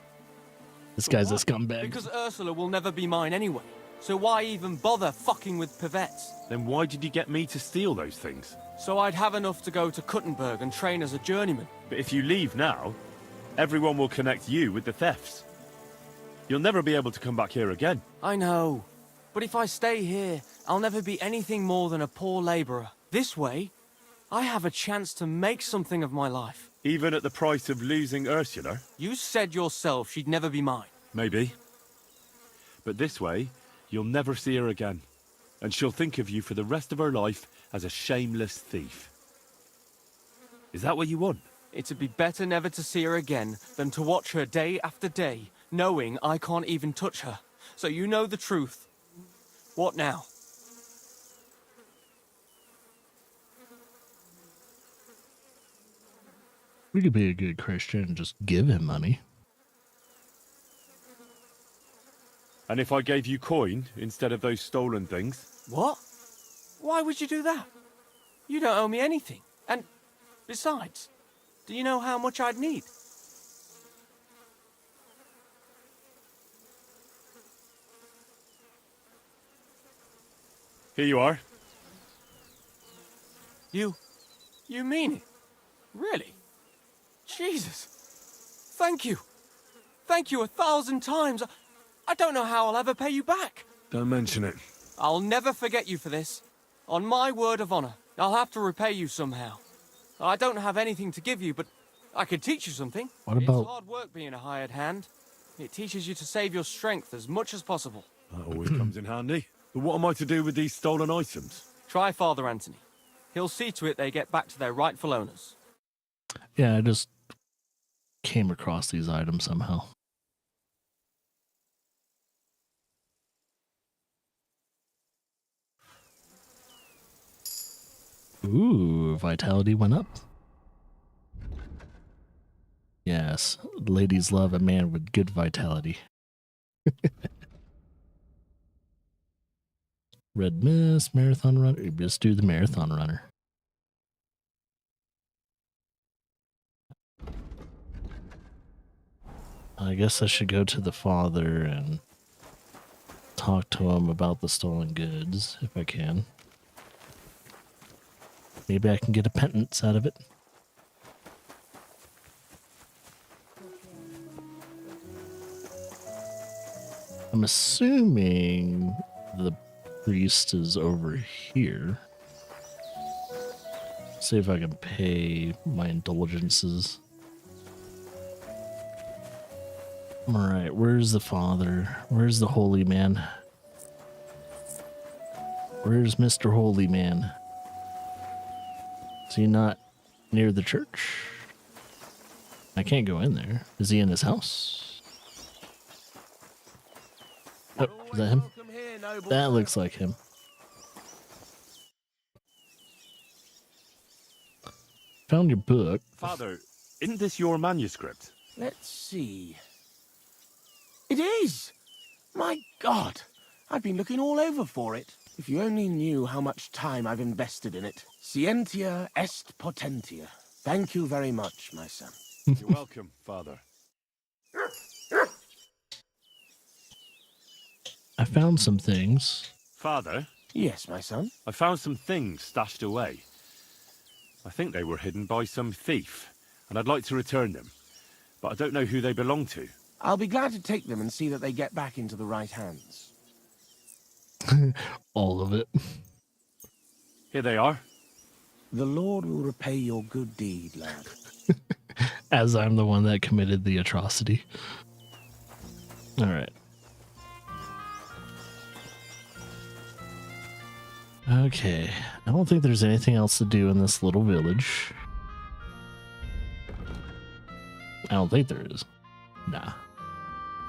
This guy's a scumbag. Because Ursula will never be mine anyway. So why even bother fucking with Pivetz? Then why did you get me to steal those things? So I'd have enough to go to Kuttenberg and train as a journeyman. But if you leave now, everyone will connect you with the thefts. You'll never be able to come back here again. I know. But if I stay here, I'll never be anything more than a poor labourer. This way, I have a chance to make something of my life. Even at the price of losing Ursula? You said yourself she'd never be mine. Maybe. But this way, you'll never see her again. And she'll think of you for the rest of her life as a shameless thief. Is that what you want? It'd be better never to see her again than to watch her day after day, knowing I can't even touch her. So you know the truth. What now? We could be a good Christian and just give him money. And if I gave you coin instead of those stolen things? What? Why would you do that? You don't owe me anything. And besides, do you know how much I'd need? Here you are. You mean it? Really? Jesus. Thank you. Thank you 1,000 times. I don't know how I'll ever pay you back. Don't mention it. I'll never forget you for this. On my word of honor, I'll have to repay you somehow. I don't have anything to give you, but I could teach you something. What about... It's hard work being a hired hand. It teaches you to save your strength as much as possible. That always comes in handy. But what am I to do with these stolen items? Try Father Anthony. He'll see to it they get back to their rightful owners. Yeah, I just came across these items somehow. Ooh, vitality went up. Yes, ladies love a man with good vitality. Red Mist, Marathon Runner. Just do the Marathon Runner. I guess I should go to the father and talk to him about the stolen goods, if I can. Maybe I can get a penance out of it. I'm assuming the priest is over here. See if I can pay my indulgences. Alright, where's the father? Where's the holy man? Where's Mr. Holy Man? Is he not near the church? I can't go in there. Is he in his house? Oh, is that him? That looks like him. Found your book. Father, isn't this your manuscript? Let's see. It is! My God! I've been looking all over for it. If you only knew how much time I've invested in it. Scientia est potentia. Thank you very much, my son. You're welcome, Father. I found some things. Father? Yes, my son? I found some things stashed away. I think they were hidden by some thief, and I'd like to return them. But I don't know who they belong to. I'll be glad to take them and see that they get back into the right hands. All of it. Here they are. The Lord will repay your good deed, lad. As I'm the one that committed the atrocity. All right. Okay. I don't think there's anything else to do in this little village. I don't think there is. Nah.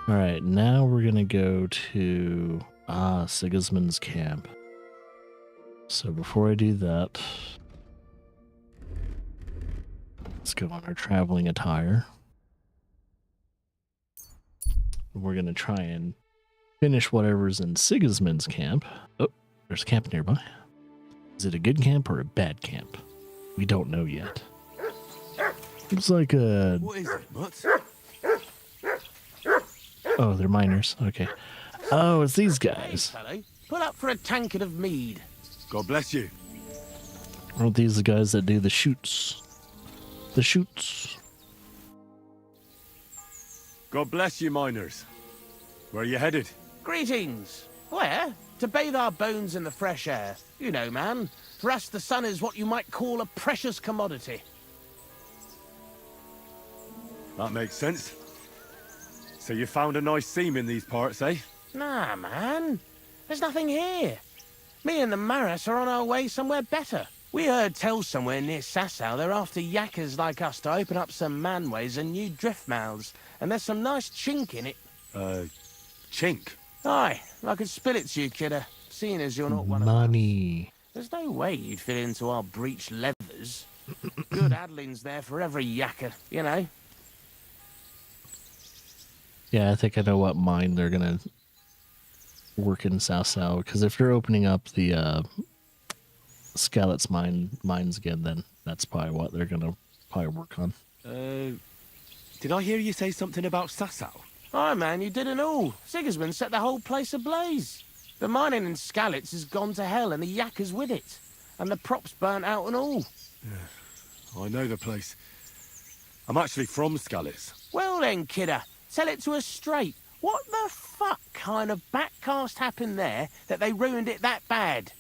All right. Now we're going to go to Sigismund's camp. So before I do that, let's go on our traveling attire. We're going to try and finish whatever's in Sigismund's camp. Oh, there's a camp nearby. Is it a good camp or a bad camp? We don't know yet. Looks like a... What is it, Mutt? Oh, they're miners. Okay. Oh, it's these guys. Hey, fellow. Put up for a tankard of mead. God bless you. Aren't these the guys that do the shoots? The shoots. God bless you, miners. Where are you headed? Greetings. Where? To bathe our bones in the fresh air. You know, man. For us, the sun is what you might call a precious commodity. That makes sense. So you found a nice seam in these parts, eh? Nah, man. There's nothing here. Me and the Maras are on our way somewhere better. We heard tell somewhere near Sasau they're after yakkers like us to open up some manways and new drift mouths. And there's some nice chink in it. Chink? Aye, I could spill it to you, kidder, seeing as you're not one of us. Money. There's no way you'd fit into our breech leathers. Good addling's there for every yakker, you know. Yeah, I think I know what mine they're gonna work in Sasau, because if they're opening up the Scallots mines again, then that's probably what they're gonna probably work on. Did I hear you say something about Sasau? Aye, man, you didn't all. Sigismund set the whole place ablaze. The mining in Scallots has gone to hell, and the yakkers with it. And the props burnt out and all. Yeah, I know the place. I'm actually from Scallots. Well then, kidder, tell it to us straight. What the fuck kind of backcast happened there that they ruined it that bad?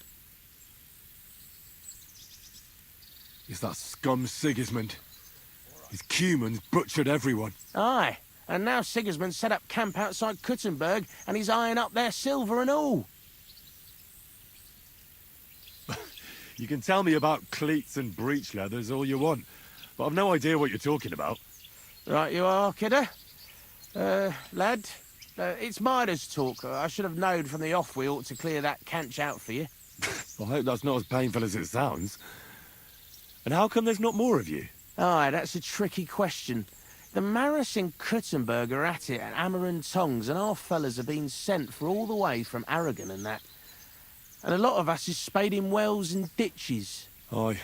Is that scum Sigismund? His Cumans butchered everyone. Aye, and now Sigismund set up camp outside Kuttenberg and he's eyeing up their silver and all. You can tell me about cleats and breech leathers all you want, but I've no idea what you're talking about. Right you are, kidder. Lad, it's miners' talk. I should have known from the off we ought to clear that canch out for you. I hope that's not as painful as it sounds. And how come there's not more of you? Aye, that's a tricky question. The Maris in Kuttenberg are at it at hammer and tongs, and our fellas have been sent for all the way from Aragon and that. And a lot of us is spading wells and ditches. Aye,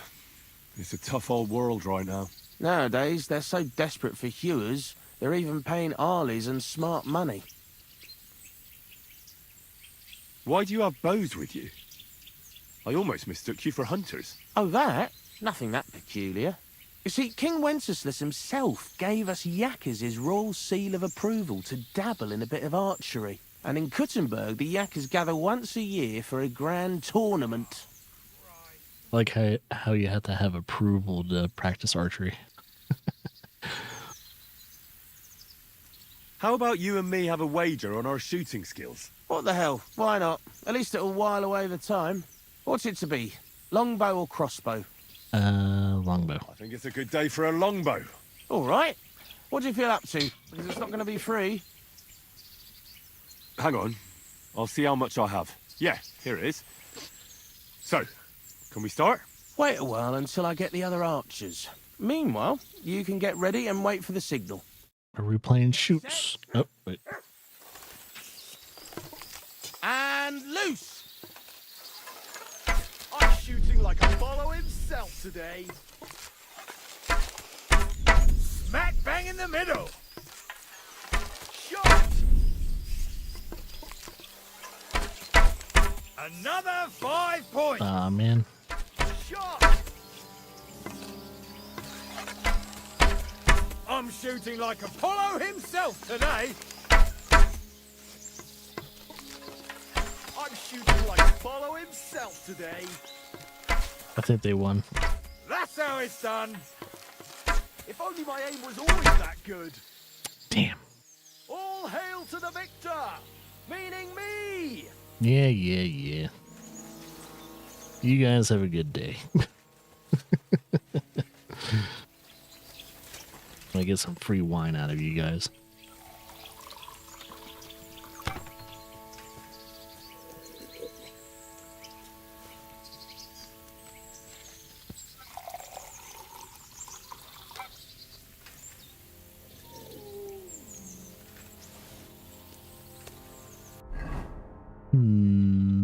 it's a tough old world right now. Nowadays, they're so desperate for hewers, they're even paying Arleys and smart money. Why do you have bows with you? I almost mistook you for hunters. Oh, that? Nothing that peculiar. You see, King Wenceslas himself gave us yakkers his royal seal of approval to dabble in a bit of archery. And in Kuttenberg, the yakkers gather once a year for a grand tournament. Like how you have to have approval to practice archery. How about you and me have a wager on our shooting skills? What the hell? Why not? At least it'll while away the time. What's it to be? Longbow or crossbow? Longbow. I think it's a good day for a longbow. All right. What do you feel up to? Because it's not going to be free. Hang on. I'll see how much I have. Yeah, here it is. So, can we start? Wait a while until I get the other archers. Meanwhile, you can get ready and wait for the signal. Are we playing shoots? Oh, wait. And loose! I'm shooting like Apollo himself today. Smack bang in the middle! Shot! Another 5 points! Aw, man. Shot! I'm shooting like Apollo himself today! I'm shooting like Apollo himself today. I think they won. That's how it's done! If only my aim was always that good. Damn. All hail to the victor! Meaning me! Yeah. You guys have a good day. I get some free wine out of you guys.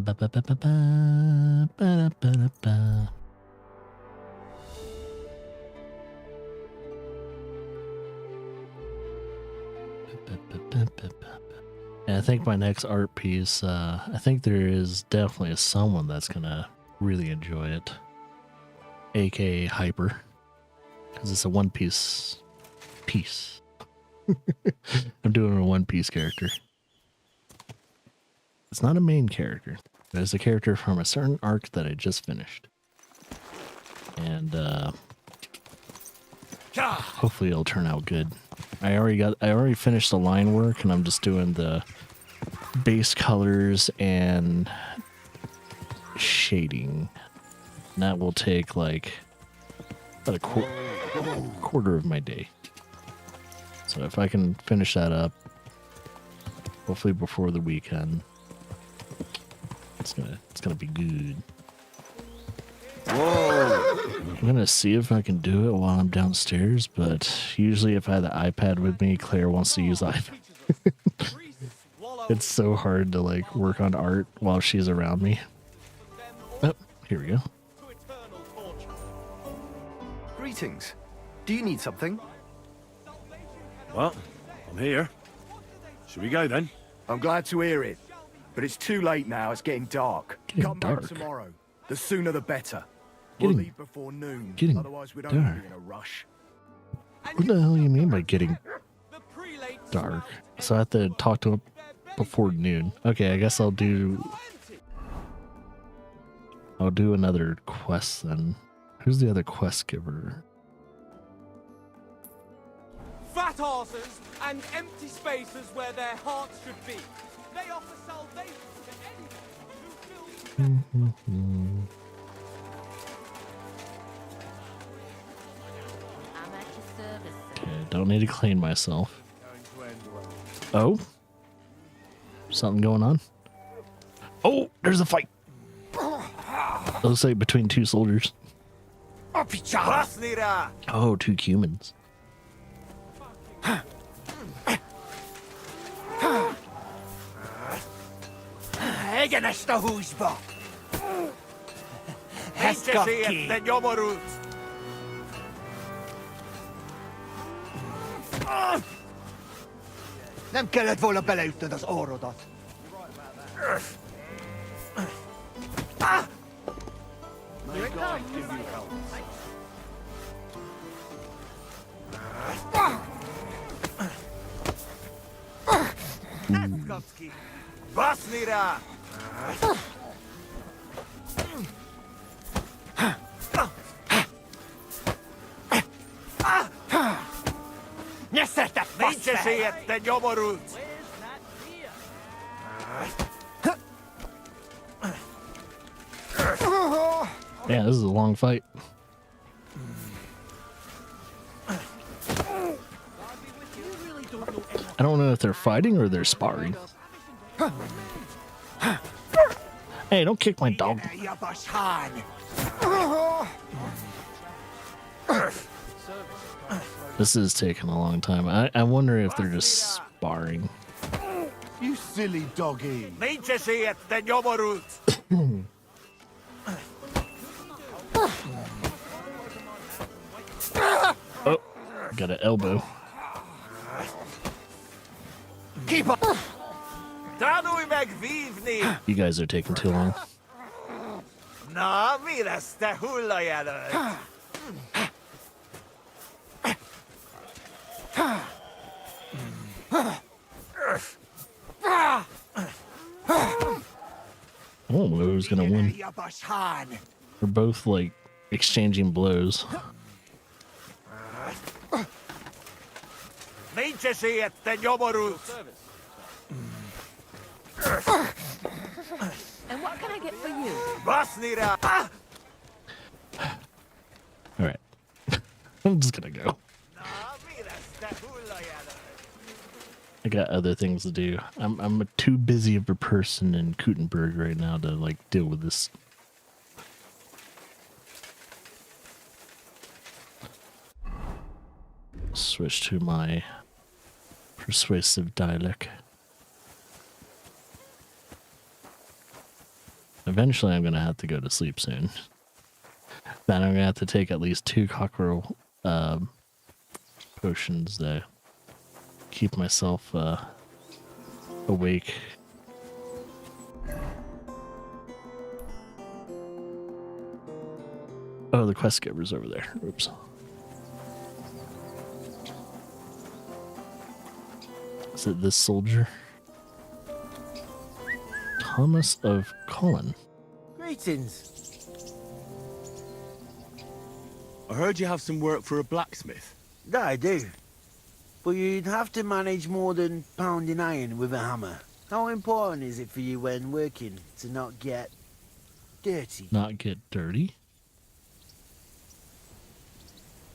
Ba-ba-ba-ba-ba, and I think my next art piece, I think there is definitely someone that's gonna really enjoy it, aka Hyper, because it's a One Piece. I'm doing a One Piece character. It's not a main character, but it's a character from a certain arc that I just finished, and hopefully it'll turn out good. I already finished the line work, and I'm just doing the base colors and shading. And that will take like about a quarter of my day. So if I can finish that up, hopefully before the weekend, it's gonna be good. Whoa! I'm gonna see if I can do it while I'm downstairs, but usually if I have the iPad with me, Claire wants to use the iPad. It's so hard to like work on art while she's around me. Oh, here we go. Greetings. Do you need something? Well, I'm here. Should we go then? I'm glad to hear it. But it's too late now. It's getting dark. Come dark. back tomorrow. The sooner the better. Getting- We'll leave before noon. getting Otherwise, we'd dark. only be in a rush. What the hell do you mean by getting dark? So I have to talk to him before noon. Okay, I guess I'll do another quest then. Who's the other quest giver? Fat arses and empty spaces where their hearts should be. They offer salvation to anyone who feels I'm at your service, sir. Okay, don't need to clean myself. Oh? Something going on? Oh, there's a fight. Looks like between two soldiers. Oh, two humans. Egen nästa husbak. Hästskakki. Den jobbar ut. Nem kellett volna beleütnöd az orrodat. May God give you help. Hästskakki. Basnira. Nie sätta fast dig! Se att den jobbar ut! Yeah, this is a long fight. I don't know if they're fighting or they're sparring. Hey, don't kick my dog. This is taking a long time. I wonder if they're just sparring. You silly doggy. Oh, got an elbow. Keep up. You guys are taking too long. No, mira, sta hulla. I don't know who's gonna win. We're both like exchanging blows. And what can I get for you? Alright. I'm just gonna go. I got other things to do. I'm too busy of a person in Kutenberg right now to like deal with this. Switch to my persuasive dialect. Eventually I'm gonna have to go to sleep soon. Then I'm gonna have to take at least 2 cockerel potions to keep myself awake. Oh, the quest giver's over there. Oops. Is it this soldier? Thomas of Cullen. Greetings. I heard you have some work for a blacksmith. That I do. But you'd have to manage more than pounding iron with a hammer. How important is it for you when working to not get dirty? Not get dirty?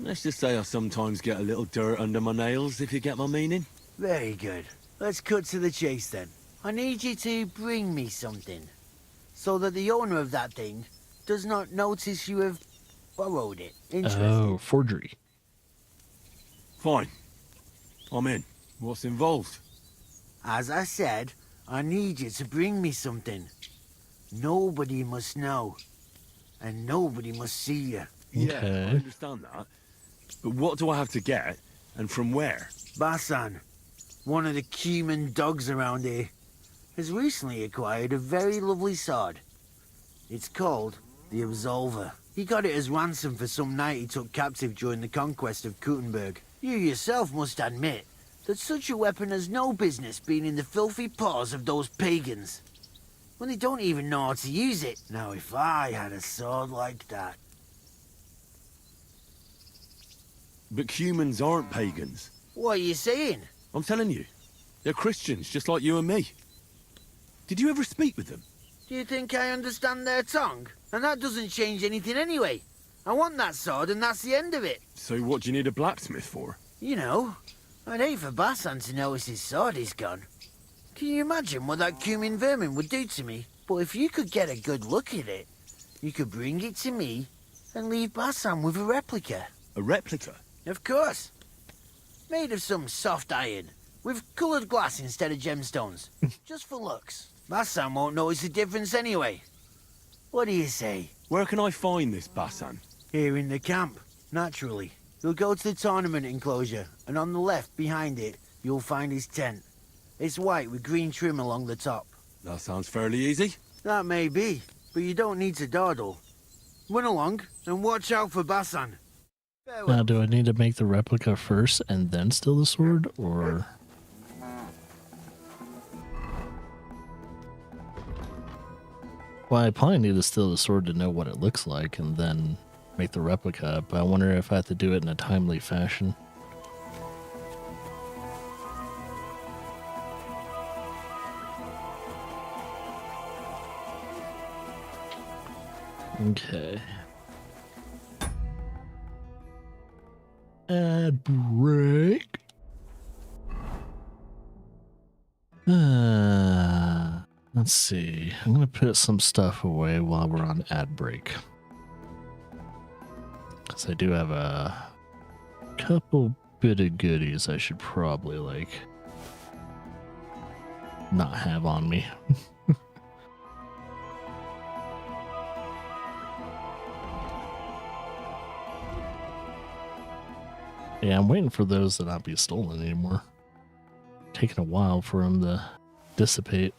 Let's just say I sometimes get a little dirt under my nails, if you get my meaning. Very good. Let's cut to the chase then. I need you to bring me something, so that the owner of that thing does not notice you have borrowed it. Interesting. Oh, forgery. Fine. I'm in. What's involved? As I said, I need you to bring me something. Nobody must know, and nobody must see you. Yeah, I understand that. But what do I have to get, and from where? Basan, one of the Cuman dogs around here, has recently acquired a very lovely sword. It's called the Absolver. He got it as ransom for some knight he took captive during the conquest of Kutenberg. You yourself must admit that such a weapon has no business being in the filthy paws of those pagans, when they don't even know how to use it. Now, if I had a sword like that... But humans aren't pagans. What are you saying? I'm telling you. They're Christians, just like you and me. Did you ever speak with them? Do you think I understand their tongue? And that doesn't change anything anyway. I want that sword and that's the end of it. So what do you need a blacksmith for? You know, I'd hate for Basan to notice his sword is gone. Can you imagine what that Cumin vermin would do to me? But if you could get a good look at it, you could bring it to me and leave Basan with a replica. A replica? Of course. Made of some soft iron, with coloured glass instead of gemstones. Just for looks. Basan won't notice the difference anyway. What do you say? Where can I find this Basan? Here in the camp, naturally. You'll go to the tournament enclosure, and on the left, behind it, you'll find his tent. It's white with green trim along the top. That sounds fairly easy. That may be, but you don't need to dawdle. Run along, and watch out for Basan. Now, do I need to make the replica first and then steal the sword, or... Well, I probably need to steal the sword to know what it looks like and then make the replica, but I wonder if I have to do it in a timely fashion. Okay. Ad break. Let's see. I'm going to put some stuff away while we're on ad break. Because I do have a couple bit of goodies I should probably, like, not have on me. Yeah, I'm waiting for those to not be stolen anymore. Taking a while for them to dissipate.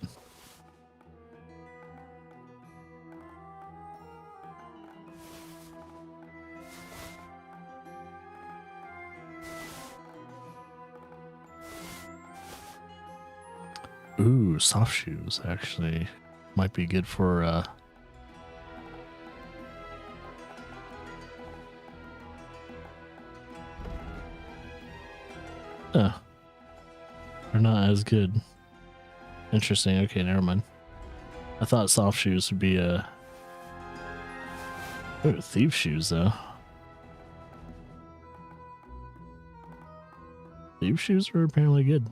Ooh, soft shoes actually might be good for they're not as good. Interesting. Okay, never mind. I thought soft shoes would be ooh, thief shoes though. Thief shoes are apparently good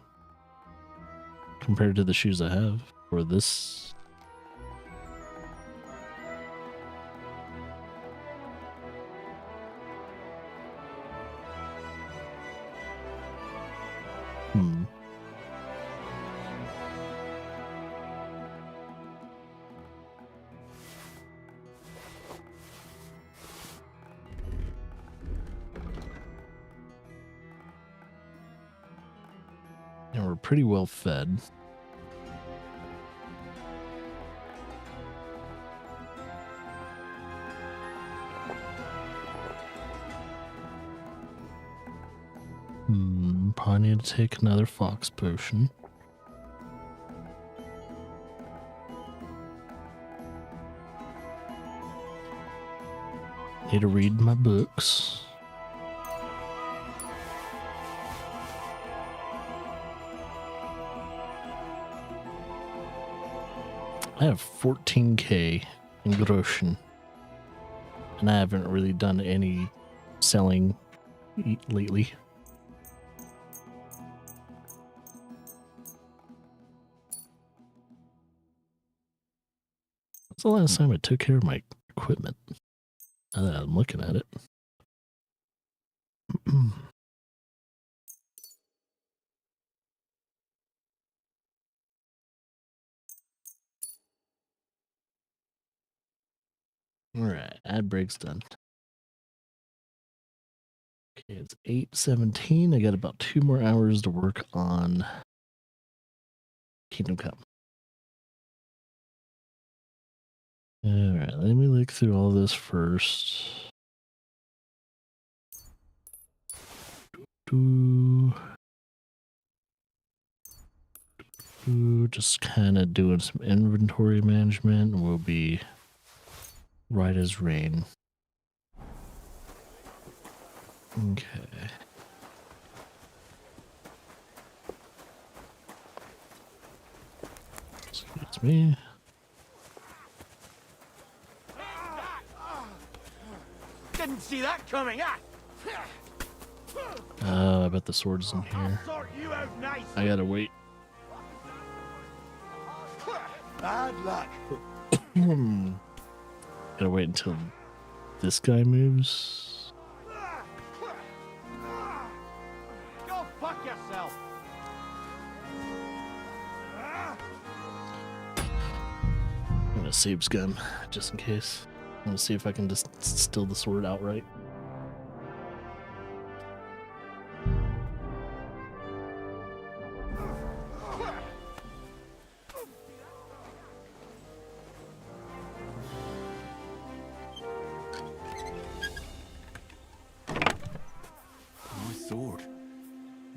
compared to the shoes I have for this. And we're pretty well fed. Probably need to take another fox potion. Need to read my books. I have 14k in Groschen, and I haven't really done any selling lately. That's the last time I took care of my equipment. Now that I'm looking at it. Alright, ad break's done. Okay, it's 8:17. I got about 2 more hours to work on Kingdom Come. Alright, let me look through all this first. Just kind of doing some inventory management, and we'll be right as rain. Okay. Excuse me. Didn't see that coming, ah! I bet the sword's in here. I gotta wait. Bad luck. Gotta wait until this guy moves. Go fuck yourself. I'm gonna save scum just in case. I'm gonna see if I can just steal the sword outright.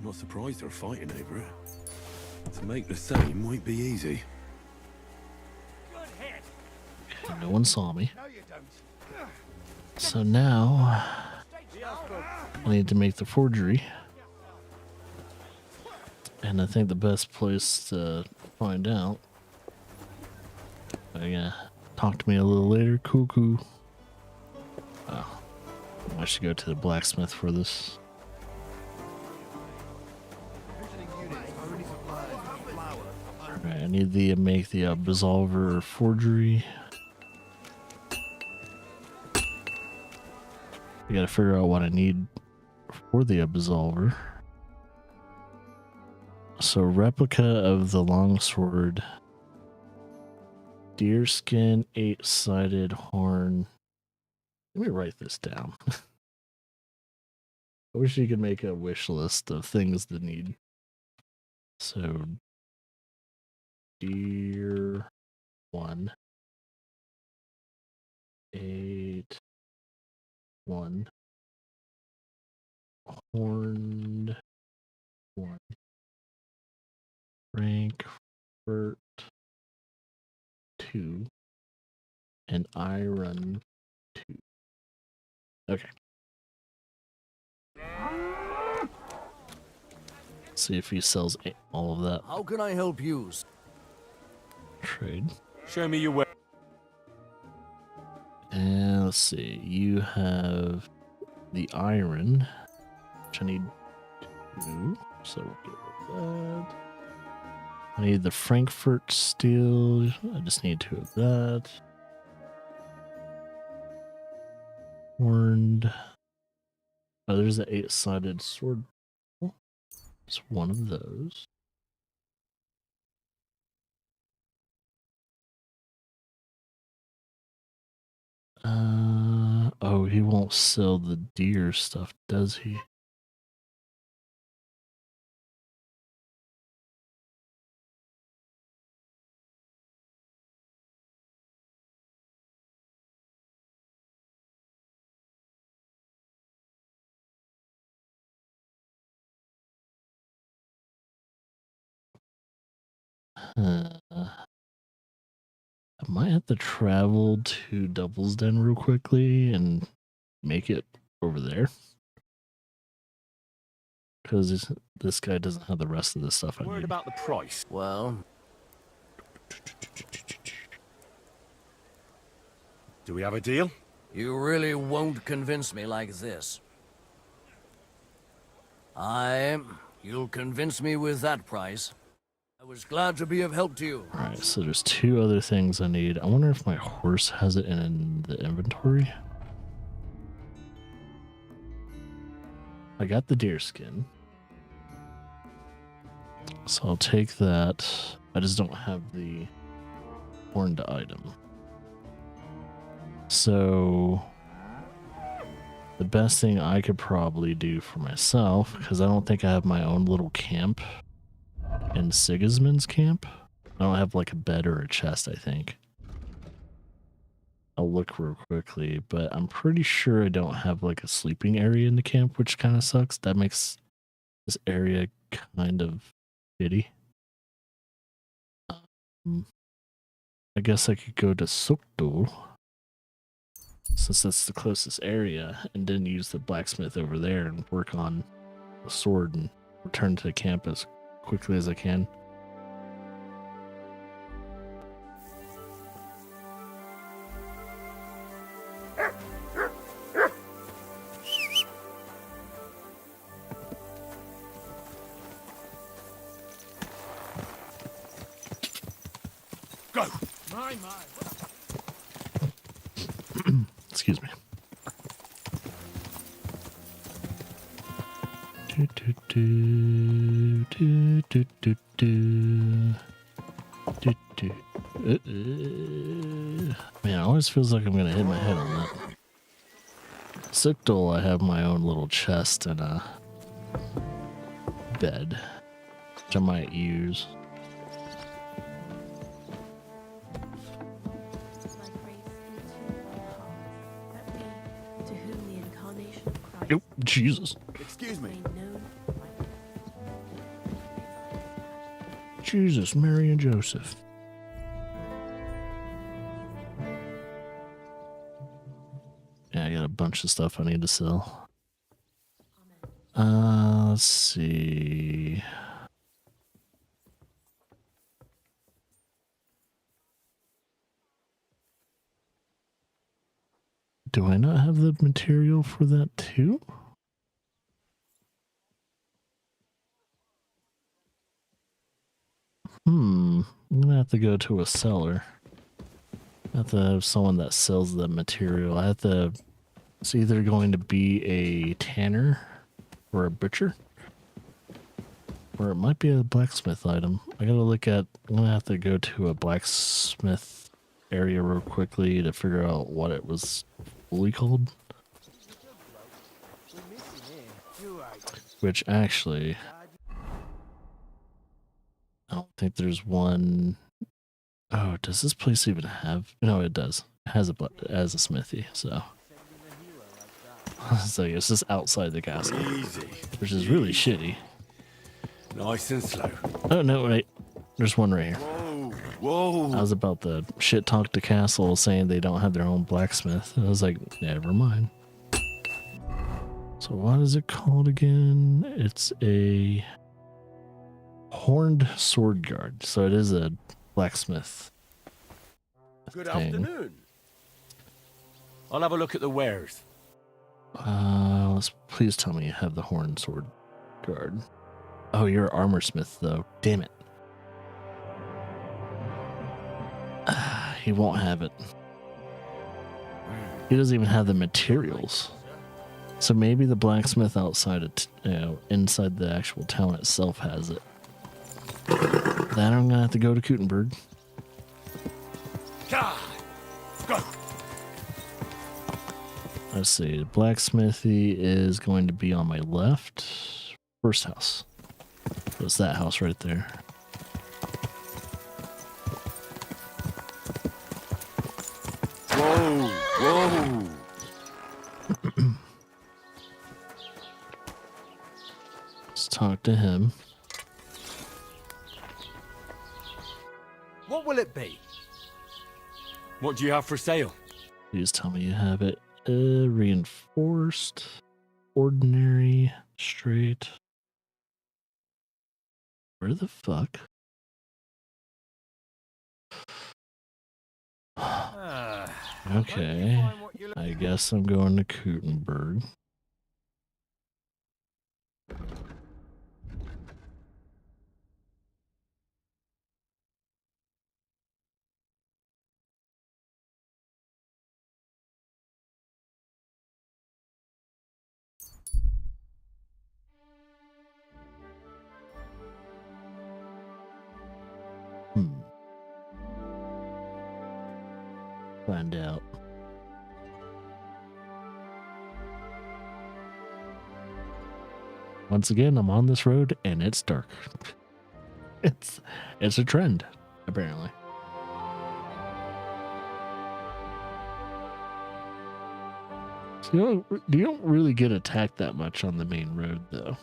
Not surprised they're fighting over it. To make the same won't be easy. No one saw me. So now I need to make the forgery. And I think the best place to find out. Talk to me a little later, cuckoo. Oh, I should go to the blacksmith for this. Alright, I need the make the absolver forgery. I gotta figure out what I need for the absolver. So replica of the longsword, deerskin, 8-sided horn. Let me write this down. I wish you could make a wish list of things to need. So deer 1, 8, 1, horned 1, Frankfurt 2, and iron 2. Okay. See if he sells all of that. How can I help you? Trade. Show me your way. And let's see. You have the iron, which I need 2. So we'll get rid of that. I need the Frankfurt steel. I just need 2 of that. Horned. Oh, there's the 8-sided sword. It's one of those. Oh, he won't sell the deer stuff, does he? I might have to travel to Double's Den real quickly and make it over there. Because this guy doesn't have the rest of the stuff I Worried need. about the price? Well, Do we have a deal? you really won't convince me like this. You'll convince me with that price. I was glad to be of help to you. Alright, so there's 2 other things I need. I wonder if my horse has it in the inventory. I got the deer skin. So I'll take that. I just don't have the horned item. So the best thing I could probably do for myself, because I don't think I have my own little camp in Sigismund's camp. I don't have like a bed or a chest, I think. I'll look real quickly, but I'm pretty sure I don't have like a sleeping area in the camp, which kind of sucks. That makes this area kind of shitty. I guess I could go to Sukdul, since that's the closest area, and then use the blacksmith over there and work on the sword and return to the camp as quickly as I can. Go! My. Excuse me. Man, it always feels like I'm gonna hit my head on that. Sukdul, I have my own little chest and a bed, which I might use. Oh, Jesus. Excuse me. Jesus, Mary and Joseph. Yeah, I got a bunch of stuff I need to sell. Let's see. Do I not have the material for that too? I'm gonna have to go to a seller. I have to have someone that sells the material. I have to. It's either going to be a tanner or a butcher, or it might be a blacksmith item. I gotta look at. I'm gonna have to go to a blacksmith area real quickly to figure out what it was fully called. Which actually, I don't think there's one. Oh, does this place even have? No, it does. It has a smithy, so. So it's just outside the castle, which is really shitty. Nice and slow. Oh no, wait. There's one right here. Whoa. I was about to shit talk the castle saying they don't have their own blacksmith. I was like, never mind. So what is it called again? It's a horned sword guard. So it is a blacksmith. Good thing. afternoon. I'll have a look at the wares. Please tell me you have the horned sword guard. Oh, you're an armor smith though. Damn it. He won't have it. He doesn't even have the materials. So maybe the blacksmith outside of, inside the actual town itself has it. Then I'm gonna have to go to Kutenberg. Go. Let's see. The blacksmithy is going to be on my left. First house. So it's that house right there. Whoa. Whoa. Let's talk to him. What will it be? What do you have for sale? Please tell me you have it. Reinforced, ordinary, straight. Where the fuck? Okay, I guess I'm going to Kutenberg. Find out. Once again, I'm on this road and it's dark. It's a trend, apparently. So you don't really get attacked that much on the main road, though.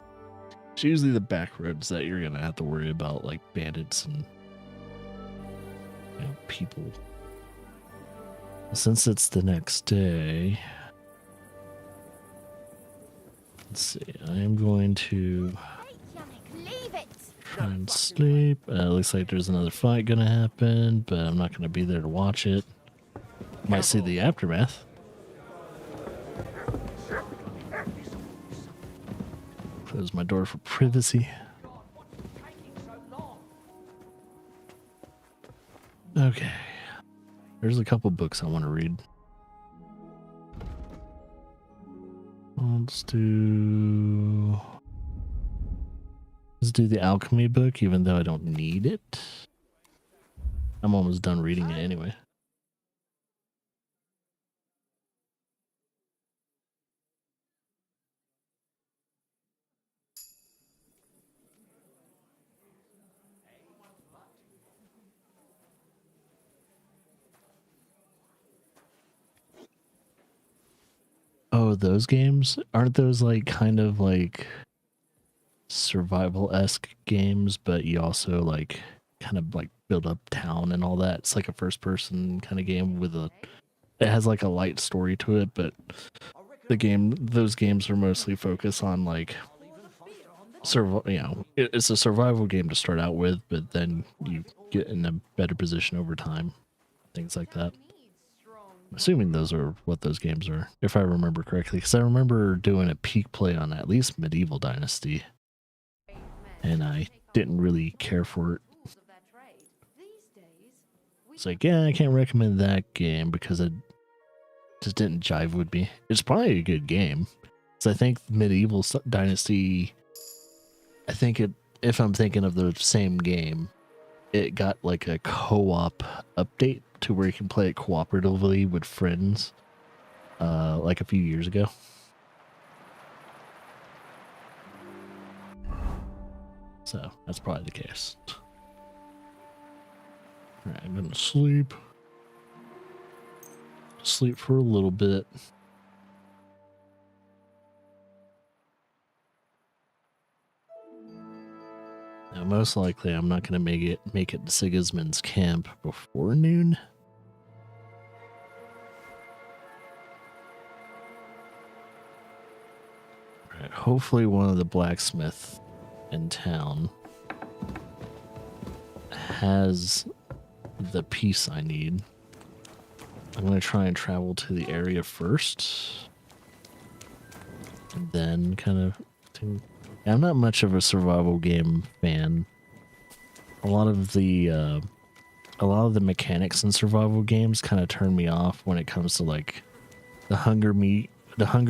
It's usually the back roads that you're gonna have to worry about, like bandits and people. Since it's the next day, let's see. I am going to try and sleep. Looks like there's another fight gonna happen, but I'm not gonna be there to watch it. Might see the aftermath. Close my door for privacy. Okay. There's a couple books I want to read. Let's do the alchemy book, even though I don't need it. I'm almost done reading it anyway. Oh, those games? Aren't those like kind of like survival-esque games, but you also like kind of like build up town and all that? It's like a first-person kind of game with it has like a light story to it, but those games are mostly focused on like it's a survival game to start out with, but then you get in a better position over time, things like that. Assuming those are what those games are, if I remember correctly, because I remember doing a peak play on at least Medieval Dynasty, and I didn't really care for it. It's like, yeah, I can't recommend that game because it just didn't jive with me. It's probably a good game. So I think Medieval Dynasty, I think it, if I'm thinking of the same game, it got like a co-op update to where you can play it cooperatively with friends, like a few years ago. So that's probably the case. All right, I'm gonna sleep. Sleep for a little bit. Now, most likely, I'm not gonna make it to Sigismund's camp before noon. All right, hopefully, one of the blacksmiths in town has the piece I need. I'm going to try and travel to the area first. And then kind of... I'm not much of a survival game fan. A lot of the mechanics in survival games kind of turn me off when it comes to like the hunger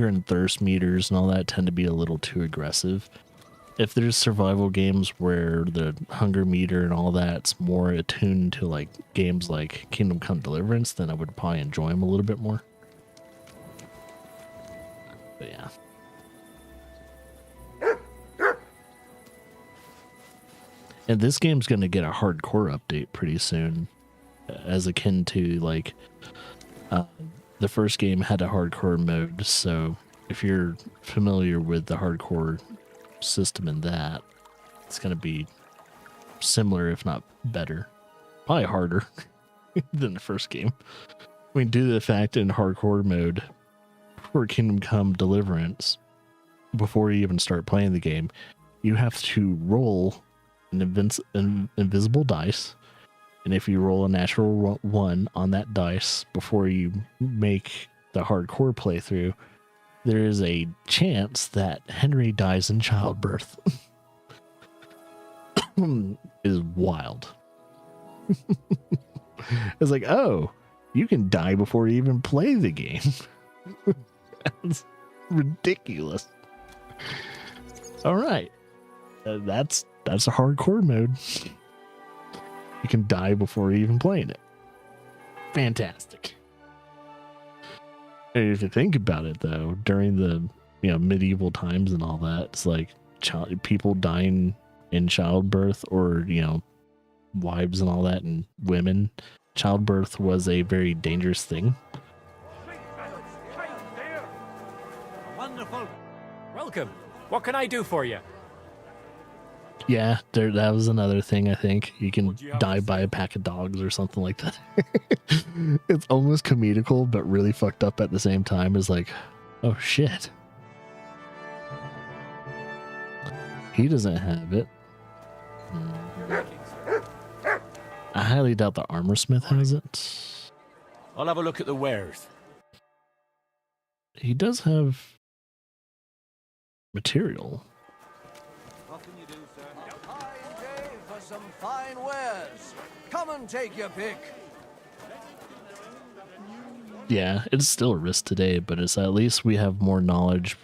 and thirst meters and all that tend to be a little too aggressive. If there's survival games where the hunger meter and all that's more attuned to like games like Kingdom Come Deliverance, then I would probably enjoy them a little bit more. But yeah. And this game's going to get a hardcore update pretty soon, as akin to like the first game had a hardcore mode. So if you're familiar with the hardcore system in that, it's going to be similar, if not better. Probably harder than the first game. I mean, due to the fact in hardcore mode for Kingdom Come Deliverance, before you even start playing the game, you have to roll an invisible dice. And if you roll a natural 1 on that dice before you make the hardcore playthrough, there is a chance that Henry dies in childbirth. Is wild. It's like, oh, you can die before you even play the game. That's ridiculous. All right, that's a hardcore mode. You can die before you even playing it. Fantastic. And if you think about it, though, during the medieval times and all that, it's like people dying in childbirth, or wives and all that, and women. Childbirth was a very dangerous thing. Wonderful. Welcome. What can I do for you? Yeah, that was another thing. I think you can die by a pack of dogs or something like that. It's almost comedical, but really fucked up at the same time. Is like, oh shit, he doesn't have it. I highly doubt the armor smith has it. I'll have a look at the wares. He does have material. For some fine wares. Come and take your pick. Yeah, it's still a risk today, but it's at least we have more knowledge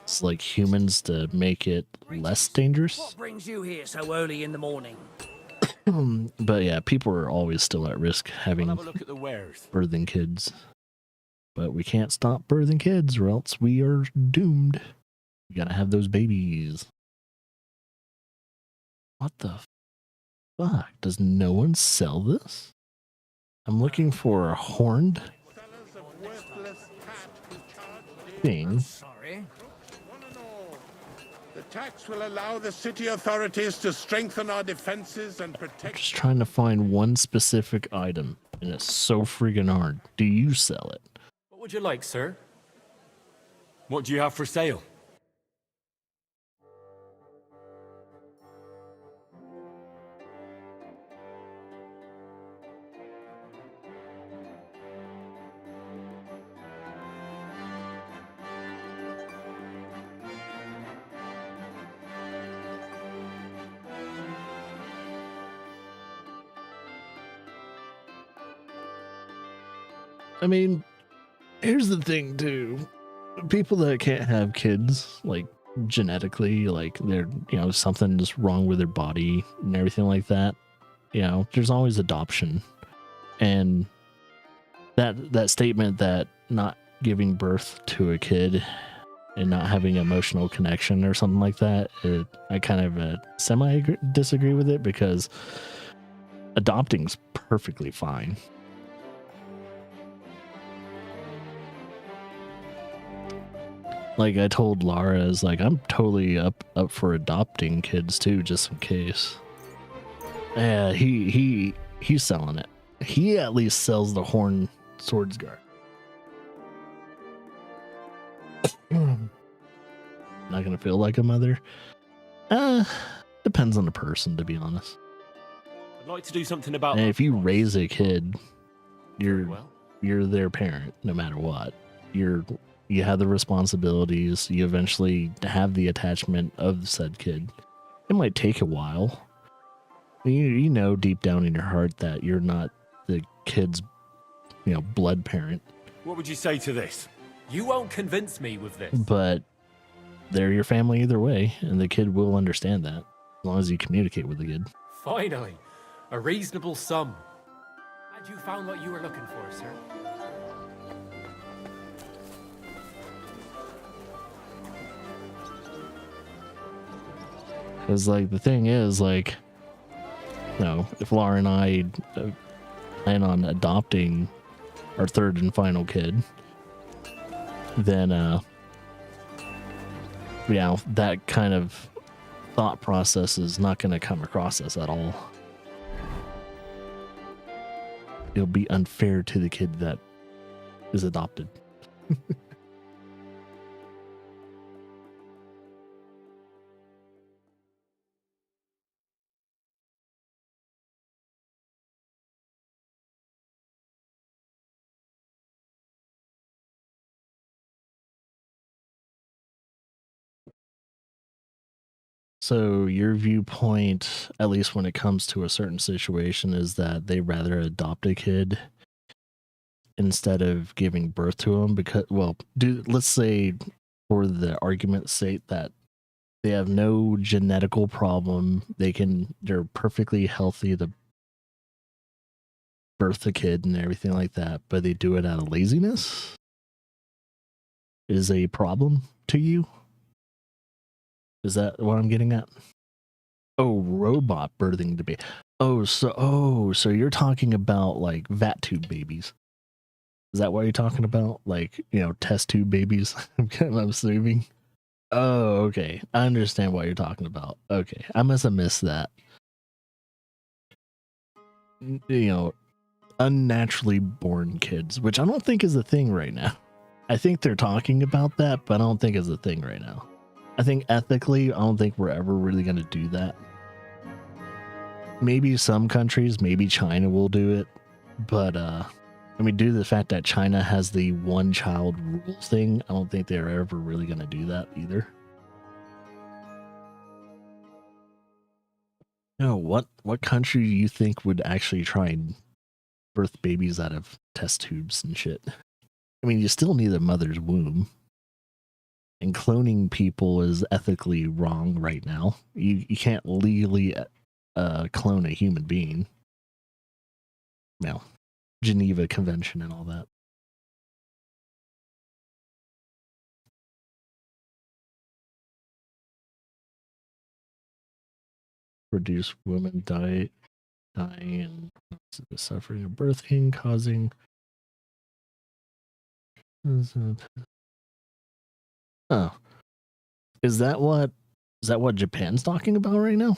as like humans to make it less dangerous. What brings you here so early in the morning? But yeah, people are always still at risk having I'll have a look at the wares. birthing kids. But we can't stop birthing kids or else we are doomed. We gotta have those babies. What the fuck? Does no one sell this? I'm looking for a horned thing. Sorry. The tax will allow the city authorities to strengthen our defenses and protect. Just trying to find one specific item, and it's so friggin' hard. Do you sell it? What would you like, sir? What do you have for sale? I mean, here's the thing too. People that can't have kids, like genetically, like they're, something's wrong with their body and everything like that, there's always adoption. And that statement that not giving birth to a kid and not having emotional connection or something like that, I kind of semi disagree with it, because adopting's perfectly fine. Like I told Lara, is like, I'm totally up for adopting kids too, just in case. Yeah, he's selling it. He at least sells the Horn Swordsguard. Not gonna feel like a mother. Depends on the person, to be honest. I'd like to do something about. And if you raise a kid, you're their parent, no matter what. You have the responsibilities. You eventually have the attachment of said kid. It might take a while. You know deep down in your heart that you're not the kid's, blood parent. What would you say to this? You won't convince me with this. But they're your family either way, and the kid will understand that, as long as you communicate with the kid. Finally, a reasonable sum. Had you found what you were looking for, sir? Because, like, the thing is, like, if Laura and I plan on adopting our third and final kid, then, that kind of thought process is not going to come across us at all. It'll be unfair to the kid that is adopted. So your viewpoint, at least when it comes to a certain situation, is that they rather adopt a kid instead of giving birth to him, because, let's say for the argument's sake that they have no genetical problem, they're perfectly healthy to birth a kid and everything like that, but they do it out of laziness, is a problem to you? Is that what I'm getting at? Oh, robot birthing baby. So you're talking about like vat tube babies. Is that what you're talking about? Like, test tube babies? I'm kind of assuming. Oh, okay. I understand what you're talking about. Okay. I must have missed that. Unnaturally born kids, which I don't think is a thing right now. I think they're talking about that, but I don't think it's a thing right now. I think ethically, I don't think we're ever really going to do that. Maybe some countries, maybe China will do it, but due to the fact that China has the one child rule thing, I don't think they're ever really going to do that either. What country do you think would actually try and birth babies out of test tubes and shit? You still need a mother's womb. And cloning people is ethically wrong right now. You can't legally clone a human being. Geneva Convention and all that. Reduce women dying and suffering of birth pain, causing. Oh, is that what Japan's talking about right now?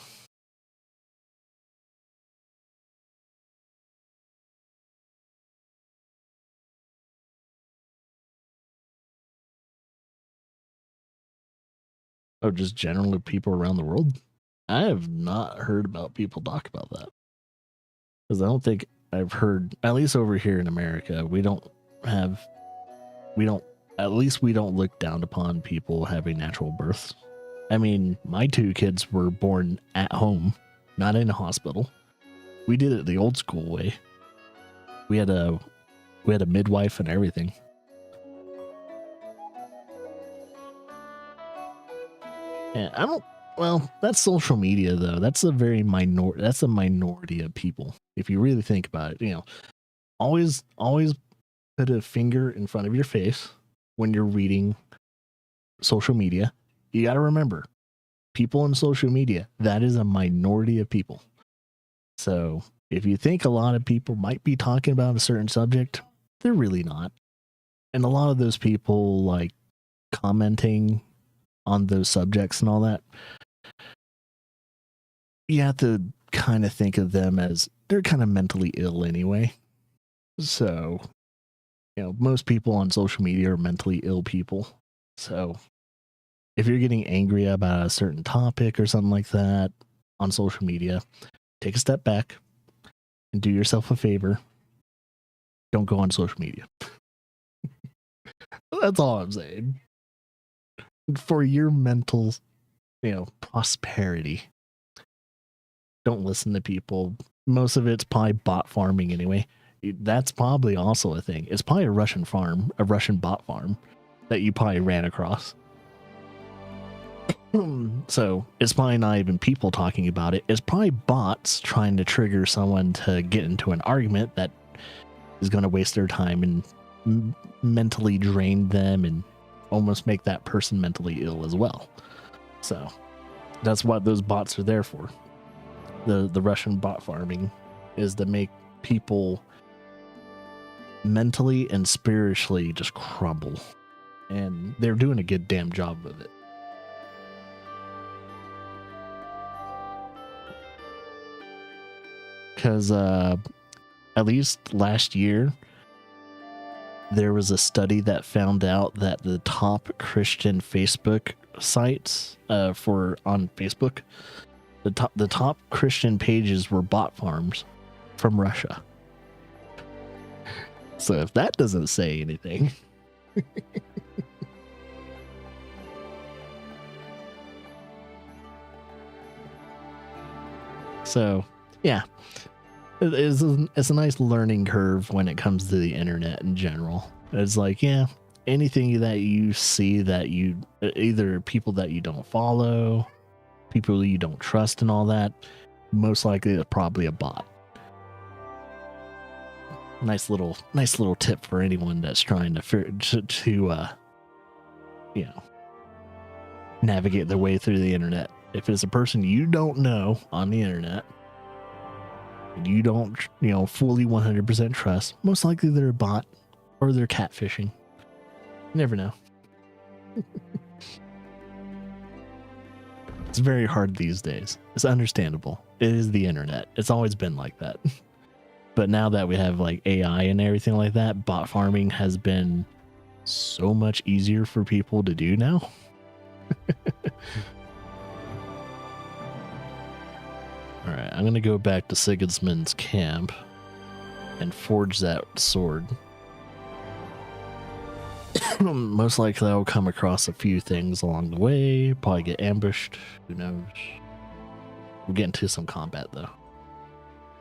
Oh, just generally people around the world? I have not heard about people talk about that. Because I don't think I've heard, at least over here in America, we don't look down upon people having natural births. My 2 kids were born at home, not in a hospital. We did it the old school way. We had We had a midwife and everything. Yeah, I don't. Well, that's social media though. That's a very That's a minority of people. If you really think about it, always put a finger in front of your face when you're reading social media. You got to remember, people in social media, that is a minority of people. So if you think a lot of people might be talking about a certain subject, they're really not. And a lot of those people like commenting on those subjects and all that, you have to kind of think of them as they're kind of mentally ill anyway. So, most people on social media are mentally ill people. So if you're getting angry about a certain topic or something like that on social media, take a step back and do yourself a favor. Don't go on social media. That's all I'm saying. For your mental, prosperity, don't listen to people. Most of it's probably bot farming anyway. That's probably also a thing. It's probably a Russian bot farm that you probably ran across. So it's probably not even people talking about it. It's probably bots trying to trigger someone to get into an argument that is going to waste their time and mentally drain them and almost make that person mentally ill as well. So that's what those bots are there for. The Russian bot farming is to make people mentally and spiritually just crumble. And they're doing a good damn job of it. Because at least last year, there was a study that found out that the top Christian Facebook sites on Facebook, the top Christian pages were bot farms from Russia. So if that doesn't say anything. So, yeah. It's a nice learning curve when it comes to the internet in general. It's like, yeah, anything that you see that you either people that you don't follow, people you don't trust and all that, most likely it's probably a bot. Nice little tip for anyone that's trying to navigate their way through the internet. If it's a person you don't know on the internet, you don't, fully 100% trust, most likely they're a bot or they're catfishing. You never know. It's very hard these days. It's understandable. It is the internet. It's always been like that. But now that we have like AI and everything like that, bot farming has been so much easier for people to do now. All right, I'm going to go back to Sigismund's camp and forge that sword. Most likely I'll come across a few things along the way, probably get ambushed, who knows. We'll get into some combat though.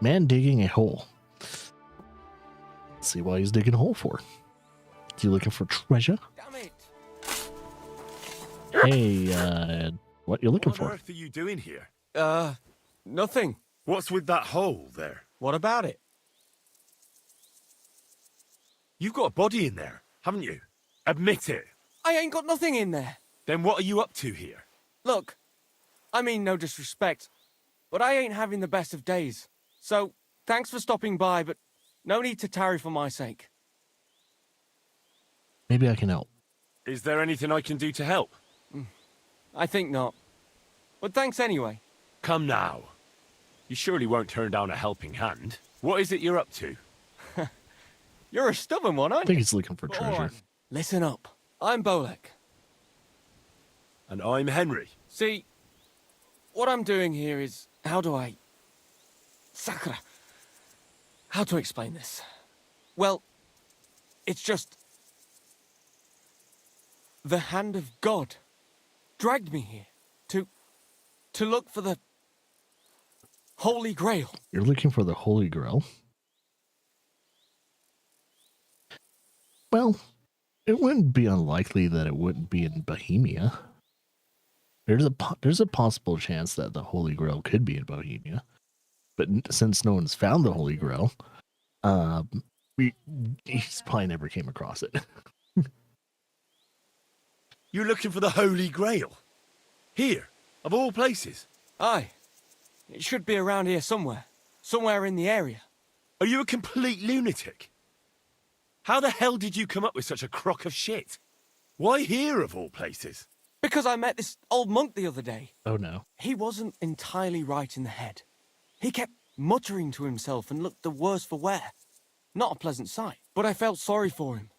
Man digging a hole. Let's see what he's digging a hole for. Is he looking for treasure? Damn it. Hey, what you looking for? What on earth are you doing here? Nothing. What's with that hole there? What about it? You've got a body in there, haven't you? Admit it. I ain't got nothing in there. Then what are you up to here? Look, I mean no disrespect, but I ain't having the best of days. So, thanks for stopping by, but no need to tarry for my sake. Maybe I can help. Is there anything I can do to help? I think not. But thanks anyway. Come now. You surely won't turn down a helping hand. What is it you're up to? You're a stubborn one, aren't you? I think he's looking for treasure. Listen up. I'm Bolek. And I'm Henry. See, what I'm doing here is... How do I... Sakura. How to explain this? Well, it's just... The hand of God dragged me here to look for the Holy Grail. You're looking for the Holy Grail? Well, it wouldn't be unlikely that it wouldn't be in Bohemia. There's a possible chance that the Holy Grail could be in Bohemia, but since no one's found the Holy Grail, he's probably never came across it. You're looking for the Holy Grail? Here, of all places? Aye. It should be around here somewhere. Somewhere in the area. Are you a complete lunatic? How the hell did you come up with such a crock of shit? Why here, of all places? Because I met this old monk the other day. Oh no. He wasn't entirely right in the head. He kept muttering to himself and looked the worse for wear. Not a pleasant sight, but I felt sorry for him.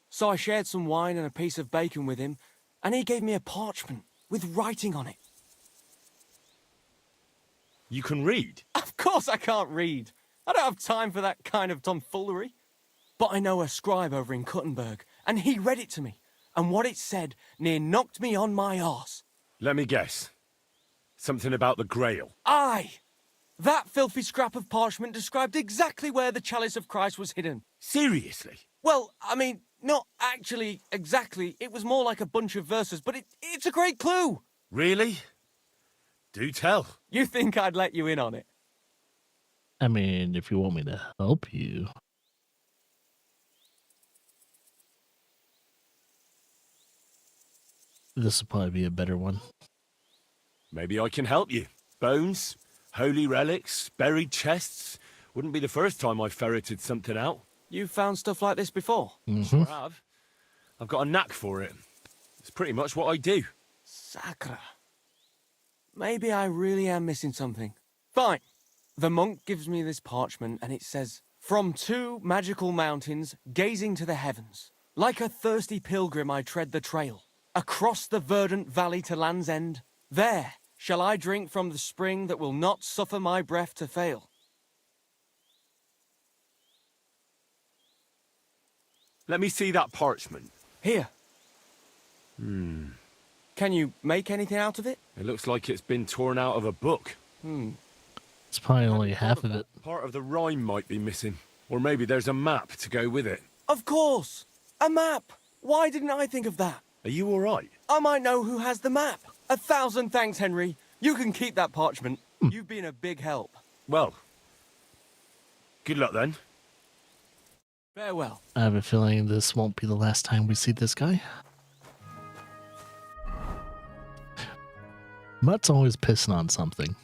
So I shared some wine and a piece of bacon with him, and he gave me a parchment with writing on it. You can read? Of course I can't read. I don't have time for that kind of tomfoolery. But I know a scribe over in Kuttenberg, and he read it to me. And what it said near knocked me on my arse. Let me guess. Something about the Grail. Aye! That filthy scrap of parchment described exactly where the chalice of Christ was hidden. Seriously? Well, I mean, not actually exactly. It was more like a bunch of verses, but it's a great clue. Really? Do tell. You think I'd let you in on it? I mean, if you want me to help you. This will probably be a better one. Maybe I can help you. Bones, holy relics, buried chests. Wouldn't be the first time I ferreted something out. You've found stuff like this before? Sure have. I've got a knack for it. It's pretty much what I do. Sacre. Maybe I really am missing something. Fine. The monk gives me this parchment and it says, "From 2 magical mountains, gazing to the heavens. Like a thirsty pilgrim I tread the trail. Across the verdant valley to Land's End. There shall I drink from the spring that will not suffer my breath to fail." Let me see that parchment. Here. Can you make anything out of it? It looks like it's been torn out of a book. It's probably only half of it. Part of the rhyme might be missing. Or maybe there's a map to go with it. Of course! A map! Why didn't I think of that? Are you alright? I might know who has the map. 1,000 thanks, Henry. You can keep that parchment. You've been a big help. Well, good luck then. Farewell. I have a feeling this won't be the last time we see this guy. Mutt's always pissing on something.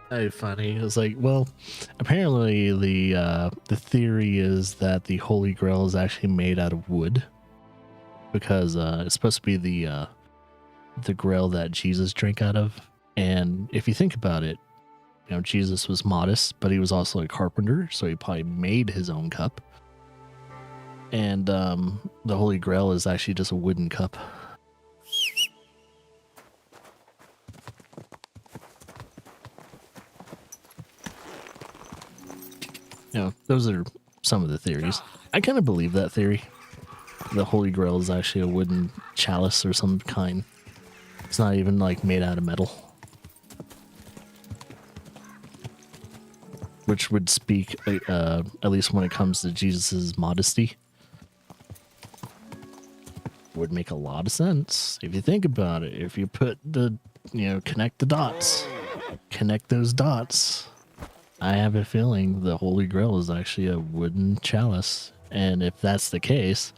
Very funny. It was like, well, apparently the theory is that the Holy Grail is actually made out of wood, because it's supposed to be the Grail that Jesus drank out of. And if you think about it, you know, Jesus was modest, but he was also a carpenter, so he probably made his own cup. And the Holy Grail is actually just a wooden cup. You know, those are some of the theories. I kind of believe that theory. The Holy Grail is actually a wooden chalice or some kind. It's not even like made out of metal. Which would speak, at least when it comes to Jesus's modesty. Would make a lot of sense if you think about it. If you put connect the dots, connect those dots. I have a feeling the Holy Grail is actually a wooden chalice, and if that's the case,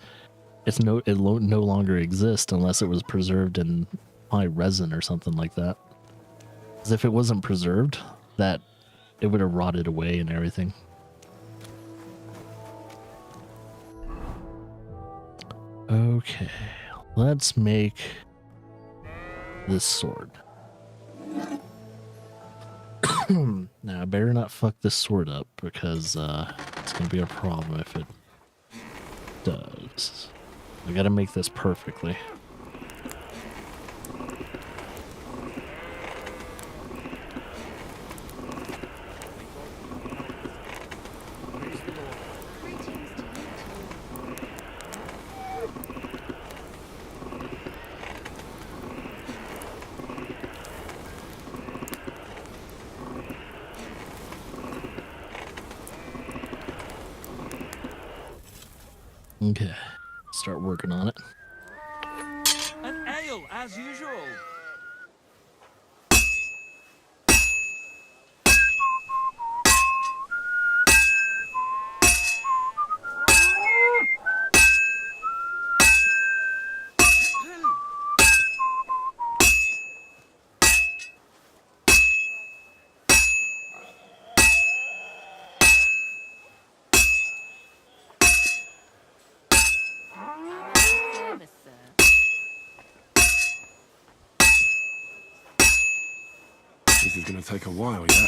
it no longer exists unless it was preserved in probably resin or something like that. Because if it wasn't preserved, that it would have rotted away and everything. Okay, let's make this sword. Now, I better not fuck this sword up, because it's going to be a problem if it does. I gotta make this perfectly. Okay, start working on it. An ale, as usual. Service, sir. This is going to take a while, yeah?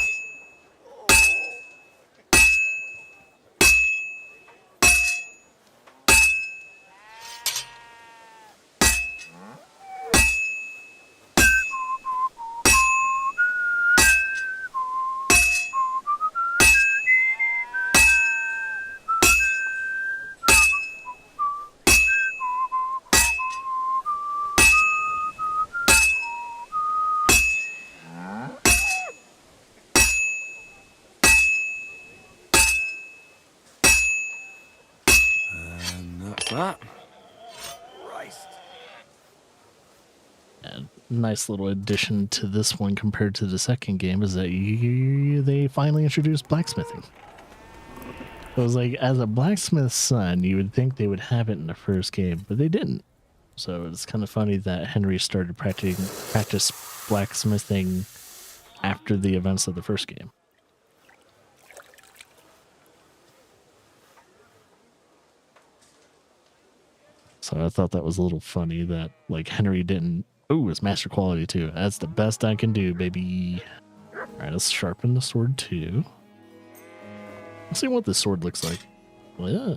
And that's that. Christ. And nice little addition to this one compared to the second game is that they finally introduced blacksmithing. It was like, as a blacksmith's son, you would think they would have it in the first game, but they didn't. So it's kind of funny that Henry started practice blacksmithing after the events of the first game. So I thought that was a little funny that, like, Henry didn't. Ooh, it's master quality too. That's the best I can do, baby. All right, let's sharpen the sword too. Let's see what this sword looks like. Yeah.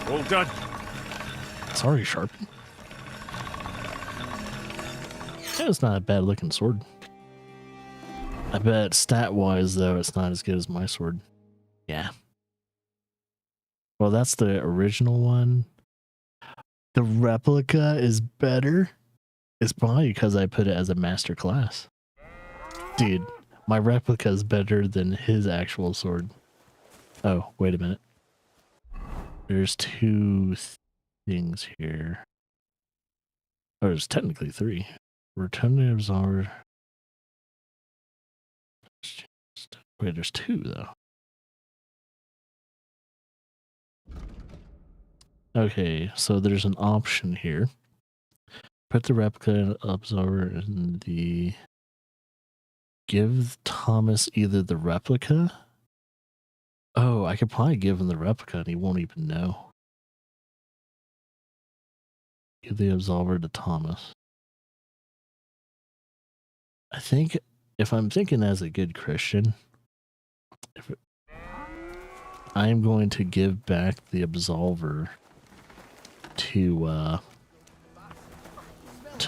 All done. Sorry, sharpen. Yeah, it's not a bad looking sword. I bet stat-wise, though, it's not as good as my sword. Yeah. Well, that's the original one. The replica is better. It's probably because I put it as a master class. Dude, my replica is better than his actual sword. Oh, wait a minute. There's two things here. Oh, there's technically three. Returnatives are... Wait, there's two, though. Okay, so there's an option here. Put the replica absorber in the... Give Thomas either the replica. Oh, I could probably give him the replica and he won't even know. Give the absolver to Thomas. I think, if I'm thinking as a good Christian, I am going to give back the absolver to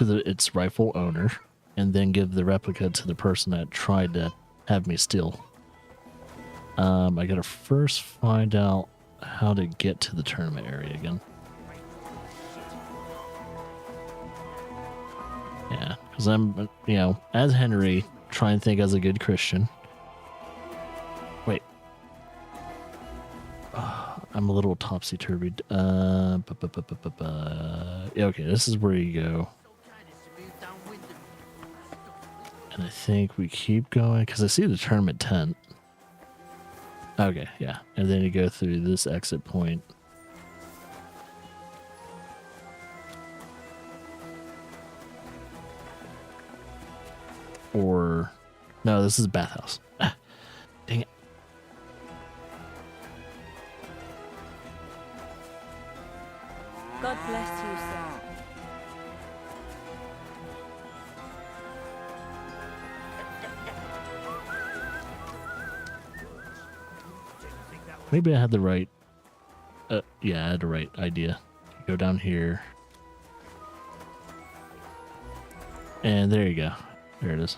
its rightful owner, and then give the replica to the person that tried to have me steal. I gotta first find out how to get to the tournament area again. Yeah, because I'm, you know, as Henry, try and think as a good Christian. Wait. I'm a little topsy-turvy. Yeah, okay, this is where you go. And I think we keep going, because I see the tournament tent. Okay, yeah. And then you go through this exit point. Or... No, this is a bathhouse. Ah, dang it. God bless you, sir. Maybe I had the right... yeah, I had the right idea. Go down here. And there you go. There it is.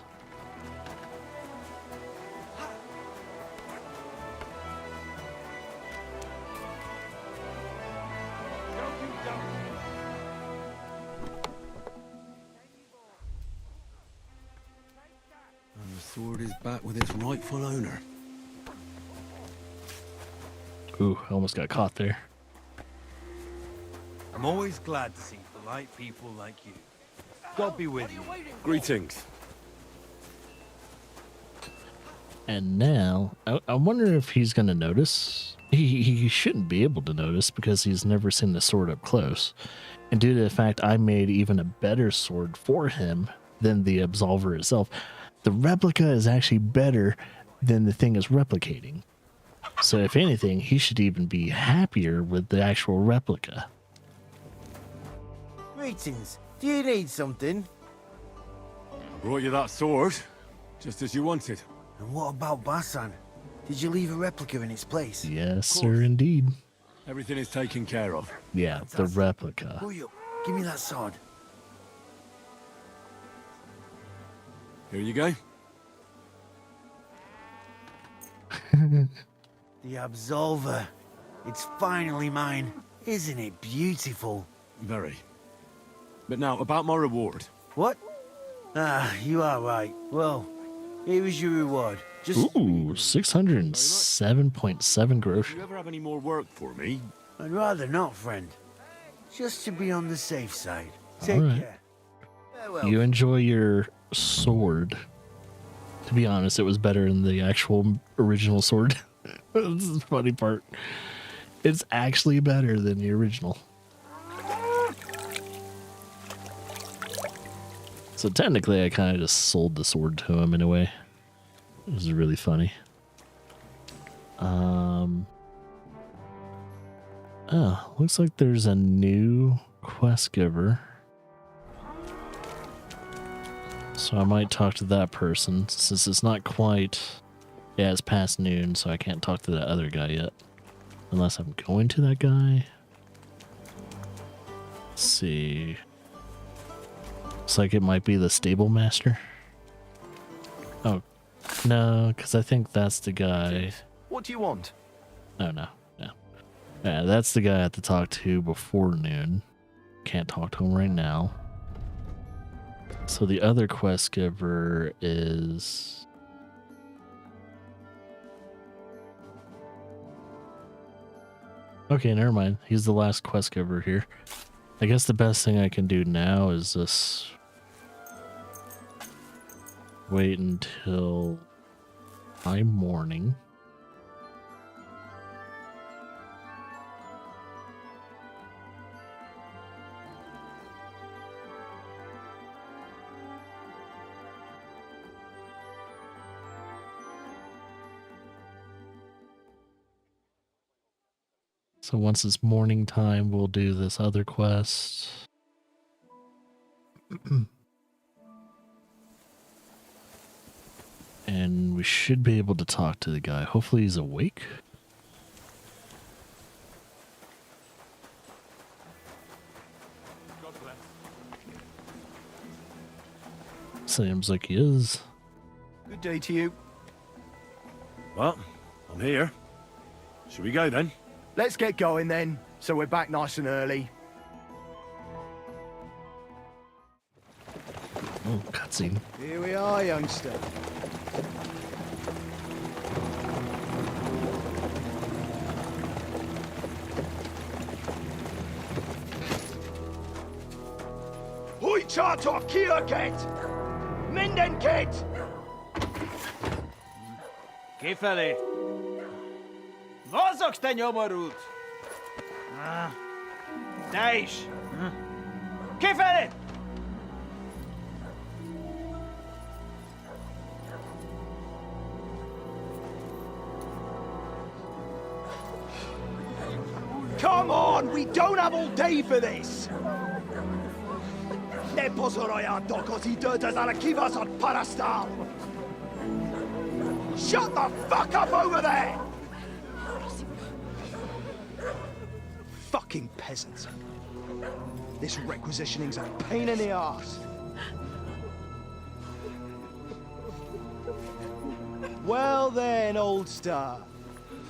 And the sword is back with its rightful owner. Ooh, I almost got caught there. I'm always glad to see polite people like you. God be with you. Greetings. And now, I wonder if he's going to notice. He shouldn't be able to notice because he's never seen the sword up close. And due to the fact I made even a better sword for him than the Absolver itself, the replica is actually better than the thing is replicating. So if anything, he should even be happier with the actual replica. Greetings. Do you need something? Brought you that sword, just as you wanted. And what about Basan? Did you leave a replica in its place? Yes, sir, indeed. Everything is taken care of. Yeah, the replica. Hurry up. Give me that sword. Here you go. The Absolver. It's finally mine. Isn't it beautiful? Very. But now, about my reward. What? Ah, you are right. Well, here is your reward. Just Ooh, 607.7 gross. Do you ever have any more work for me? I'd rather not, friend. Just to be on the safe side. Take All right. care. Farewell. You enjoy your sword. To be honest, it was better than the actual original sword. This is the funny part. It's actually better than the original. So technically, I kind of just sold the sword to him in a way. It was really funny. Oh, looks like there's a new quest giver. So I might talk to that person since it's not quite... Yeah, it's past noon, so I can't talk to that other guy yet. Unless I'm going to that guy. Let's see. Looks like it might be the stable master. Oh, no, because I think that's the guy. What do you want? Oh, no. Yeah, that's the guy I have to talk to before noon. Can't talk to him right now. So the other quest giver is... Okay, never mind. He's the last quest giver here. I guess the best thing I can do now is just wait until my morning. So once it's morning time, we'll do this other quest. And we should be able to talk to the guy. Hopefully he's awake. Seems like he is. Good day to you. Well, I'm here. Should we go then? Let's get going then, so we're back nice and early. Oh, cutscene. Here we are, youngster. Hoi charter Kierket! Mindenket! Kifelé! Mozogsz, te nyomorult! Te is! Kifelé! Come on, we don't have all day for this! Ne pozorojado, così dödas ala kivas od parastal! Shut the fuck up over there! Fucking peasants. This requisitioning's a pain in the ass. Well then, old star.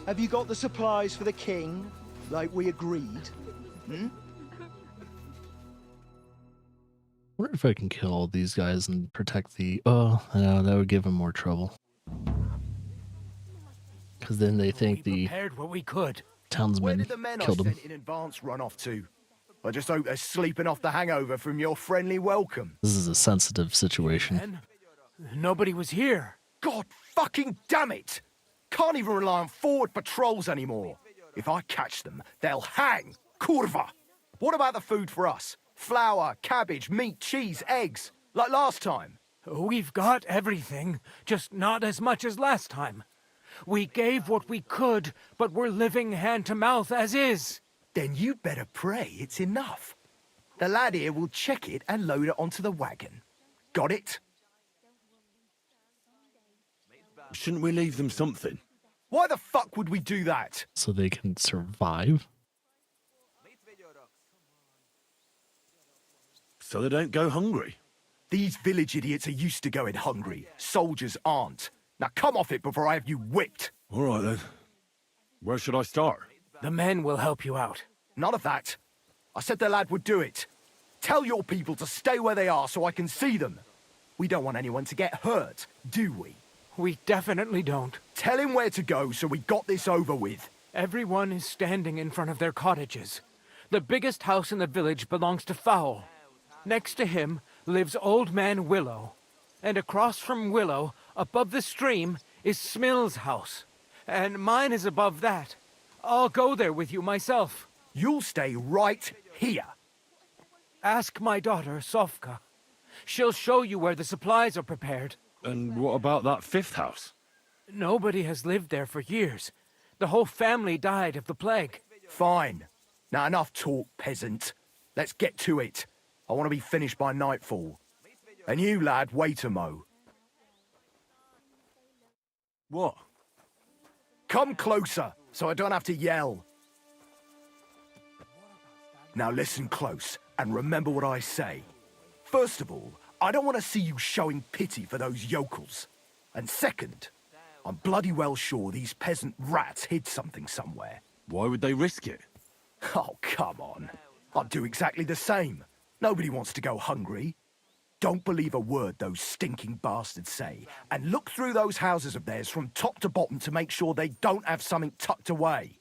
Have you got the supplies for the king, like we agreed? Hmm? I wonder if I can kill all these guys and protect the... Oh, no, that would give him more trouble. Because then they think We prepared what we could. townsmen Where did the men I killed him. sent in advance run off to? I just hope they're sleeping off the hangover from your friendly welcome. This is a sensitive situation. And nobody was here. God fucking damn it! Can't even rely on forward patrols anymore. If I catch them, they'll hang. Kurva! What about the food for us? Flour, cabbage, meat, cheese, eggs. Like last time. We've got everything, just not as much as last time. We gave what we could, but we're living hand to mouth as is. Then you better pray it's enough. The lad here will check it and load it onto the wagon. Got it? Shouldn't we leave them something? Why the fuck would we do that? So they can survive? So they don't go hungry. These village idiots are used to going hungry. Soldiers aren't. Now come off it before I have you whipped. All right then. Where should I start? The men will help you out. None of that. I said the lad would do it. Tell your people to stay where they are so I can see them. We don't want anyone to get hurt, do we? We definitely don't. Tell him where to go so we got this over with. Everyone is standing in front of their cottages. The biggest house in the village belongs to Fowl. Next to him lives Old Man Willow. And across from Willow, above the stream, is Smill's house. And mine is above that. I'll go there with you myself. You'll stay right here. Ask my daughter, Sofka. She'll show you where the supplies are prepared. And what about that fifth house? Nobody has lived there for years. The whole family died of the plague. Fine. Now enough talk, peasant. Let's get to it. I want to be finished by nightfall. And you, lad, wait a mo. What? Come closer, so I don't have to yell. Now listen close, and remember what I say. First of all, I don't want to see you showing pity for those yokels. And second, I'm bloody well sure these peasant rats hid something somewhere. Why would they risk it? Oh, come on. I'd do exactly the same. Nobody wants to go hungry. Don't believe a word those stinking bastards say, and look through those houses of theirs from top to bottom to make sure they don't have something tucked away.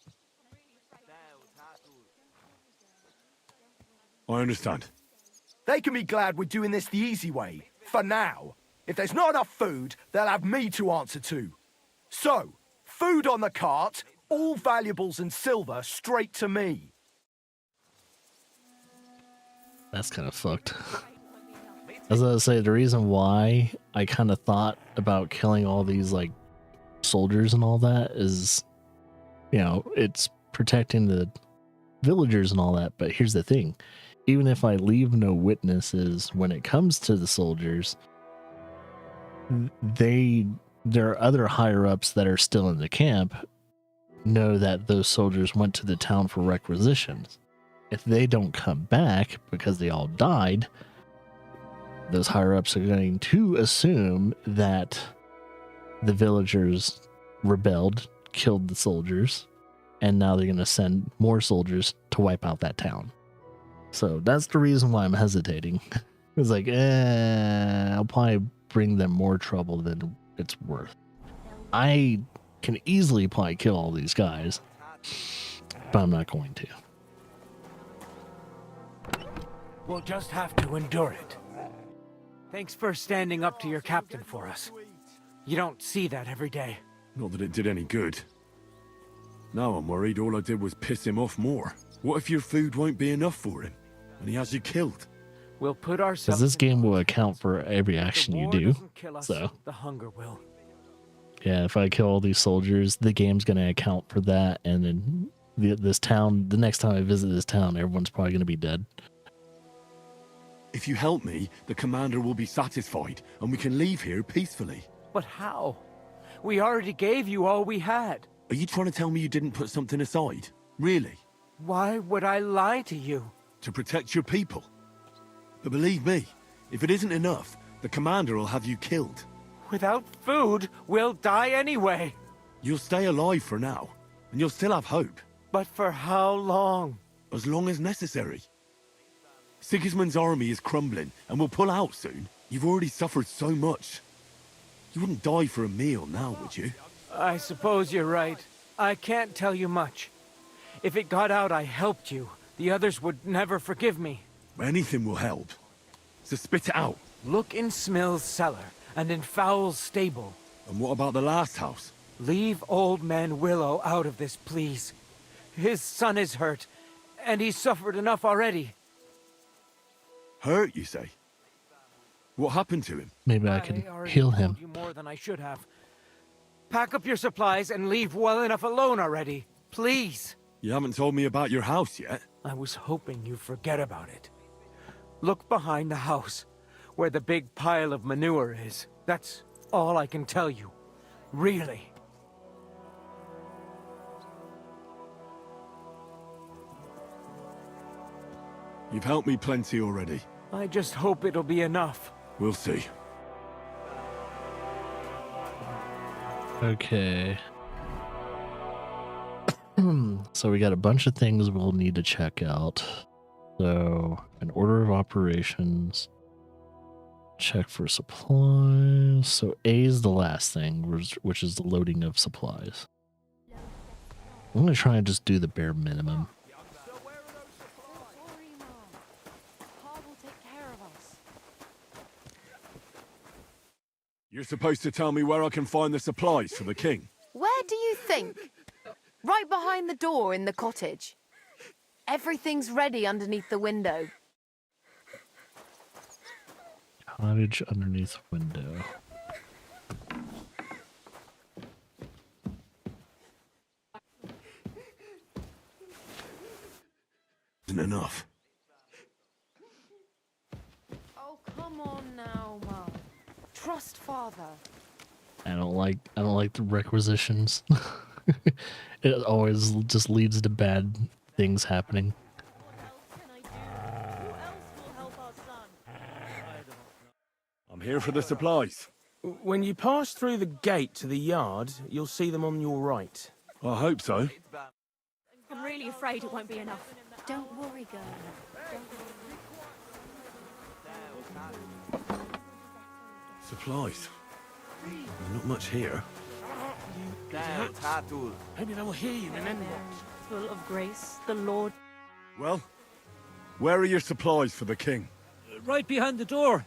I understand. They can be glad we're doing this the easy way, for now. If there's not enough food, they'll have me to answer to. So, food on the cart, all valuables and silver straight to me. That's kind of fucked. As I say, the reason why I kind of thought about killing all these, like, soldiers and all that is, you know, it's protecting the villagers and all that. But here's the thing. Even if I leave no witnesses when it comes to the soldiers, there are other higher-ups that are still in the camp know that those soldiers went to the town for requisitions. If they don't come back because they all died, those higher-ups are going to assume that the villagers rebelled, killed the soldiers, and now they're going to send more soldiers to wipe out that town. So that's the reason why I'm hesitating. It's like, I'll probably bring them more trouble than it's worth. I can easily probably kill all these guys, but I'm not going to. We'll just have to endure it. Thanks for standing up to your captain for us. You don't see that every day. Not that it did any good. Now I'm worried all I did was piss him off more. What if your food won't be enough for him, and he has you killed? We'll put ourselves. Because this game will account for every action you do. So the hunger will. Yeah, if I kill all these soldiers, the game's going to account for that, and then this town. The next time I visit this town, everyone's probably going to be dead. If you help me, the commander will be satisfied, and we can leave here peacefully. But how? We already gave you all we had. Are you trying to tell me you didn't put something aside? Really? Why would I lie to you? To protect your people. But believe me, if it isn't enough, the commander will have you killed. Without food, we'll die anyway. You'll stay alive for now, and you'll still have hope. But for how long? As long as necessary. Sigismund's army is crumbling, and will pull out soon. You've already suffered so much. You wouldn't die for a meal now, would you? I suppose you're right. I can't tell you much. If it got out I helped you, the others would never forgive me. Anything will help. So spit it out. Look in Smill's cellar, and in Fowl's stable. And what about the last house? Leave old man Willow out of this, please. His son is hurt, and he's suffered enough already. Hurt, you say? What happened to him? Maybe I can heal him. You more than I should have. Pack up your supplies and leave well enough alone already, please. You haven't told me about your house yet. I was hoping you'd forget about it. Look behind the house, where the big pile of manure is. That's all I can tell you. Really. You've helped me plenty already. I just hope it'll be enough. We'll see. Okay. So we got a bunch of things we'll need to check out. So, an order of operations. Check for supplies. So A is the last thing, which is the loading of supplies. I'm going to try and just do the bare minimum. You're supposed to tell me where I can find the supplies for the king. Where do you think? Right behind the door in the cottage. Everything's ready underneath the window. Cottage underneath window. Isn't enough. Oh, come on now, Mum. Trust Father. I don't like the requisitions. It always just leads to bad things happening. I'm here for the supplies. When you pass through the gate to the yard, you'll see them on your right. I hope so. I'm really afraid it won't be enough. Don't worry, girl. Supplies. There's not much here. Maybe they will hear you and then what? Full of grace, the Lord. Well, where are your supplies for the king? Right behind the door,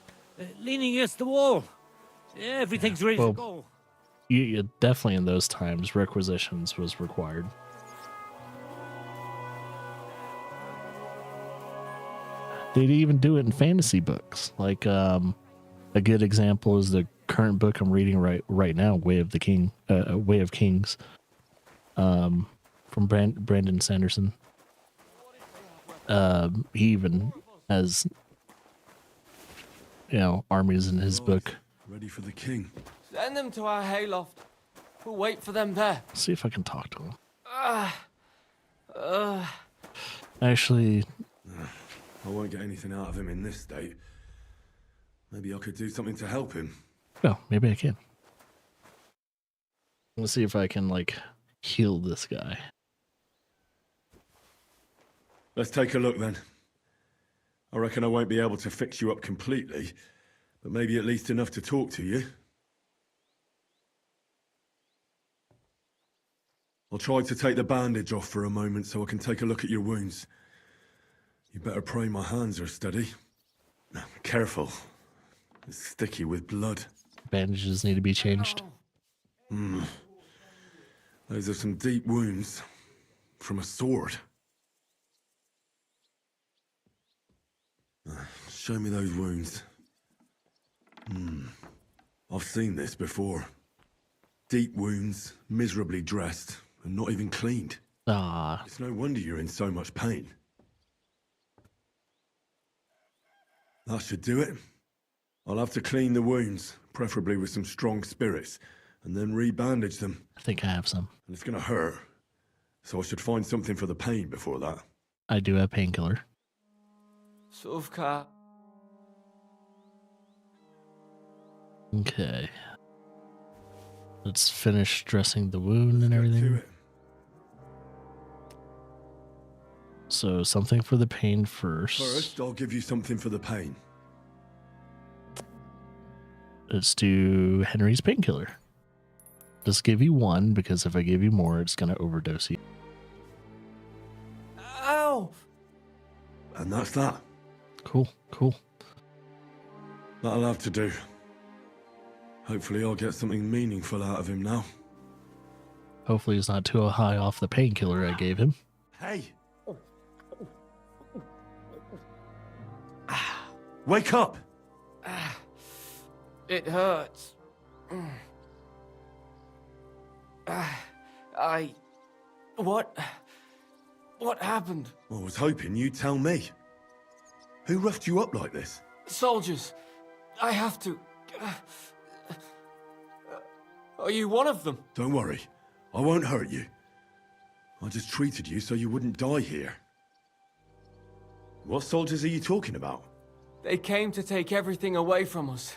leaning against the wall. Everything's ready to go. You definitely in those times, requisitions was required. They'd even do it in fantasy books. Like a good example is the current book I'm reading right now, Way of Kings, from Brandon Sanderson. He even has, armies in his book. Ready for the king. Send them to our hayloft. We'll wait for them there. See if I can talk to him. Actually, I won't get anything out of him in this state. Maybe I could do something to help him. well, maybe I can. Let's see if I can heal this guy. Let's take a look then. I reckon I won't be able to fix you up completely, but maybe at least enough to talk to you. I'll try to take the bandage off for a moment so I can take a look at your wounds. You better pray my hands are steady. Careful. It's sticky with blood. Bandages need to be changed. Those are some deep wounds from a sword. Show me those wounds. I've seen this before. Deep wounds, miserably dressed, and not even cleaned. It's no wonder you're in so much pain. That should do it. I'll have to clean the wounds, preferably with some strong spirits, and then re-bandage them. I think I have some. And it's gonna hurt, so I should find something for the pain before that. I do have painkiller. Suvka. Okay. Let's finish dressing the wound and everything. So something for the pain first. First, I'll give you something for the pain. Let's do Henry's painkiller. Just give you one, because if I give you more, it's going to overdose you. And that's that. Cool, cool. That'll have to do. Hopefully I'll get something meaningful out of him now. Hopefully he's not too high off the painkiller I gave him. Hey! Wake up! It hurts. What happened? I was hoping you'd tell me. Who roughed you up like this? Soldiers. I have to... Are you one of them? Don't worry. I won't hurt you. I just treated you so you wouldn't die here. What soldiers are you talking about? They came to take everything away from us.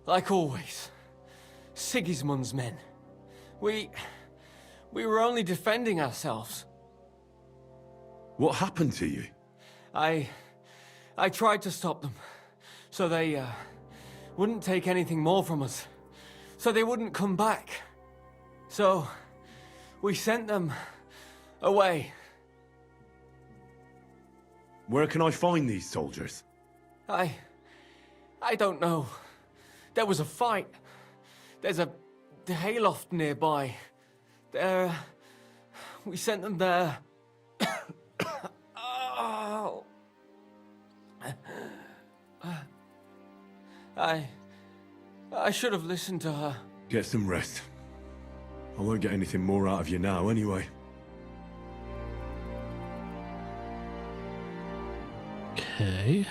Like always. Sigismund's men. We were only defending ourselves. What happened to you? I tried to stop them. So they, wouldn't take anything more from us. So they wouldn't come back. So, we sent them away. Where can I find these soldiers? I don't know. There was a fight. There's a hayloft nearby. We sent them there. Oh. I should have listened to her. Get some rest. I won't get anything more out of you now, anyway. Okay.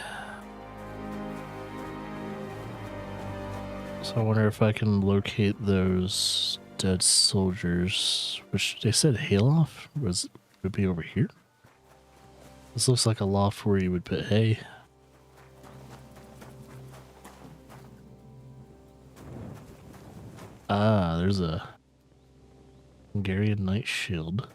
So I wonder if I can locate those dead soldiers, which they said hayloft would be over here. This looks like a loft where you would put hay. Ah, there's a Hungarian Knight shield.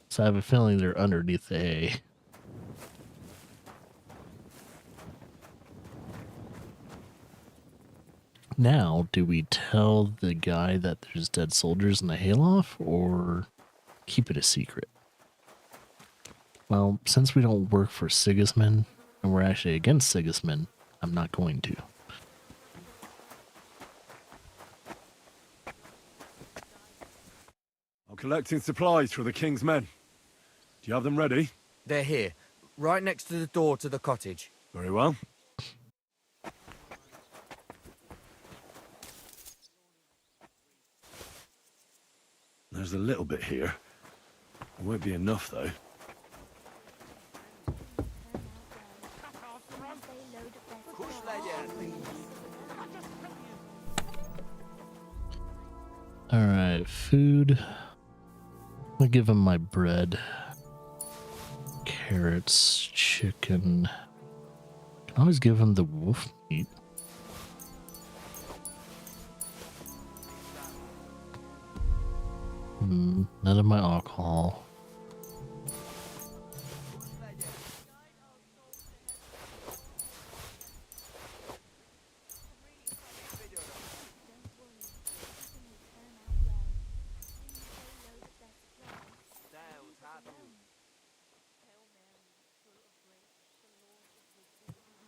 So I have a feeling they're underneath the hay. Now, do we tell the guy that there's dead soldiers in the hayloft, or keep it a secret? Well, since we don't work for Sigismund, and we're actually against Sigismund, I'm not going to. I'm collecting supplies for the King's men. Do you have them ready? They're here, right next to the door to the cottage. Very well. There's a little bit here. It won't be enough, though. Alright, food. I'll give him my bread. Carrots, chicken. I can always give him the wolf meat. None of my alcohol.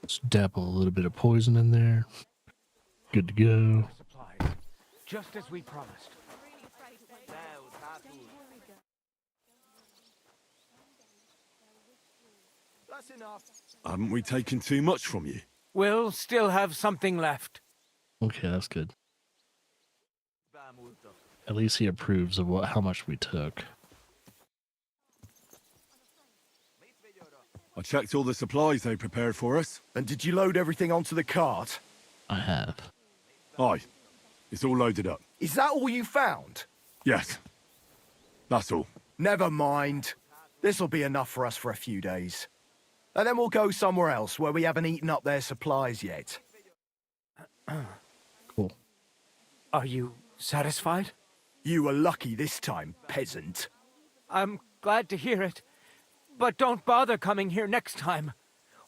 Just dabble a little bit of poison in there. Good to go. Just as we promised. That's enough. Haven't we taken too much from you? We'll still have something left. Okay, that's good. At least he approves of how much we took. I checked all the supplies they prepared for us. And did you load everything onto the cart? I have. Aye. It's all loaded up. Is that all you found? Yes. That's all. Never mind. This'll be enough for us for a few days. And then we'll go somewhere else where we haven't eaten up their supplies yet. Cool. Are you satisfied? You were lucky this time, peasant. I'm glad to hear it. But don't bother coming here next time.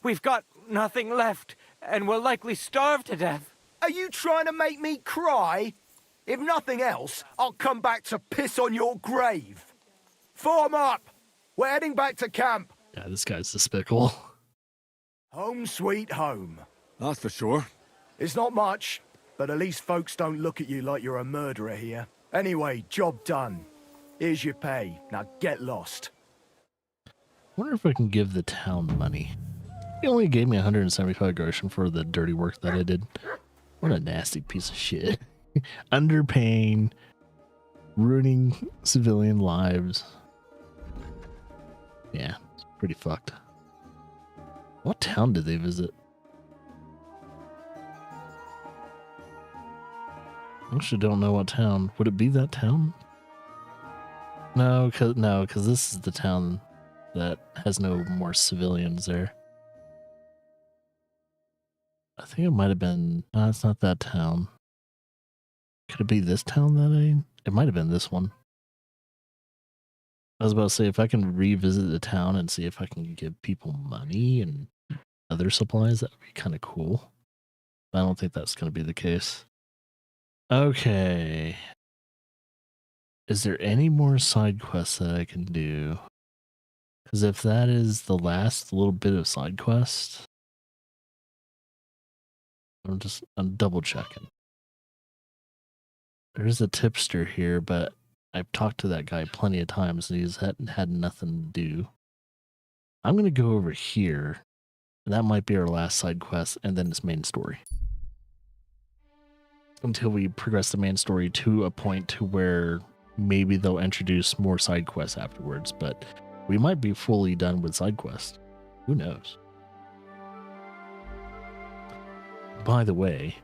We've got nothing left, and we'll likely starve to death. Are you trying to make me cry? If nothing else, I'll come back to piss on your grave. Form up! We're heading back to camp. Yeah, this guy's despicable. Home sweet home. That's for sure. It's not much, but at least folks don't look at you like you're a murderer here. Anyway, job done. Here's your pay. Now get lost. Wonder if I can give the town money. He only gave me 175 groschen for the dirty work that I did. What a nasty piece of shit. Underpaying, ruining civilian lives. Yeah, it's pretty fucked. What town did they visit? I actually don't know what town. Would it be that town? No, cause this is the town that has no more civilians there. I think it might have been. No, it's not that town. Could it be this town that It might have been this one. I was about to say, if I can revisit the town and see if I can give people money and other supplies, that would be kind of cool. But I don't think that's going to be the case. Okay. Is there any more side quests that I can do? Because if that is the last little bit of side quest, I'm double checking. There's a tipster here, but I've talked to that guy plenty of times and he's had nothing to do. I'm going to go over here. And that might be our last side quest and then it's main story. Until we progress the main story to a point to where maybe they'll introduce more side quests afterwards, but we might be fully done with side quests. Who knows? By the way,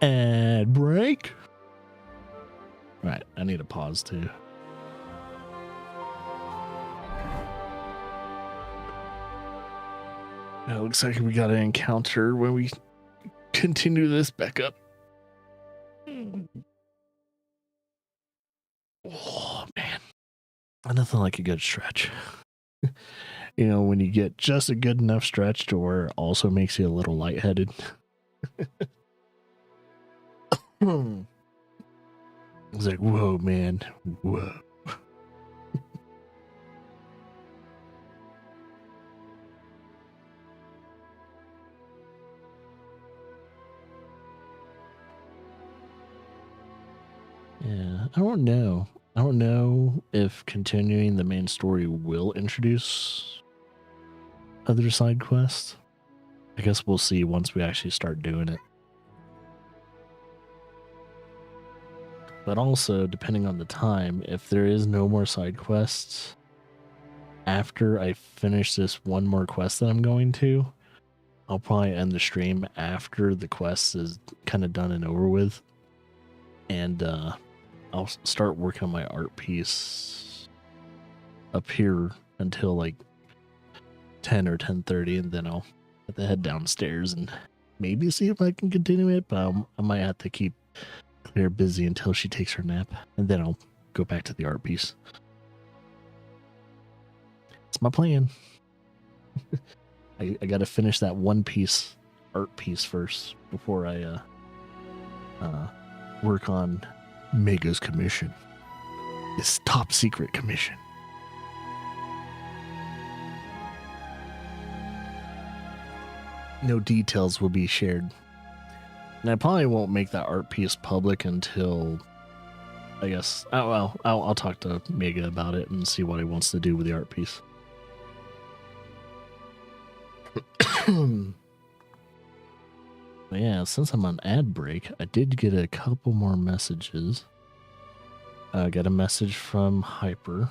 ad break. Right, I need a pause too. It looks like we got an encounter when we continue this back up. Oh, man. Nothing like a good stretch. You know, when you get just a good enough stretch to where it also makes you a little lightheaded. It's like, whoa, man. Whoa. Yeah, I don't know. I don't know if continuing the main story will introduce other side quests. I guess we'll see once we actually start doing it. But also, depending on the time, if there is no more side quests, after I finish this one more quest that I'm going to, I'll probably end the stream after the quest is kind of done and over with. And I'll start working on my art piece up here until like 10 or 10:30, and then I'll have to head downstairs and maybe see if I can continue it, but I might have to keep Claire busy until she takes her nap, and then I'll go back to the art piece. It's my plan. I got to finish that one piece art piece first before I work on Mega's commission. This top secret commission. No details will be shared. And I probably won't make that art piece public until, I guess, I'll talk to Mega about it and see what he wants to do with the art piece. But yeah, since I'm on ad break, I did get a couple more messages. I got a message from Hyper.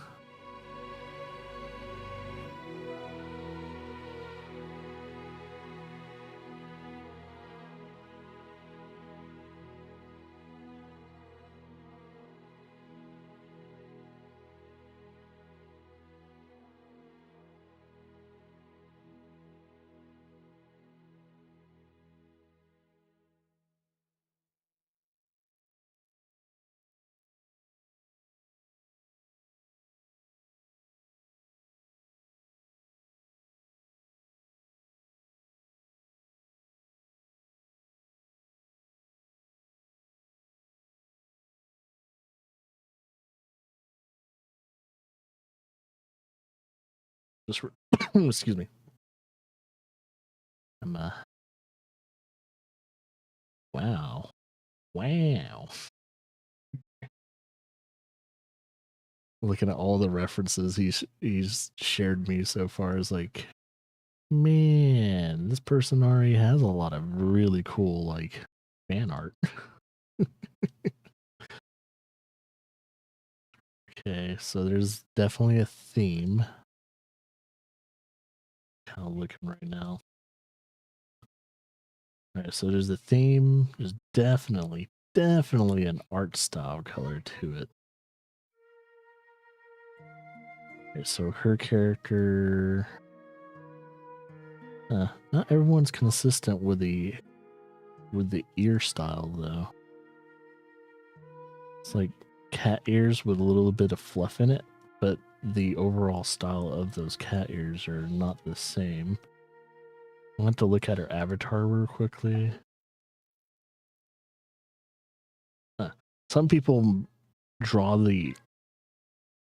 Just excuse me. I'm wow. Looking at all the references he's shared me so far is like, man, this person already has a lot of really cool like fan art. Okay, so there's definitely a theme. Kind of looking right now. All right, so there's a theme. There's definitely an art style color to it. Okay, so her character. Not everyone's consistent with the ear style though. It's like cat ears with a little bit of fluff in it, but the overall style of those cat ears are not the same. I want to look at her avatar real quickly. Some people draw the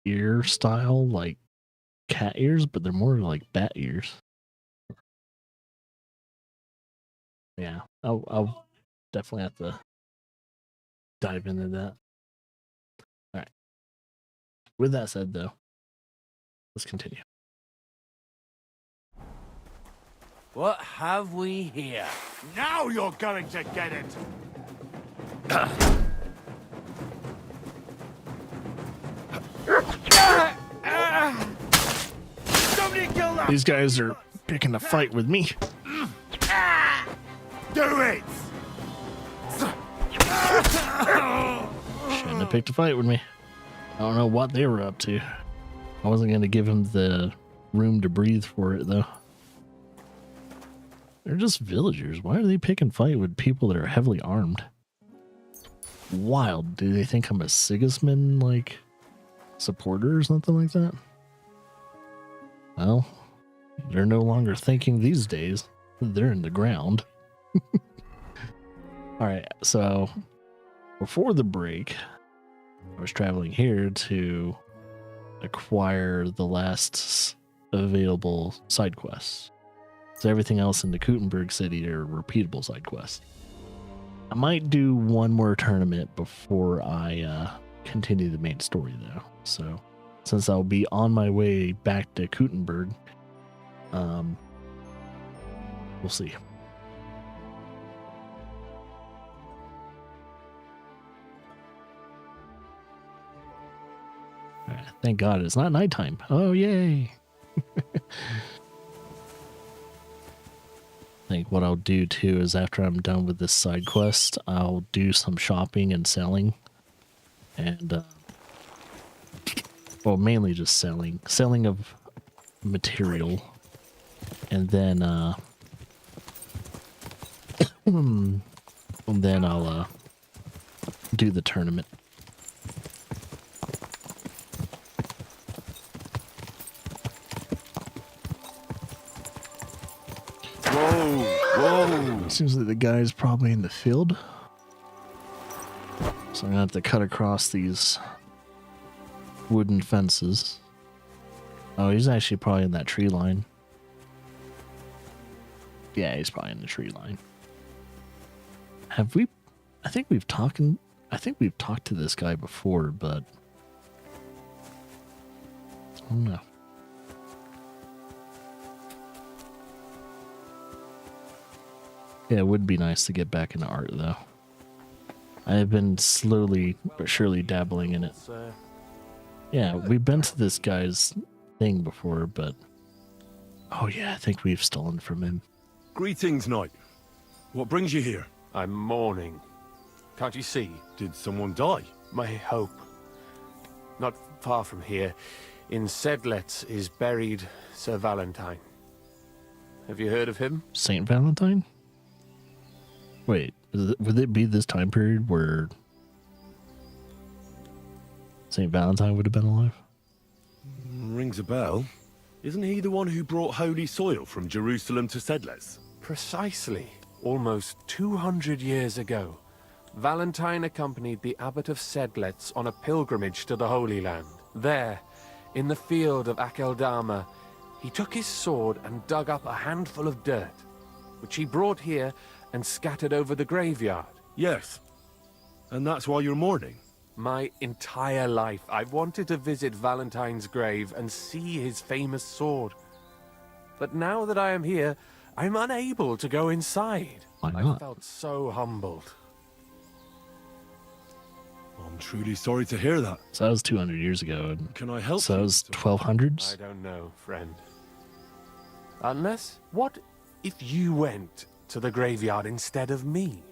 ear style like cat ears, but they're more like bat ears. Yeah, I'll definitely have to dive into that. All right. With that said, though, let's continue. What have we here? Now you're going to get it! Somebody kill that! These guys are picking a fight with me. Do it! Shouldn't have picked a fight with me. I don't know what they were up to. I wasn't going to give him the room to breathe for it, though. They're just villagers. Why are they picking fight with people that are heavily armed? Wild. Do they think I'm a Sigismund, like, supporter or something like that? Well, they're no longer thinking these days. They're in the ground. Alright, so before the break, I was traveling here to acquire the last available side quests. So everything else in the Kuttenberg city are repeatable side quests. I might do one more tournament before I continue the main story, though. So since I'll be on my way back to Kuttenberg, we'll see. Thank God it's not nighttime. Oh, yay. I think what I'll do too is after I'm done with this side quest, I'll do some shopping and selling. And, well, mainly just selling. Selling of material. And then, I'll do the tournament. Whoa! Seems like the guy's probably in the field. So I'm gonna have to cut across these wooden fences. Oh, he's actually probably in that tree line. Yeah, he's probably in the tree line. Have we? I think we've talked to this guy before, but I don't know. Yeah, it would be nice to get back into art, though. I have been slowly but surely dabbling in it. Yeah, we've been to this guy's thing before, but... Oh yeah, I think we've stolen from him. Greetings, knight. What brings you here? I'm mourning. Can't you see? Did someone die? My hope. Not far from here, in Sedlets, is buried Sir Valentine. Have you heard of him? Saint Valentine? Wait, would it be this time period where Saint Valentine would have been alive? Rings a bell. Isn't he the one who brought holy soil from Jerusalem to Sedles? Precisely. Almost 200 years ago, Valentine accompanied the abbot of Sedlets on a pilgrimage to the Holy Land. There, in the field of Akeldama, He took his sword and dug up a handful of dirt, which he brought here and scattered over the graveyard. Yes. And that's why you're mourning? My entire life, I've wanted to visit Valentine's grave and see his famous sword. But now that I am here, I'm unable to go inside. Why not? I felt so humbled. I'm truly sorry to hear that. So that was 200 years ago. And can I help so you? that was 1200s? I don't know, friend. Unless, what if you went to the graveyard instead of me?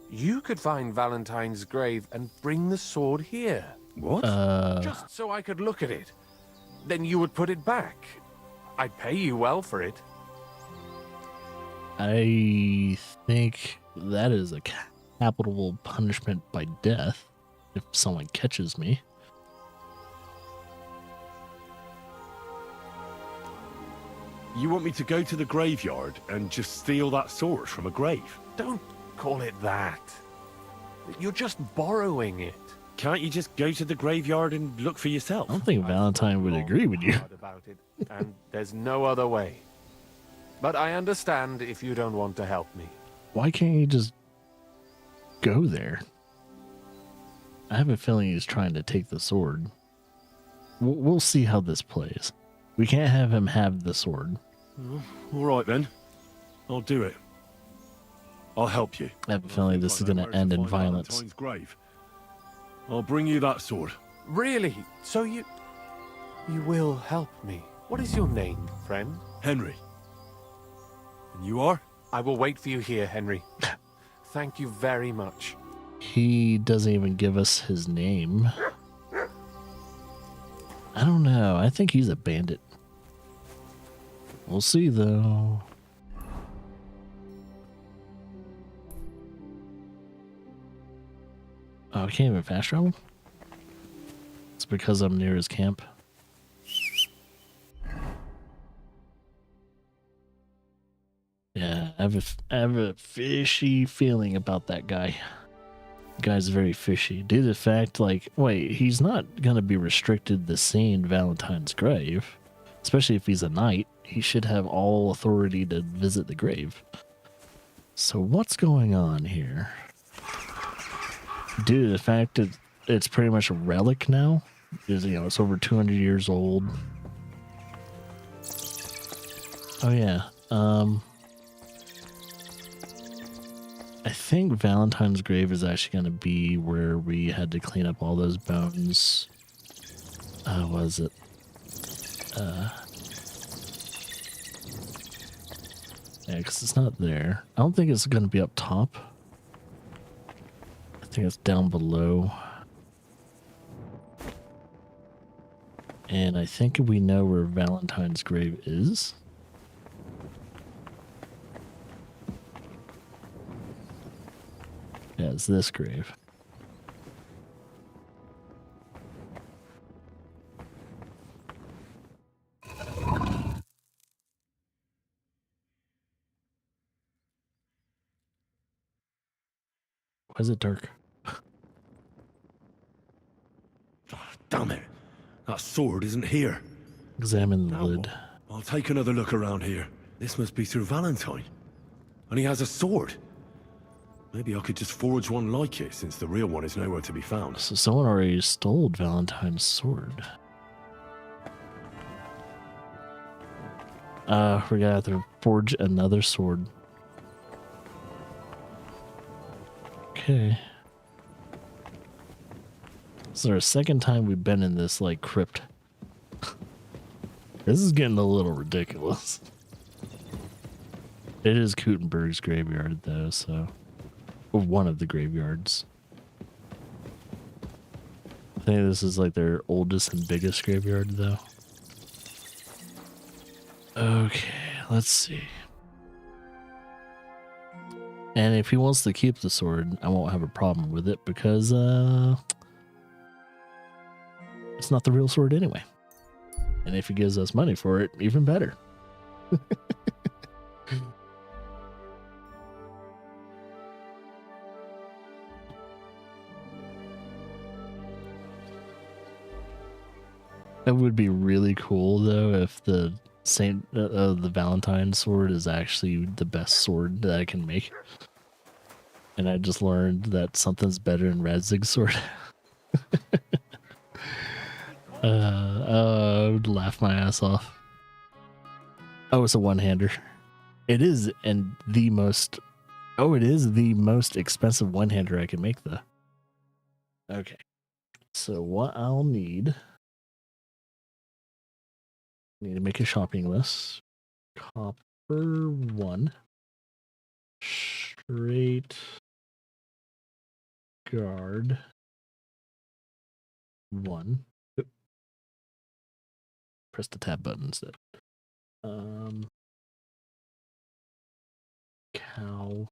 You could find Valentine's grave and bring the sword here. What? Just so I could look at it. Then you would put it back. I'd pay you well for it. I think that is a capital punishment by death if someone catches me. You want me to go to the graveyard and just steal that sword from a grave? Don't call it that. You're just borrowing it. Can't you just go to the graveyard and look for yourself? I don't think Valentine would agree with you. About it, and there's no other way. But I understand if you don't want to help me. Why can't you just go there? I have a feeling he's trying to take the sword. We'll see how this plays. We can't have him have the sword. All right then. I'll do it. I'll help you. I have a feeling this is going to end in violence. Valentine's grave. I'll bring you that sword. Really? So you will help me? What is your name, friend? Henry. And you are? I will wait for you here, Henry. Thank you very much. He doesn't even give us his name. I don't know. I think he's a bandit. We'll see, though. Oh, I can't even fast travel? It's because I'm near his camp. Yeah, I have a fishy feeling about that guy. The guy's very fishy. Due to the fact, like, wait, he's not going to be restricted to seeing Valentine's grave. Especially if he's a knight. He should have all authority to visit the grave. So what's going on here? Due to the fact that it's pretty much a relic now. It's over 200 years old. Oh yeah. I think Valentine's grave is actually going to be where we had to clean up all those bones. Was it? Yeah, because it's not there. I don't think it's going to be up top. I think it's down below. And I think we know where Valentine's grave is. Yeah, it's this grave. Why is it dark? Damn it. That sword isn't here. Examine the lid. I'll take another look around here. This must be Sir Valentine. And he has a sword. Maybe I could just forge one like it, since the real one is nowhere to be found. So someone already stole Valentine's sword. We're gonna have to forge another sword. Okay. This is our second time we've been in this, like, crypt. This is getting a little ridiculous. It is Kuttenberg's graveyard, though, so... Or one of the graveyards. I think this is, like, their oldest and biggest graveyard, though. Okay, let's see. And if he wants to keep the sword, I won't have a problem with it, because, it's not the real sword anyway. And if he gives us money for it, even better. It would be really cool, though, if the the Valentine sword is actually the best sword that I can make. And I just learned that something's better than Radzig's sword. I would laugh my ass off. Oh, it's a one-hander. It is, and the most... Oh, it is the most expensive one-hander I can make, though. Okay. So what I'll need... I need to make a shopping list. Copper 1. Straight... guard 1. Oop. Press the tab button instead. Cow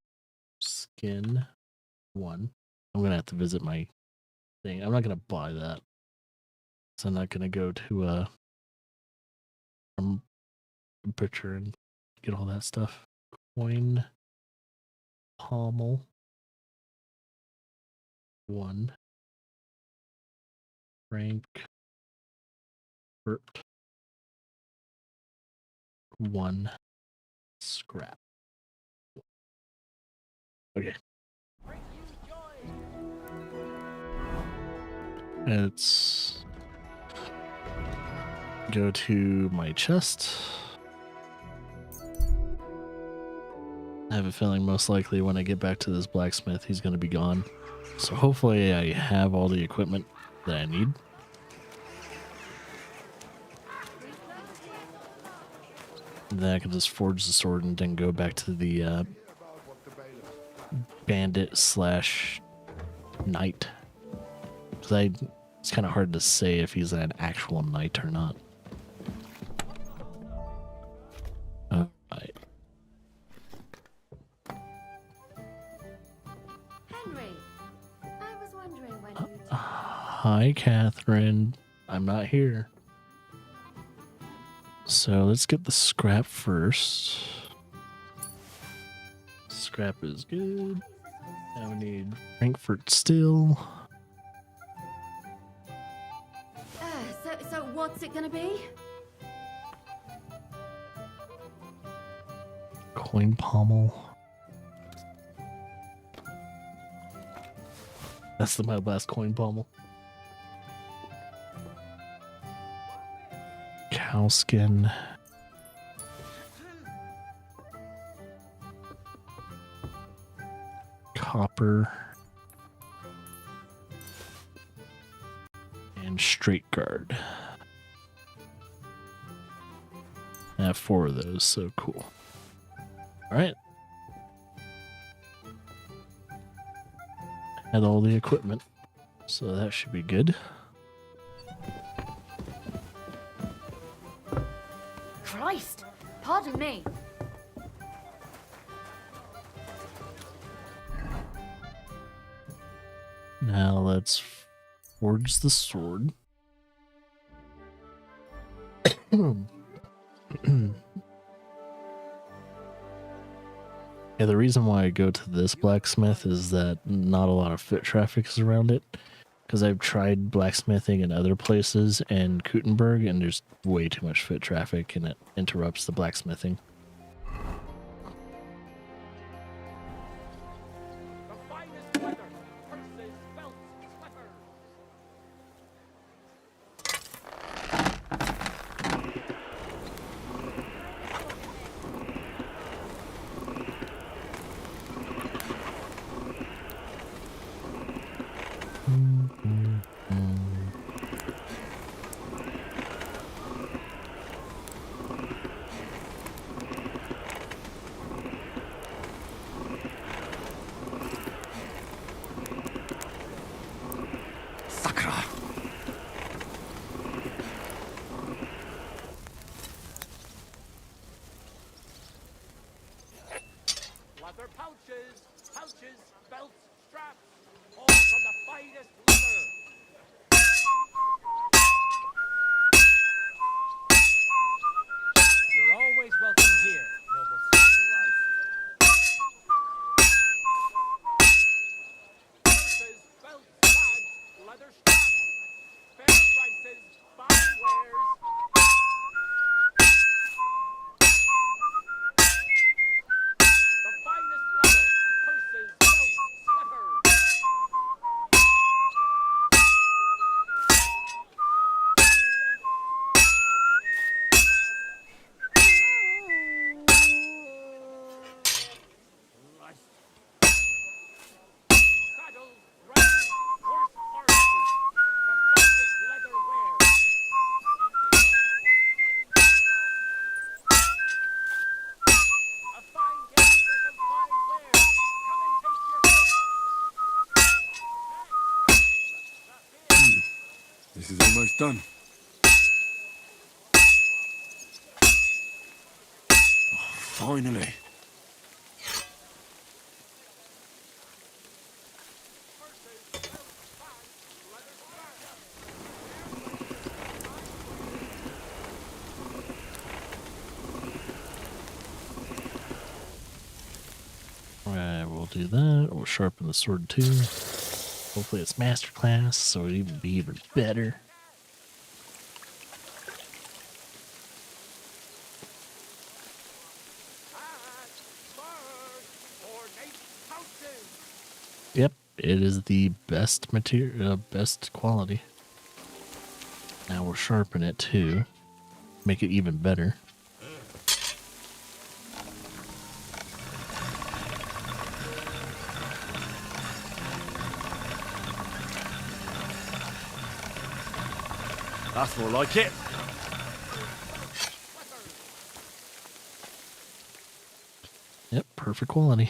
skin 1. I'm gonna have to visit my thing. I'm not gonna buy that. So I'm not gonna go to a butcher and get all that stuff. Coin pommel 1. Rank Burt 1. Scrap. Okay. Let's go to my chest. I have a feeling most likely when I get back to this blacksmith, he's going to be gone. So hopefully I have all the equipment that I need. And then I can just forge the sword and then go back to the bandit / knight. Because it's kind of hard to say if he's an actual knight or not. Alright. Henry, I was wondering when you... Hi, Catherine. I'm not here. So let's get the scrap first. Scrap is good. Now we need Frankfurt steel. So what's it gonna be? Coin pommel. That's my last coin pommel. Cow skin. Copper. And straight guard. I have 4 of those, so cool. Alright. Had all the equipment, so that should be good. Christ! Pardon me. Now let's forge the sword. Yeah, the reason why I go to this blacksmith is that not a lot of foot traffic is around it. Because I've tried blacksmithing in other places in Kuttenberg, and there's way too much foot traffic, and it interrupts the blacksmithing. This is almost done. Oh, finally. Alright, we'll do that. We'll sharpen the sword too. Hopefully it's masterclass, so it'll even be even better. Yep, it is the best material, best quality. Now we'll sharpen it too, make it even better. That's more like it. Yep, perfect quality.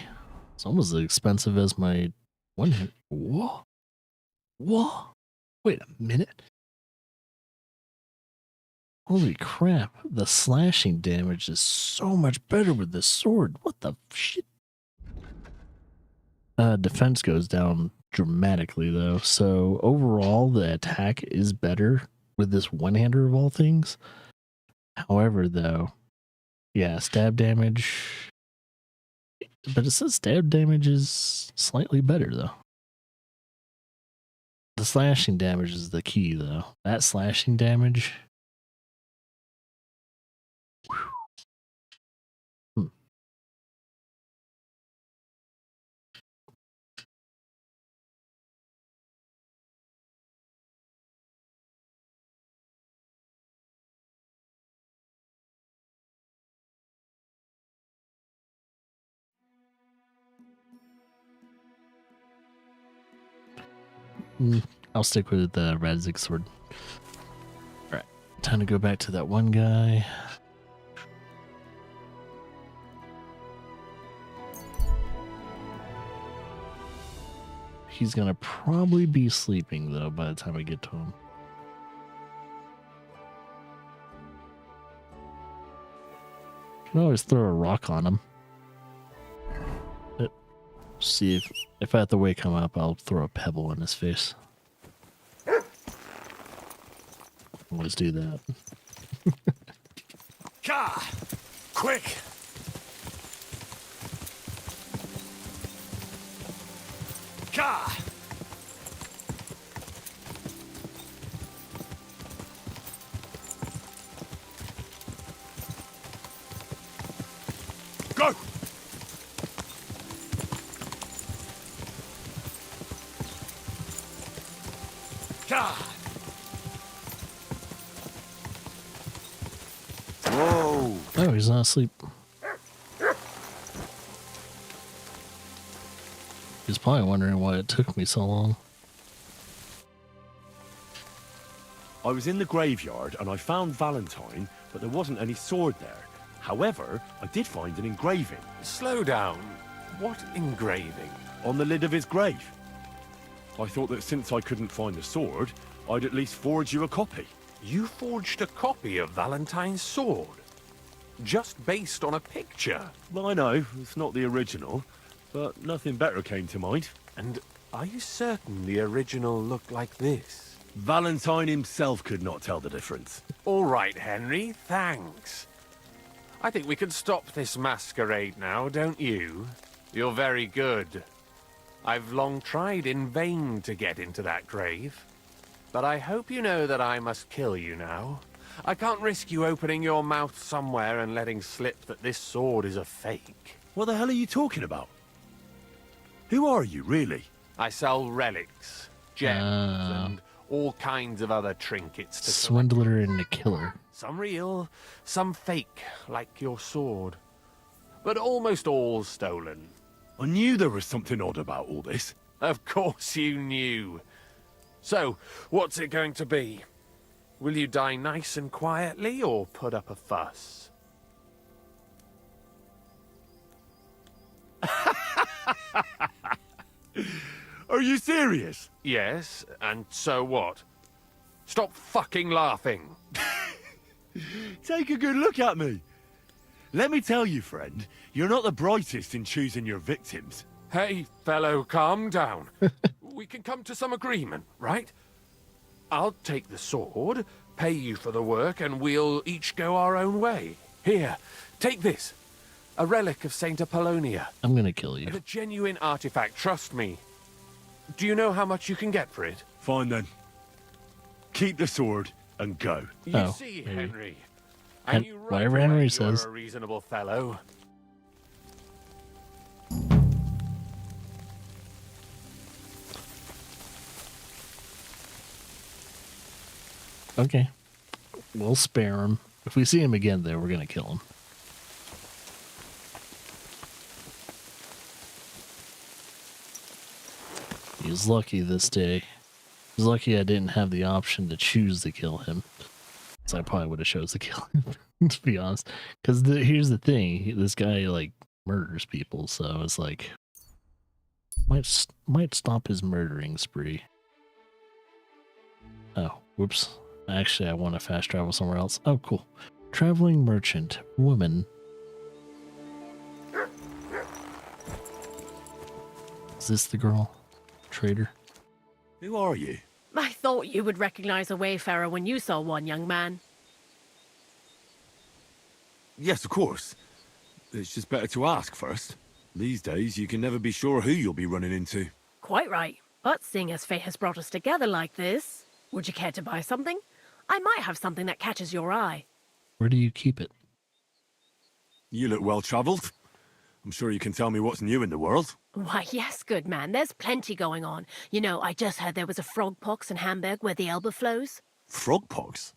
It's almost as expensive as my one hit. Whoa. Whoa. Wait a minute. Holy crap. The slashing damage is so much better with this sword. What the shit? Defense goes down dramatically though. So overall, the attack is better with this one-hander of all things. However, though, yeah, stab damage. But it says stab damage is slightly better though. The slashing damage is the key though. That slashing damage. I'll stick with the Radzig sword. Alright, time to go back to that one guy. He's gonna probably be sleeping though by the time I get to him. Can always throw a rock on him. See if I have to wake him up, I'll throw a pebble in his face. Always do that. Ka! Quick! Ka! Go! Whoa! Oh, he's not asleep. He's probably wondering why it took me so long. I was in the graveyard and I found Valentine, but there wasn't any sword there. However, I did find an engraving. Slow down. What engraving? On the lid of his grave. I thought that since I couldn't find the sword, I'd at least forge you a copy. You forged a copy of Valentine's sword? Just based on a picture? Well, I know, it's not the original, but nothing better came to mind. And are you certain the original looked like this? Valentine himself could not tell the difference. All right, Henry, thanks. I think we can stop this masquerade now, don't you? You're very good. I've long tried in vain to get into that grave. But I hope you know that I must kill you now. I can't risk you opening your mouth somewhere and letting slip that this sword is a fake. What the hell are you talking about? Who are you, really? I sell relics, gems, and all kinds of other trinkets to swindler and a killer. Some real, some fake, like your sword. But almost all stolen. I knew there was something odd about all this. Of course you knew. So, what's it going to be? Will you die nice and quietly, or put up a fuss? Are you serious? Yes, and so what? Stop fucking laughing. Take a good look at me. Let me tell you, friend, you're not the brightest in choosing your victims. Hey, fellow, calm down. We can come to some agreement, right? I'll take the sword, pay you for the work, and we'll each go our own way. Here, take this. A relic of Saint Apollonia. I'm gonna kill you. A genuine artifact, trust me. Do you know how much you can get for it? Fine then. Keep the sword and go. You see, maybe. Henry. I knew right whatever away Henry you says. were a reasonable fellow. Okay. We'll spare him. If we see him again, though, we're gonna kill him. He's lucky this day. He's lucky I didn't have the option to choose to kill him. So I probably would have chose to kill him, to be honest. Because here's the thing. This guy, like, murders people, so it's like... Might stop his murdering spree. Oh, whoops. Actually, I want to fast travel somewhere else. Oh, cool. Traveling merchant. Woman. Is this the girl? Trader? Who are you? I thought you would recognize a wayfarer when you saw one, young man. Yes, of course. It's just better to ask first. These days, you can never be sure who you'll be running into. Quite right. But seeing as fate has brought us together like this, would you care to buy something? I might have something that catches your eye. Where do you keep it? You look well-travelled. I'm sure you can tell me what's new in the world. Why, yes, good man. There's plenty going on. You know, I just heard there was a frog pox in Hamburg where the Elbe flows. Frog pox?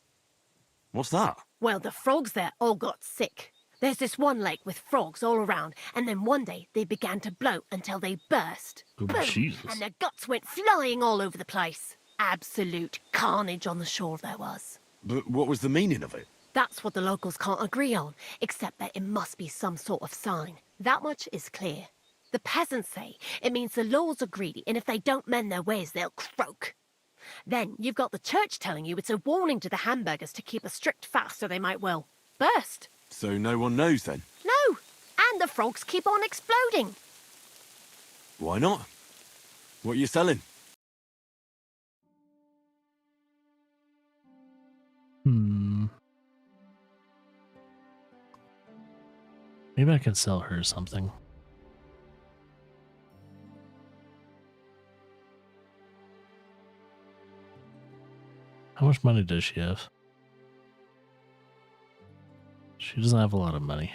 What's that? Well, the frogs there all got sick. There's this one lake with frogs all around, and then one day they began to bloat until they burst. Oh, Boom! Jesus. And their guts went flying all over the place. Absolute carnage on the shore there was. But what was the meaning of it? That's what the locals can't agree on, except that it must be some sort of sign. That much is clear. The peasants say it means the lords are greedy, and if they don't mend their ways, they'll croak. Then you've got the church telling you it's a warning to the hamburgers to keep a strict fast or they might, well, burst. So no one knows then? No, and the frogs keep on exploding. Why not? What are you selling? Maybe I can sell her something. How much money does she have? She doesn't have a lot of money.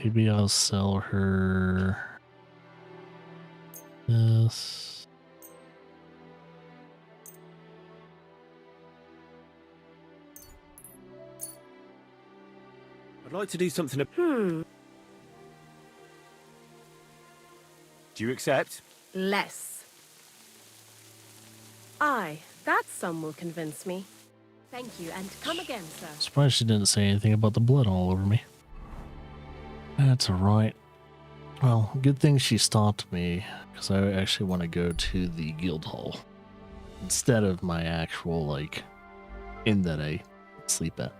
Maybe I'll sell her this. I'd like to do something. Hmm. Do you accept? Less. Aye, that sum will convince me. Thank you, and come again, sir. Surprised she didn't say anything about the blood all over me. That's alright. Well, good thing she stopped me, because I actually want to go to the guild hall instead of my actual, like, inn that I sleep at.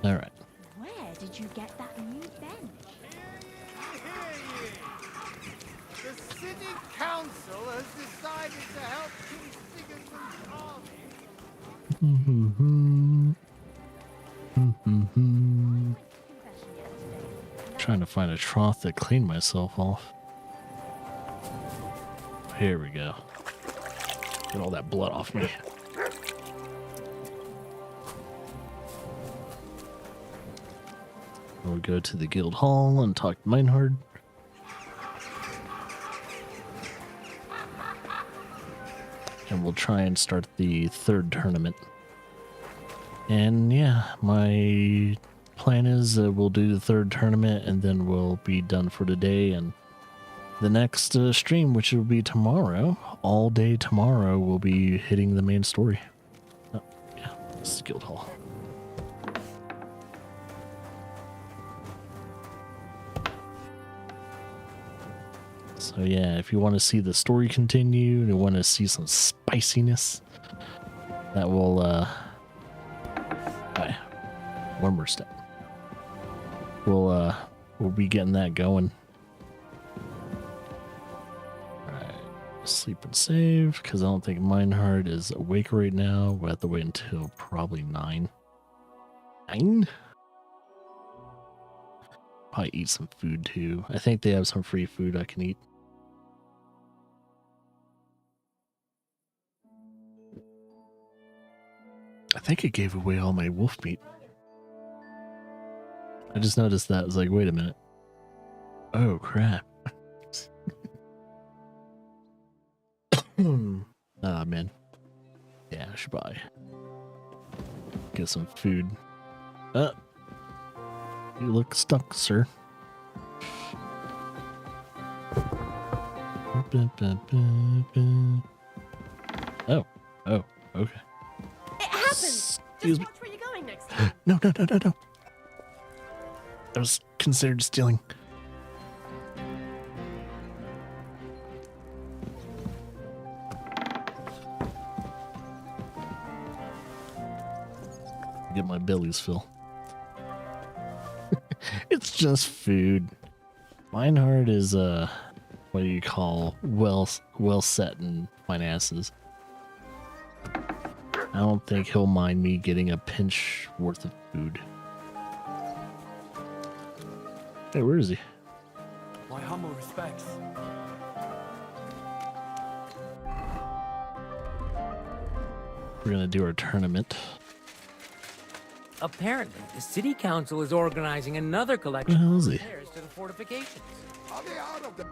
Alright. Where did you get that new bench? The city council has decided to help King Sigismund's army. Trying to find a trough to clean myself off. Here we go. Get all that blood off me. We'll go to the guild hall and talk to Meinhard. And we'll try and start the third tournament. And yeah, my plan is we'll do the third tournament and then we'll be done for today. And the next stream, which will be tomorrow, all day tomorrow, we'll be hitting the main story. Oh, yeah, this is Guild Hall. So yeah, if you want to see the story continue and you want to see some spiciness, that will one more step. We'll be getting that going. Alright, sleep and save, because I don't think Meinhard is awake right now. We'll have to wait until probably 9. 9? Probably eat some food too. I think they have some free food I can eat. I think it gave away all my wolf meat. I just noticed that. I was like, wait a minute. Oh, crap. Ah, man. Yeah, I should probably get some food. You look stuck, sir. Oh, okay. It happens. Just watch where you're going next time. No. That was considered stealing. Get my belly's fill. It's just food. Meinhard is what do you call well set in finances. I don't think he'll mind me getting a pinch worth of food. Hey, where is he? My humble respects. We're gonna do our tournament. Apparently, the city council is organizing another collection Where the hell of is he? repairs to the fortifications. Are they out of the...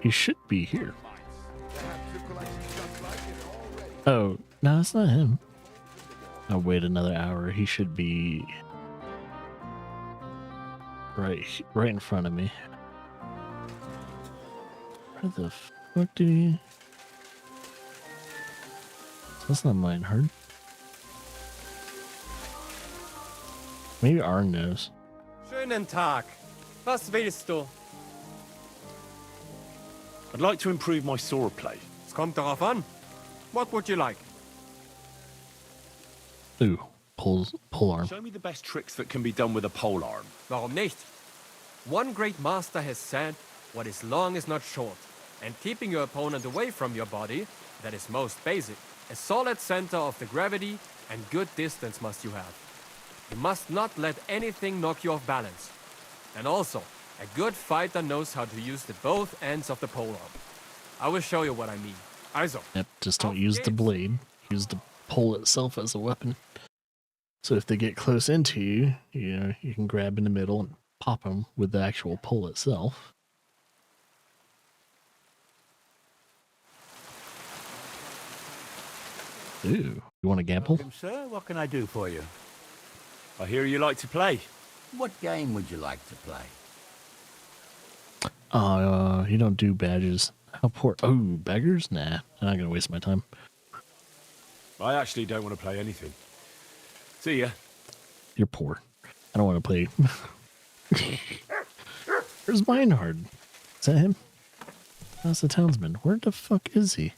He should be here. Oh, no, it's not him. I'll wait another hour. He should be right in front of me. Where the fuck did he... That's not Meinhard. Maybe Arn knows. Schönen Tag. Was willst du? I'd like to improve my sword play. Es kommt darauf an. What would you like? Ooh, pull arm. Show me the best tricks that can be done with a pole arm. Warum nicht? One great master has said, what is long is not short. And keeping your opponent away from your body, that is most basic. A solid center of the gravity and good distance must you have. You must not let anything knock you off balance. And also, a good fighter knows how to use the both ends of the polearm. I will show you what I mean. Also. Yep, just don't use the blade. Use the pole itself as a weapon. So if they get close into you, you can grab in the middle and pop them with the actual pole itself. Ooh, you want to gamble? Welcome, sir. What can I do for you? I hear you like to play. What game would you like to play? You don't do badges. How poor? Oh, beggars? Nah, I'm not gonna waste my time. I actually don't want to play anything. See ya. You're poor. I don't want to play. Where's Meinhard? Is that him? That's the townsman. Where the fuck is he?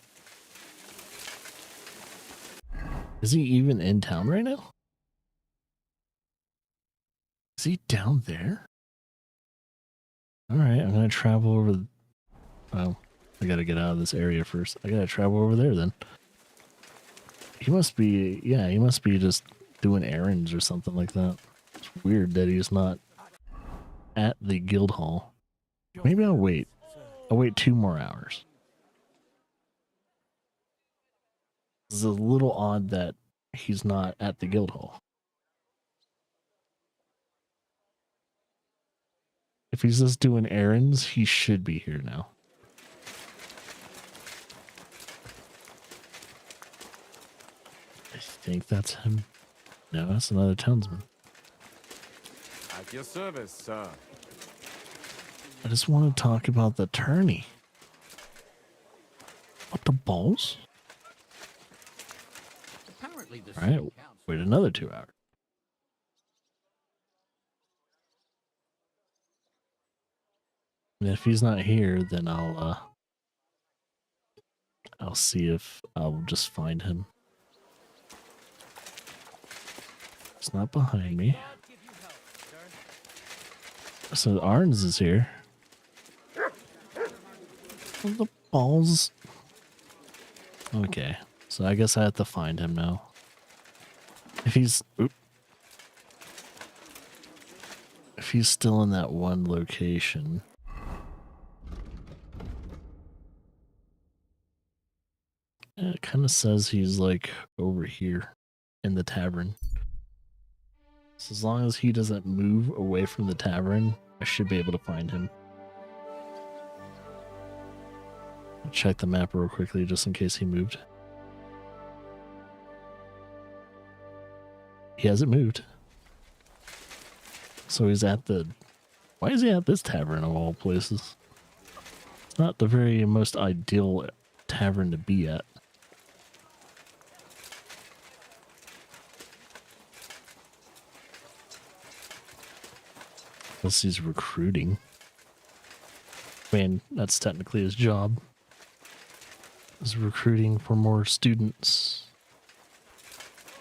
Is he even in town right now? Is he down there? Alright, I'm gonna travel over... Oh, I gotta get out of this area first. I gotta travel over there then. He must be... Yeah, he must be just doing errands or something like that. It's weird that he's not at the guild hall. Maybe I'll wait. I'll wait 2 more hours. It's a little odd that he's not at the guild hall. If he's just doing errands, he should be here now. I think that's him. No, that's another townsman. As At your service, sir. I just want to talk about the tourney. What the balls? Apparently the All right, wait another 2 hours. And if he's not here, then I'll see if I'll just find him. It's not behind me. So Arns is here. What the balls? Okay, so I guess I have to find him now. If he's still in that one location. It kind of says he's like over here in the tavern. So as long as he doesn't move away from the tavern, I should be able to find him. I'll check the map real quickly just in case he moved. He hasn't moved. So he's at the... Why is he at this tavern of all places? It's not the very most ideal tavern to be at. Unless he's recruiting. I mean, that's technically his job. Is recruiting for more students.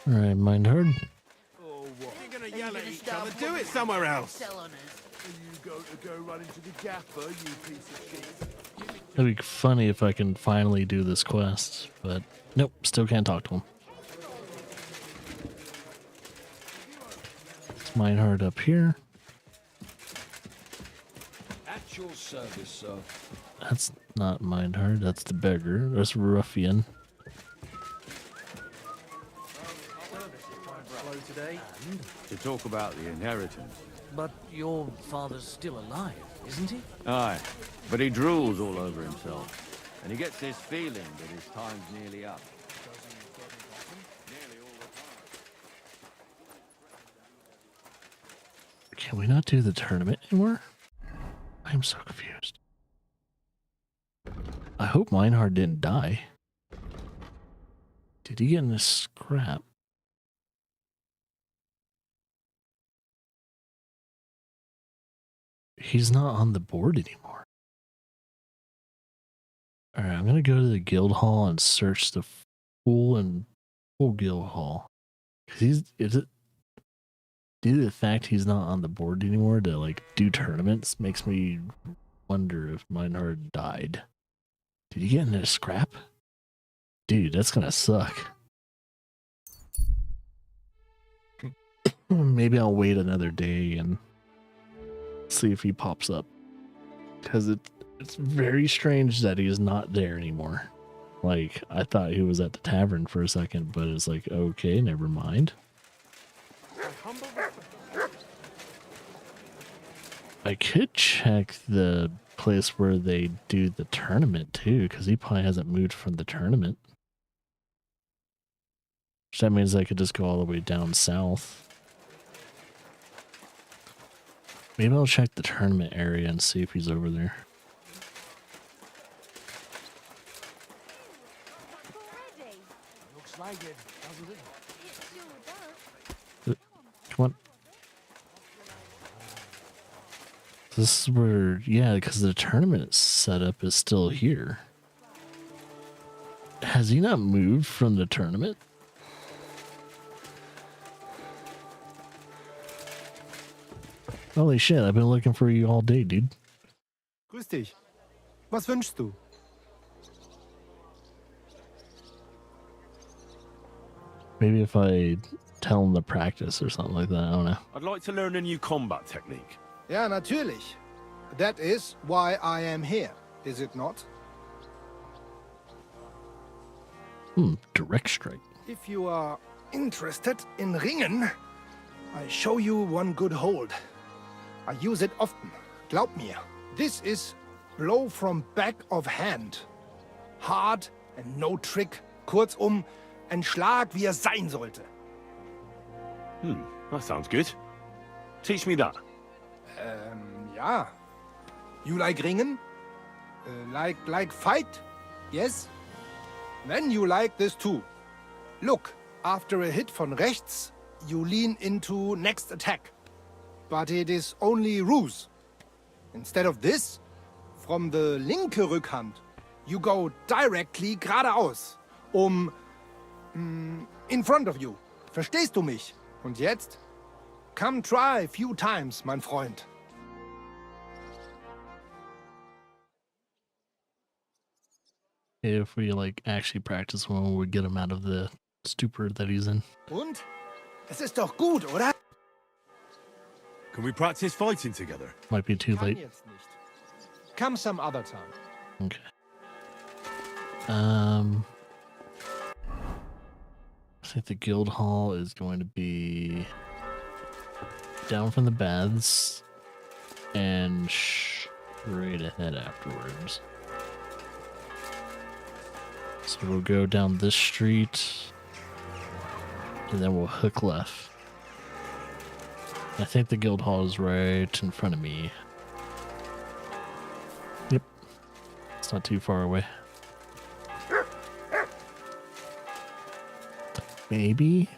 Alright, Mindhard. You're gonna yell at each other. Do it somewhere else. Are you going to go run into the gaffer, you piece of shit? It'd be funny if I can finally do this quest, but nope, still can't talk to him. It's Mindhard up here. At your service, sir. That's not Mindhard, that's the beggar. That's Ruffian. To talk about the inheritance. But your father's still alive, isn't he? Aye, but he drools all over himself. And he gets this feeling that his time's nearly up. Can we not do the tournament anymore? I'm so confused. I hope Mindhard didn't die. Did he get in a scrap? He's not on the board anymore. Alright, I'm gonna go to the guild hall and search the full guild hall. Is it due to the fact he's not on the board anymore to like do tournaments makes me wonder if Mindhard died. Did he get in a scrap? Dude, that's gonna suck. Maybe I'll wait another day and see if he pops up. Because it's very strange that he's not there anymore. Like, I thought he was at the tavern for a second, but it's like, okay, never mind. I could check the place where they do the tournament too, because he probably hasn't moved from the tournament. So that means I could just go all the way down south. Maybe I'll check the tournament area and see if he's over there. Looks like it, doesn't it? Come on. This is where, yeah, because the tournament setup is still here. Has he not moved from the tournament? Holy shit, I've been looking for you all day, dude. Grüß dich. Was wünschst du? Maybe if I tell him to practice or something like that, I don't know. I'd like to learn a new combat technique. Ja, natürlich. That is why I am here, is it not? Direct strike. If you are interested in ringen, I show you one good hold. I use it often. Glaub mir. This is blow from back of hand. Hard and no trick. Kurzum, ein Schlag, wie er sein sollte. That sounds good. Teach me that. Yeah. You like ringen? Like fight? Yes? Then you like this too. Look, after a hit von rechts, you lean into next attack. But it is only ruse. Instead of this, from the linke Rückhand, you go directly geradeaus. In front of you. Verstehst du mich? Und jetzt? Come try a few times, mein Freund. If we like actually practice one, we would get him out of the stupor that he's in. Und? Es ist doch gut, oder? Can we practice fighting together? Might be too late. Jetzt nicht. Come some other time. Okay. I think the guild hall is going to be down from the baths and straight ahead afterwards. So we'll go down this street and then we'll hook left. I think the guild hall is right in front of me. Yep. It's not too far away. Maybe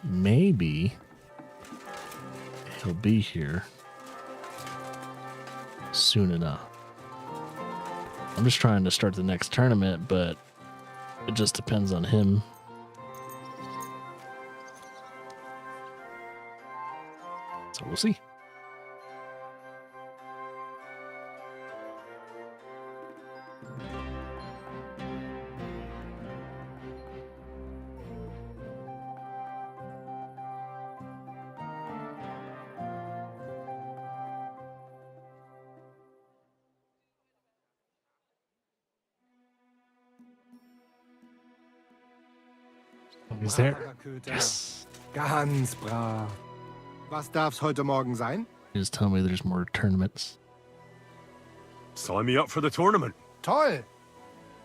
he'll be here soon enough. I'm just trying to start the next tournament, but it just depends on him. So we'll see. Is there? Yes. Ganz brav. Was darf's heute Morgen sein? Just tell me there's more tournaments. Sign me up for the tournament. Toll.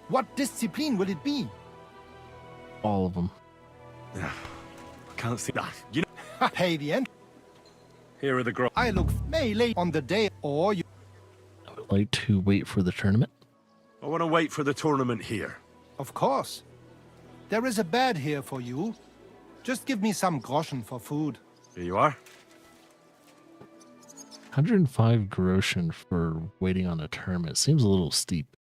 What discipline will it be? All of them. I can't see that. You know. Pay the end. Here are the gro. I look melee on the day, or you. I would like to wait for the tournament. I want to wait for the tournament here. Of course. There is a bed here for you. Just give me some groschen for food. Here you are. 105 groschen for waiting on a tournament. Seems a little steep.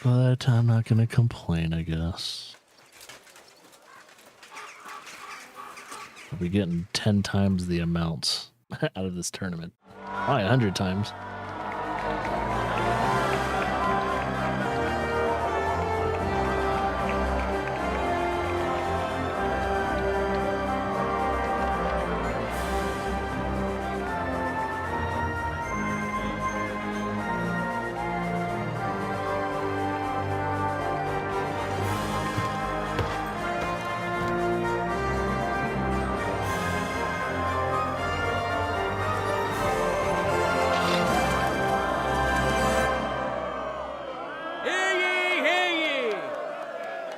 But I'm not going to complain, I guess. I'll be getting 10 times the amount out of this tournament. Probably 100 times.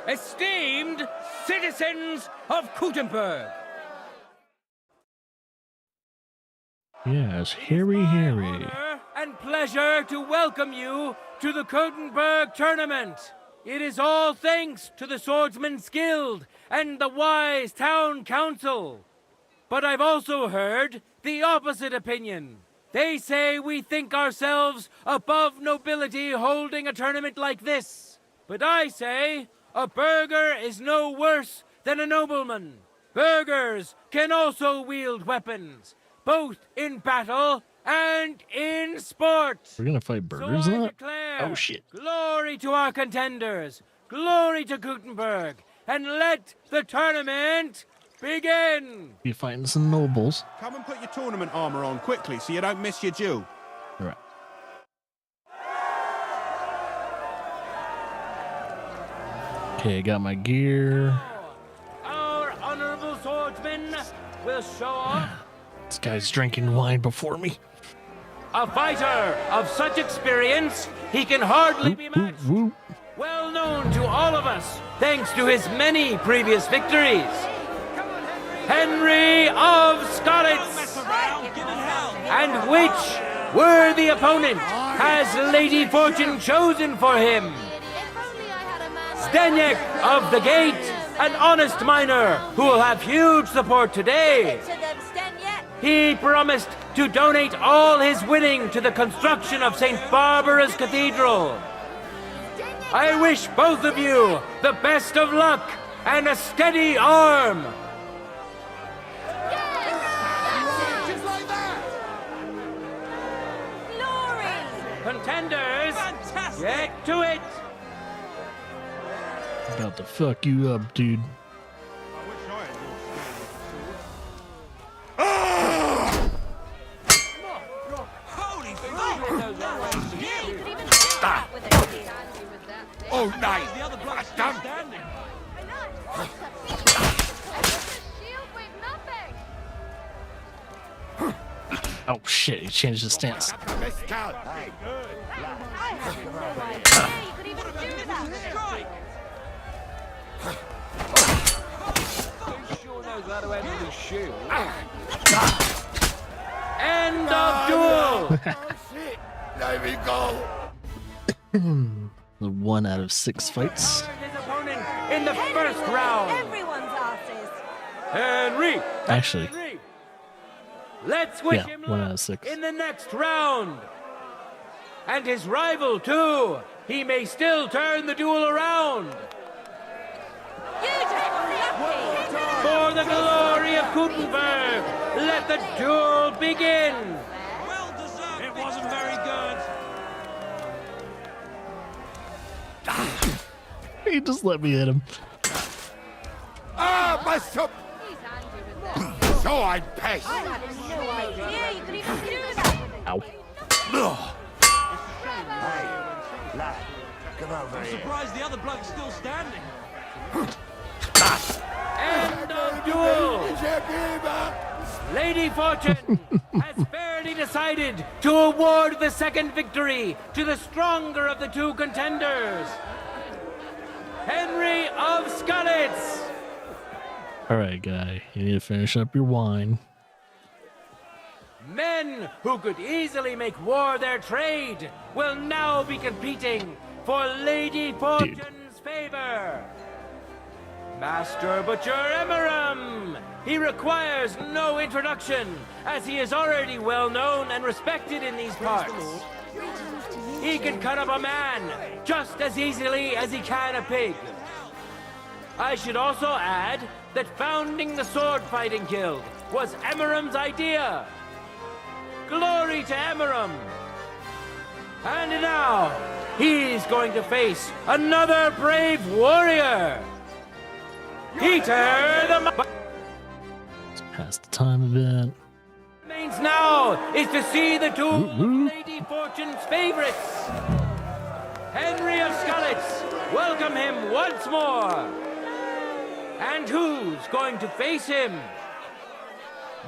Esteemed citizens of Gutenberg. Yes, Harry. And pleasure to welcome you to the Gutenberg tournament. It is all thanks to the Swordsman's Guild and the wise town council. But I've also heard the opposite opinion. They say we think ourselves above nobility holding a tournament like this. But I say a burgher is no worse than a nobleman. Burghers can also wield weapons, both in battle and in sport. We're gonna fight burgers so I now? declare, Oh shit. Glory to our contenders, glory to Gutenberg, and let the tournament begin. Be fighting some nobles. Come and put your tournament armor on quickly so you don't miss your due. All right. Okay, I got my gear. Our honorable swordsman will show off This guy's drinking wine before me. a fighter of such experience he can hardly be matched. Well known to all of us thanks to his many previous victories. Henry of Skalitz. And which worthy opponent has Lady Fortune chosen for him? Zdeněk of the Gate, an honest miner who will have huge support today. He promised to donate all his winning to the construction of St. Barbara's Cathedral. I wish both of you the best of luck and a steady arm. Contenders, get to it. About to fuck you up, dude. Oh, nice. Oh shit, he changed his stance. End of duel. Let me go. 1 out of 6 fights. His opponent in the first round. Everyone's asses. Henry. Actually, Henry. Let's wish yeah, him 1 out luck of 6. in the next round. And his rival too. He may still turn the duel around. For the glory of Gutenberg, let the duel begin. Well deserved. It wasn't very good. He just let me hit him. Ah, my soap. So I pass. I had no idea you could even do that. Ow. Hey, lad, come over I'm here. surprised the other bloke's still standing. End of duel. Lady Fortune has fairly decided to award the second victory to the stronger of the two contenders, Henry of Skalitz. Alright, guy. You need to finish up your wine. Men who could easily make war their trade will now be competing for Lady Fortune's favor. Master Butcher Emeram. He requires no introduction, as he is already well known and respected in these parts. He can cut up a man just as easily as he can a pig. I should also add that founding the sword fighting guild was Emeram's idea. Glory to Emeram! And now, he's going to face another brave warrior! Peter the... Let's pass the time a bit. Remains now is to see the duel of Lady Fortune's favorites. Henry of Skalitz, welcome him once more. And who's going to face him?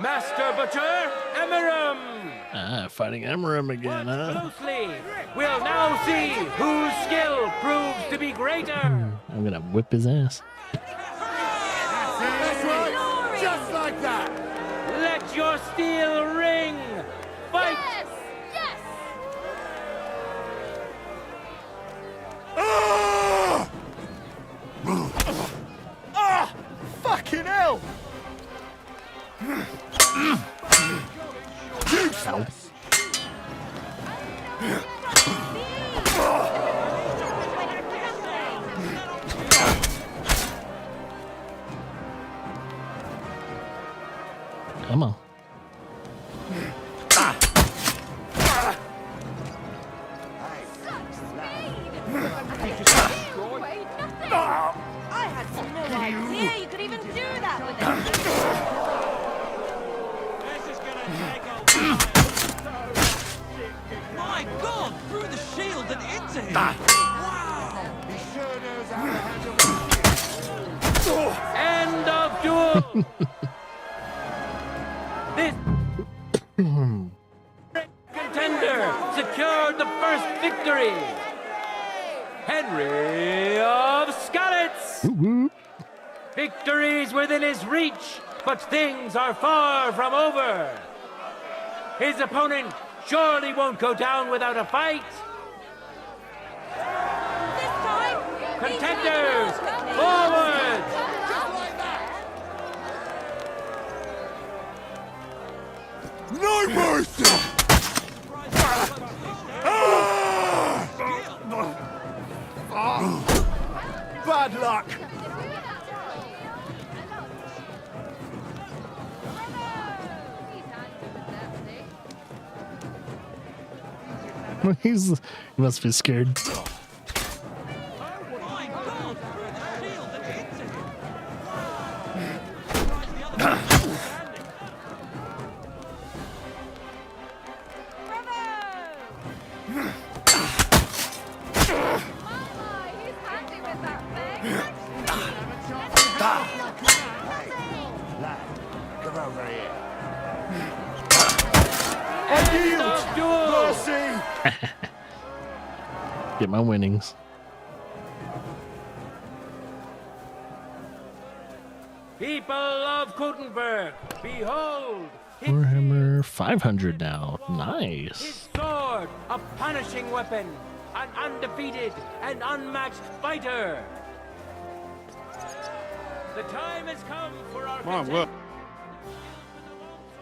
Master Butcher Emeram. Fighting Emeram again, huh? Closely, we'll now see whose skill proves to be greater. I'm gonna whip his ass. That's right. Just like that. Let your steel ring. Fight. Yes! Ah! Fucking hell! Ow. Come on. I had no idea you could even do that with it. This is gonna take a while. My God! Through the shield and into him. Wow! He sure knows how to handle End of duel. This contender secured the first victory. Henry of Skalitz. Victories within his reach but things are far from over. His opponent surely won't go down without a fight. Contenders, forward! No mercy! Bad luck! He must be scared. Come over here. Get my winnings. People of Kuttenberg, behold! Warhammer 500 now. His Nice. sword, a punishing weapon, an undefeated and unmatched fighter. The time has come for our My word.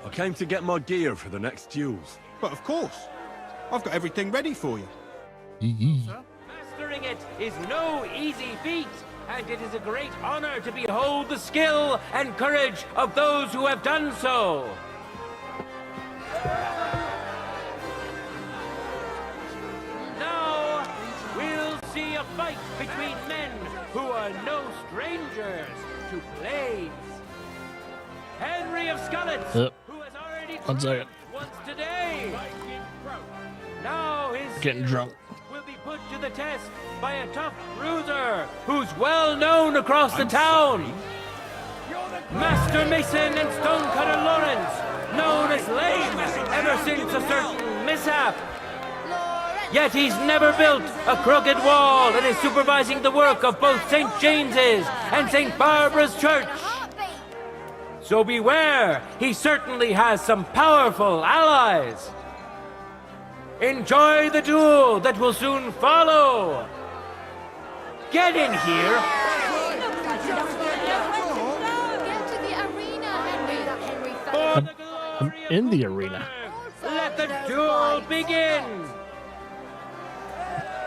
I came to get my gear for the next duels. But of course. I've got everything ready for you. Mastering it is no easy feat, and it is a great honor to behold the skill and courage of those who have done so. Now, we'll see a fight between men who are no strangers to blades. Henry of Scarlets, who has already One second. once today. Now his Getting drunk. will be put to the test by a tough bruiser who's well known across the town. Master Mason and Stonecutter Lawrence, known as lame ever since a certain mishap. Yet he's never built a crooked wall and is supervising the work of both St. James's and St. Barbara's Church. So beware, he certainly has some powerful allies. Enjoy the duel that will soon follow. Get in here. I'm in the arena. Let the duel begin.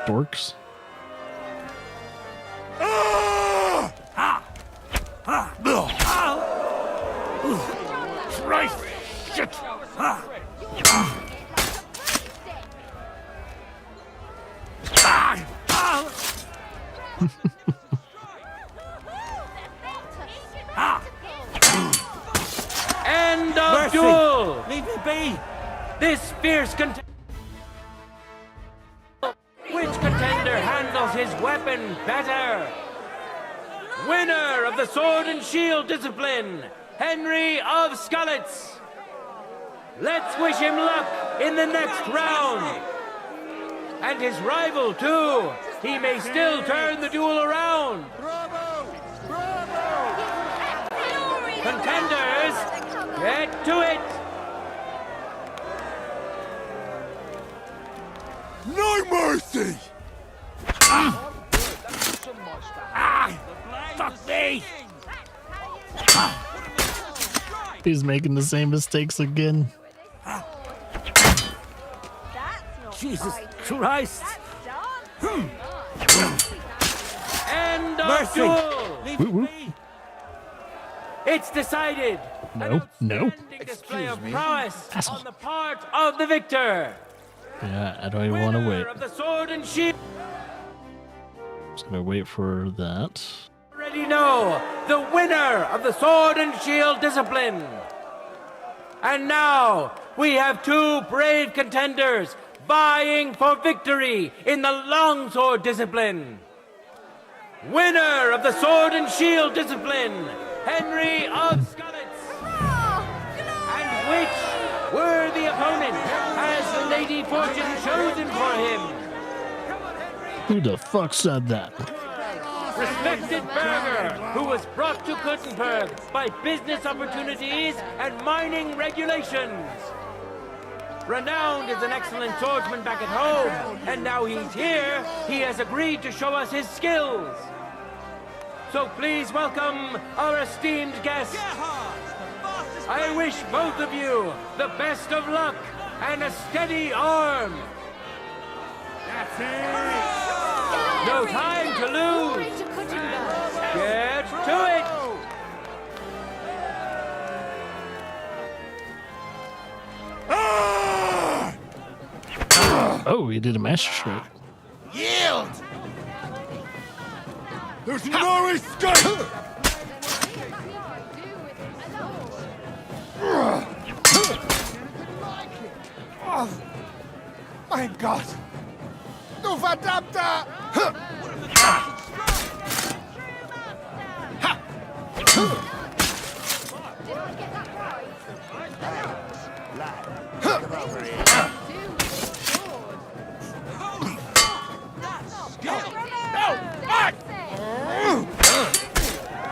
Dorks. Christ! Shit! End of Mercy. duel! Leave me be! This fierce contender. Which contender handles his weapon better? Winner of the sword and shield discipline, Henry of Scarlets. Let's wish him luck in the next round. And his rival, too. He may still turn the duel around. Contenders, get to it. No mercy! Fuck me! He's making the same mistakes again. Jesus Christ! End of Mercy. duel! Leave Woo, woo. me be! It's decided. No, no. Display of prowess on the part of the victor. Yeah, I don't even want to wait. Winner of the sword and shield. Just gonna wait for that. Already know the winner of the sword and shield discipline. And now we have two brave contenders vying for victory in the longsword discipline. Winner of the sword and shield discipline, Henry of Scarlets. And which worthy opponent has the Lady Fortune chosen for him? Who the fuck said that? respected burgher who was brought to Gutenberg by business opportunities and mining regulations. Renowned as an excellent swordsman back at home, and now he's here, he has agreed to show us his skills. So please welcome our esteemed guest. I wish both of you the best of luck and a steady arm. That's it! No time to lose! Get to it! Oh, he did a master stroke. Yield! There's no escape! Oh, mein Gott! Du verdammter!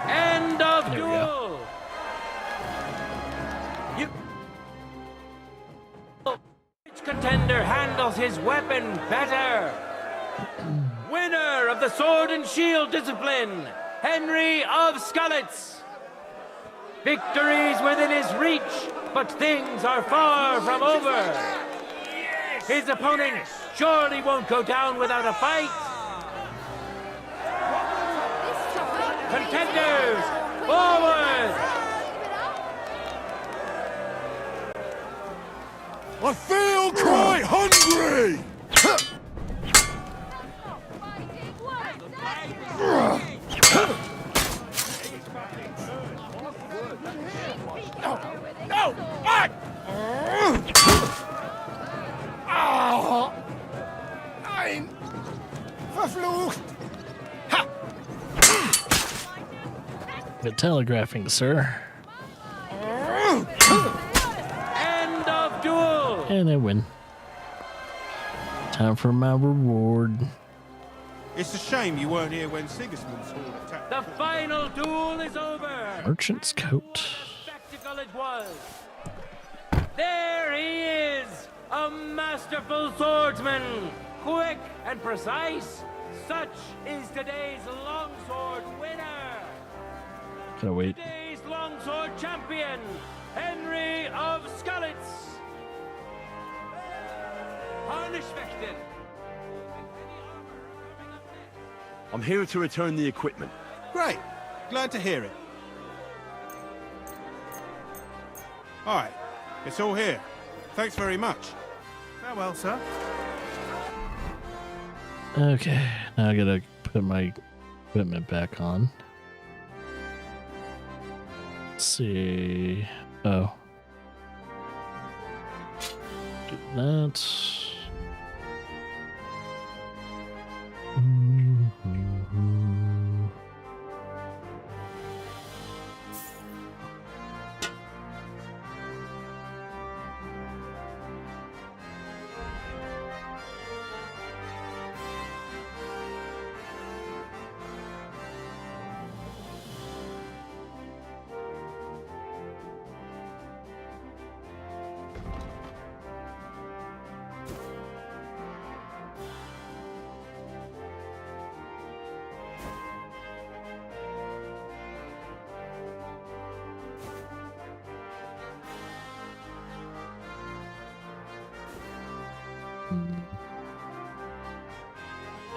End of duel! Which contender handles his weapon better? Winner of the sword and shield discipline, Henry of Skalitz. Victory's within his reach, but things are far from over. His opponent surely won't go down without a fight. Contenders, forward! I feel quite hungry! No! Back! Oh! Nein! Verflucht! Good telegraphing, sir. End of duel! And I win. Time for my reward. It's a shame you weren't here when Sigismund's horde attacked. The final duel is over! Merchant's coat. Spectacle it was! There he is! A masterful swordsman! Quick and precise! Such is today's longsword winner! Gotta wait. Today's longsword champion, Henry of Skalitz! Harnischwächten! I'm here to return the equipment. Great. Glad to hear it. All right. It's all here. Thanks very much. Farewell, sir. Okay, now I gotta put my equipment back on. Let's see. Oh. Do that.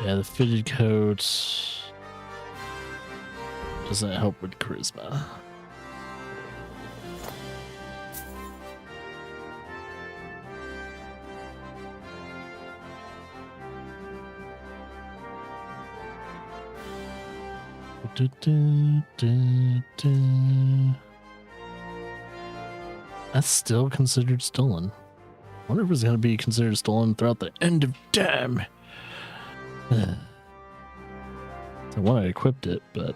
Yeah, the fitted coats doesn't help with charisma. That's still considered stolen. I wonder if it's going to be considered stolen throughout the end of time. I want to equip it, but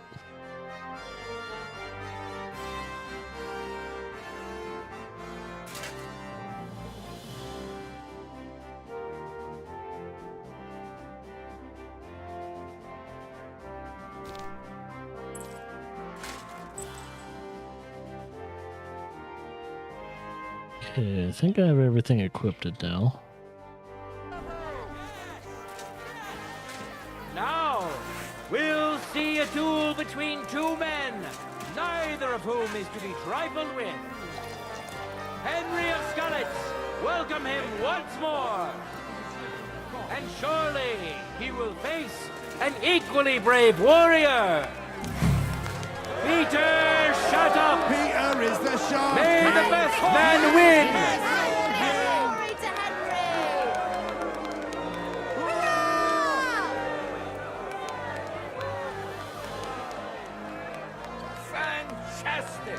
Okay, I think I have everything equipped now. Now, we'll see a duel between two men, neither of whom is to be trifled with. Henry of Skalitz, welcome him once more. And surely he will face an equally brave warrior. Peter, shut up! Peter is the shark. May the best man win! Fantastic!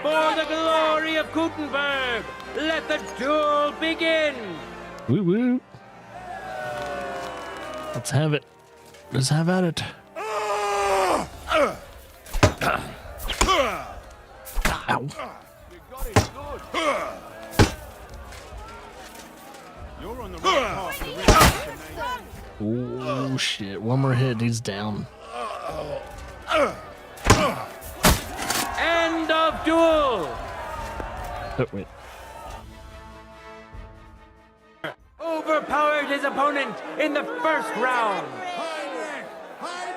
For the glory of Gutenberg, let the duel begin! Woo woo! Let's have it. Let's have at it. Ow. You're on the right path. Oh shit! One more hit, he's down. End of duel! Oh, wait. Overpowered his opponent in the first round.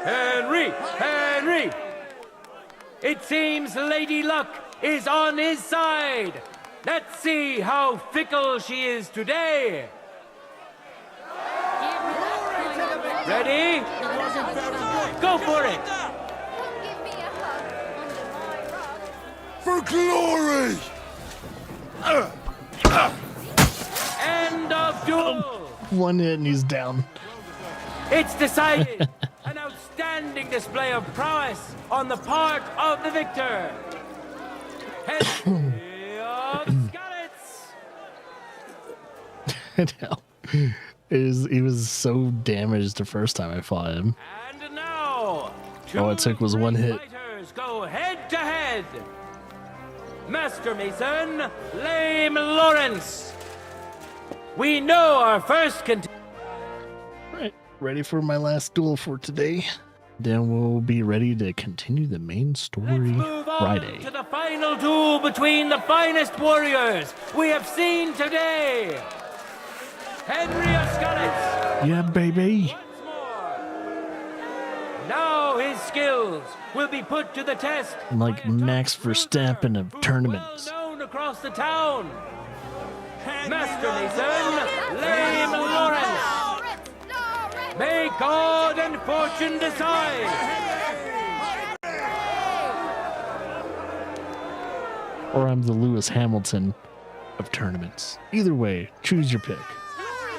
Henry! Henry! It seems Lady Luck is on his side. Let's see how fickle she is today. Ready? Go for it! For glory! End of duel! One hit and he's down. It's decided. An outstanding display of prowess on the part of the victor. Henry of Skalitz. He was so damaged the first time I fought him. And now, all it took was one hit. fighters go head to head. Master Mason, Lame Lawrence. We know our first Right, ready for my last duel for today. Then we'll be ready to continue the main story Friday. to the final duel between the finest warriors we have seen today. Henry of Skalitz. Yeah, baby. Now his skills will be put to the test. Like Max Verstappen of tournaments. Known across the town. Master Mason, Lame Lawrence. May God and fortune decide. Or I'm the Lewis Hamilton of tournaments. Either way, choose your pick.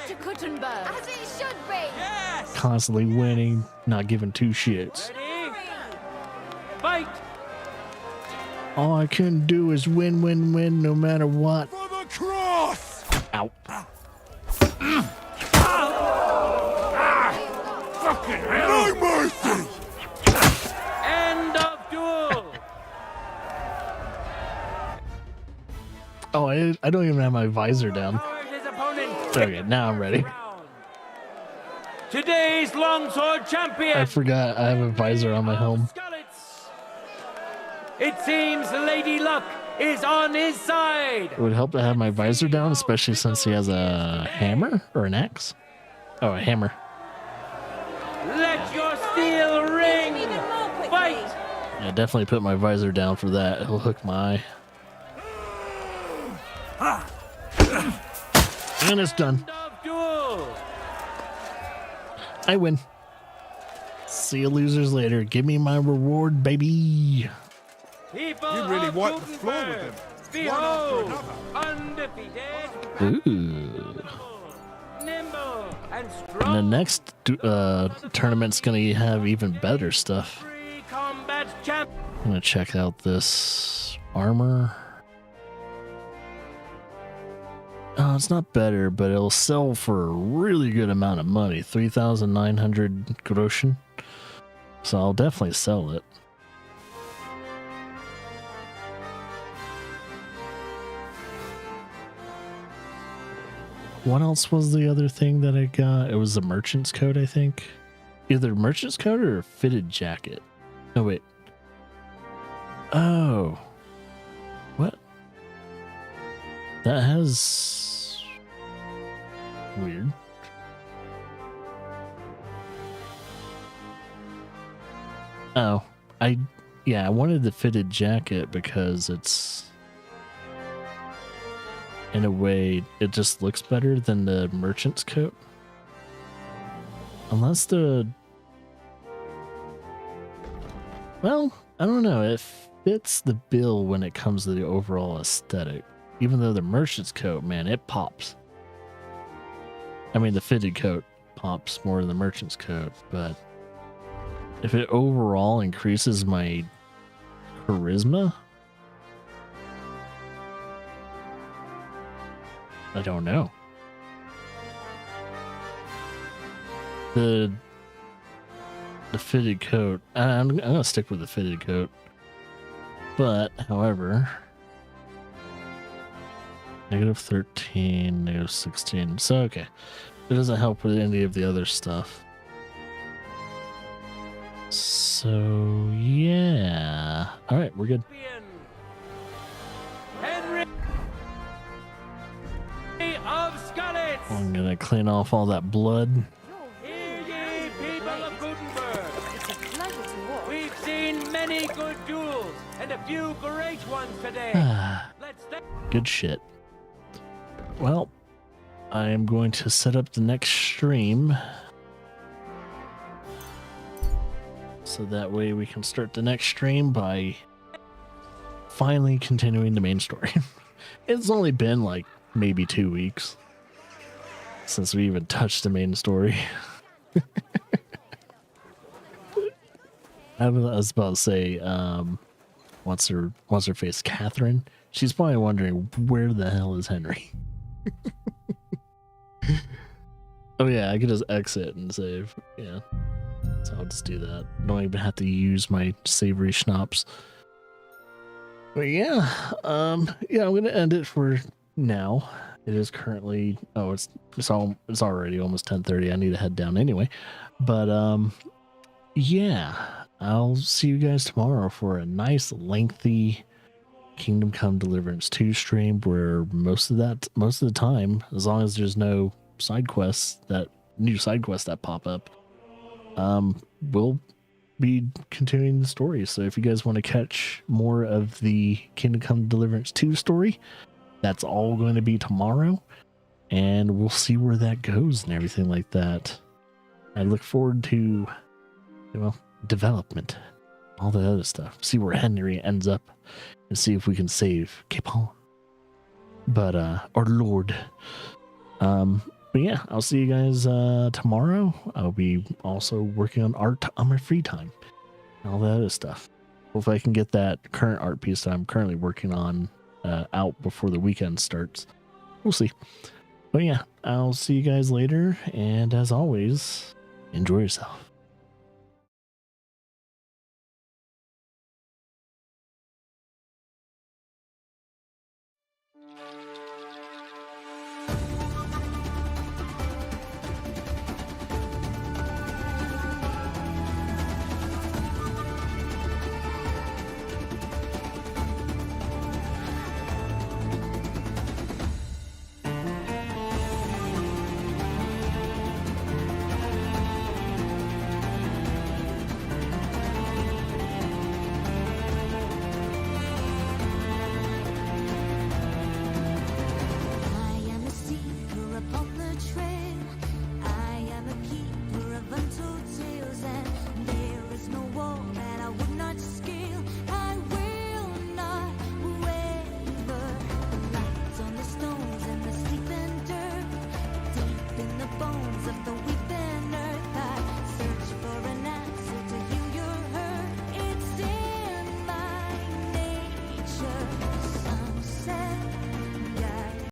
To Gutenberg. As it should be. Yes. Constantly winning, not giving two shits. Ready? Fight. All I can do is win, win, win, no matter what. For the cross! Ow. Fucking No mercy! End of duel. Oh, I don't even have my visor down. His opponent. Okay, now I'm ready. Today's longsword champion. I forgot I have a visor on my helm. It seems Lady Luck is on his side. It would help to have my visor down, especially since he has a hammer or an axe. Oh, a hammer. Let your steel ring. Fight. Yeah, definitely put my visor down for that. It'll hook my eye. And it's done. I win. See you losers later. Give me my reward, baby. People You really of wiped the floor with them. Behold, undefeated, Ooh. nimble, and And strong. the next tournament's gonna have even better stuff. Combat champ. I'm gonna check out this armor. Oh, it's not better, but it'll sell for a really good amount of money. 3,900 groschen. So I'll definitely sell it. What else was the other thing that I got? It was the merchant's coat, I think. Either merchant's coat or a fitted jacket. No, wait. Oh. What? That has... Weird. Oh. I wanted the fitted jacket because it's... In a way, it just looks better than the merchant's coat. Unless the... Well, I don't know. It fits the bill when it comes to the overall aesthetic. Even though the merchant's coat, man, it pops. I mean, the fitted coat pops more than the merchant's coat, but if it overall increases my charisma, I don't know. The fitted coat, I'm gonna stick with the fitted coat. But, however, -13, -16. So, okay. It doesn't help with any of the other stuff. So, yeah. Alright, we're good. Henry of Scarlet. I'm gonna clean off all that blood. Hear ye, people of Gutenberg. It's a pleasure to walk. We've seen many good duels and a few great ones today. Good shit. Well, I am going to set up the next stream. So that way we can start the next stream by finally continuing the main story. It's only been like maybe 2 weeks since we even touched the main story. I was about to say, what's her face? Catherine? She's probably wondering, where the hell is Henry? Oh yeah, I could just exit and save. Yeah. So I'll just do that. Don't even have to use my savory schnapps. But yeah, I'm gonna end it for now. It is currently it's already almost 10:30. I need to head down anyway. But yeah, I'll see you guys tomorrow for a nice lengthy Kingdom Come Deliverance 2 stream where most of the time, as long as there's no new side quests that pop up, we'll be continuing the story. So if you guys want to catch more of the Kingdom Come Deliverance 2 story, that's all going to be tomorrow, and we'll see where that goes and everything like that. I look forward to, development, all the other stuff. See where Henry ends up, and see if we can save Capon. But our Lord. But yeah, I'll see you guys tomorrow. I'll be also working on art on my free time. All that other stuff. Hopefully I can get that current art piece that I'm currently working on out before the weekend starts. We'll see. But yeah, I'll see you guys later. And as always, enjoy yourself. Bones of the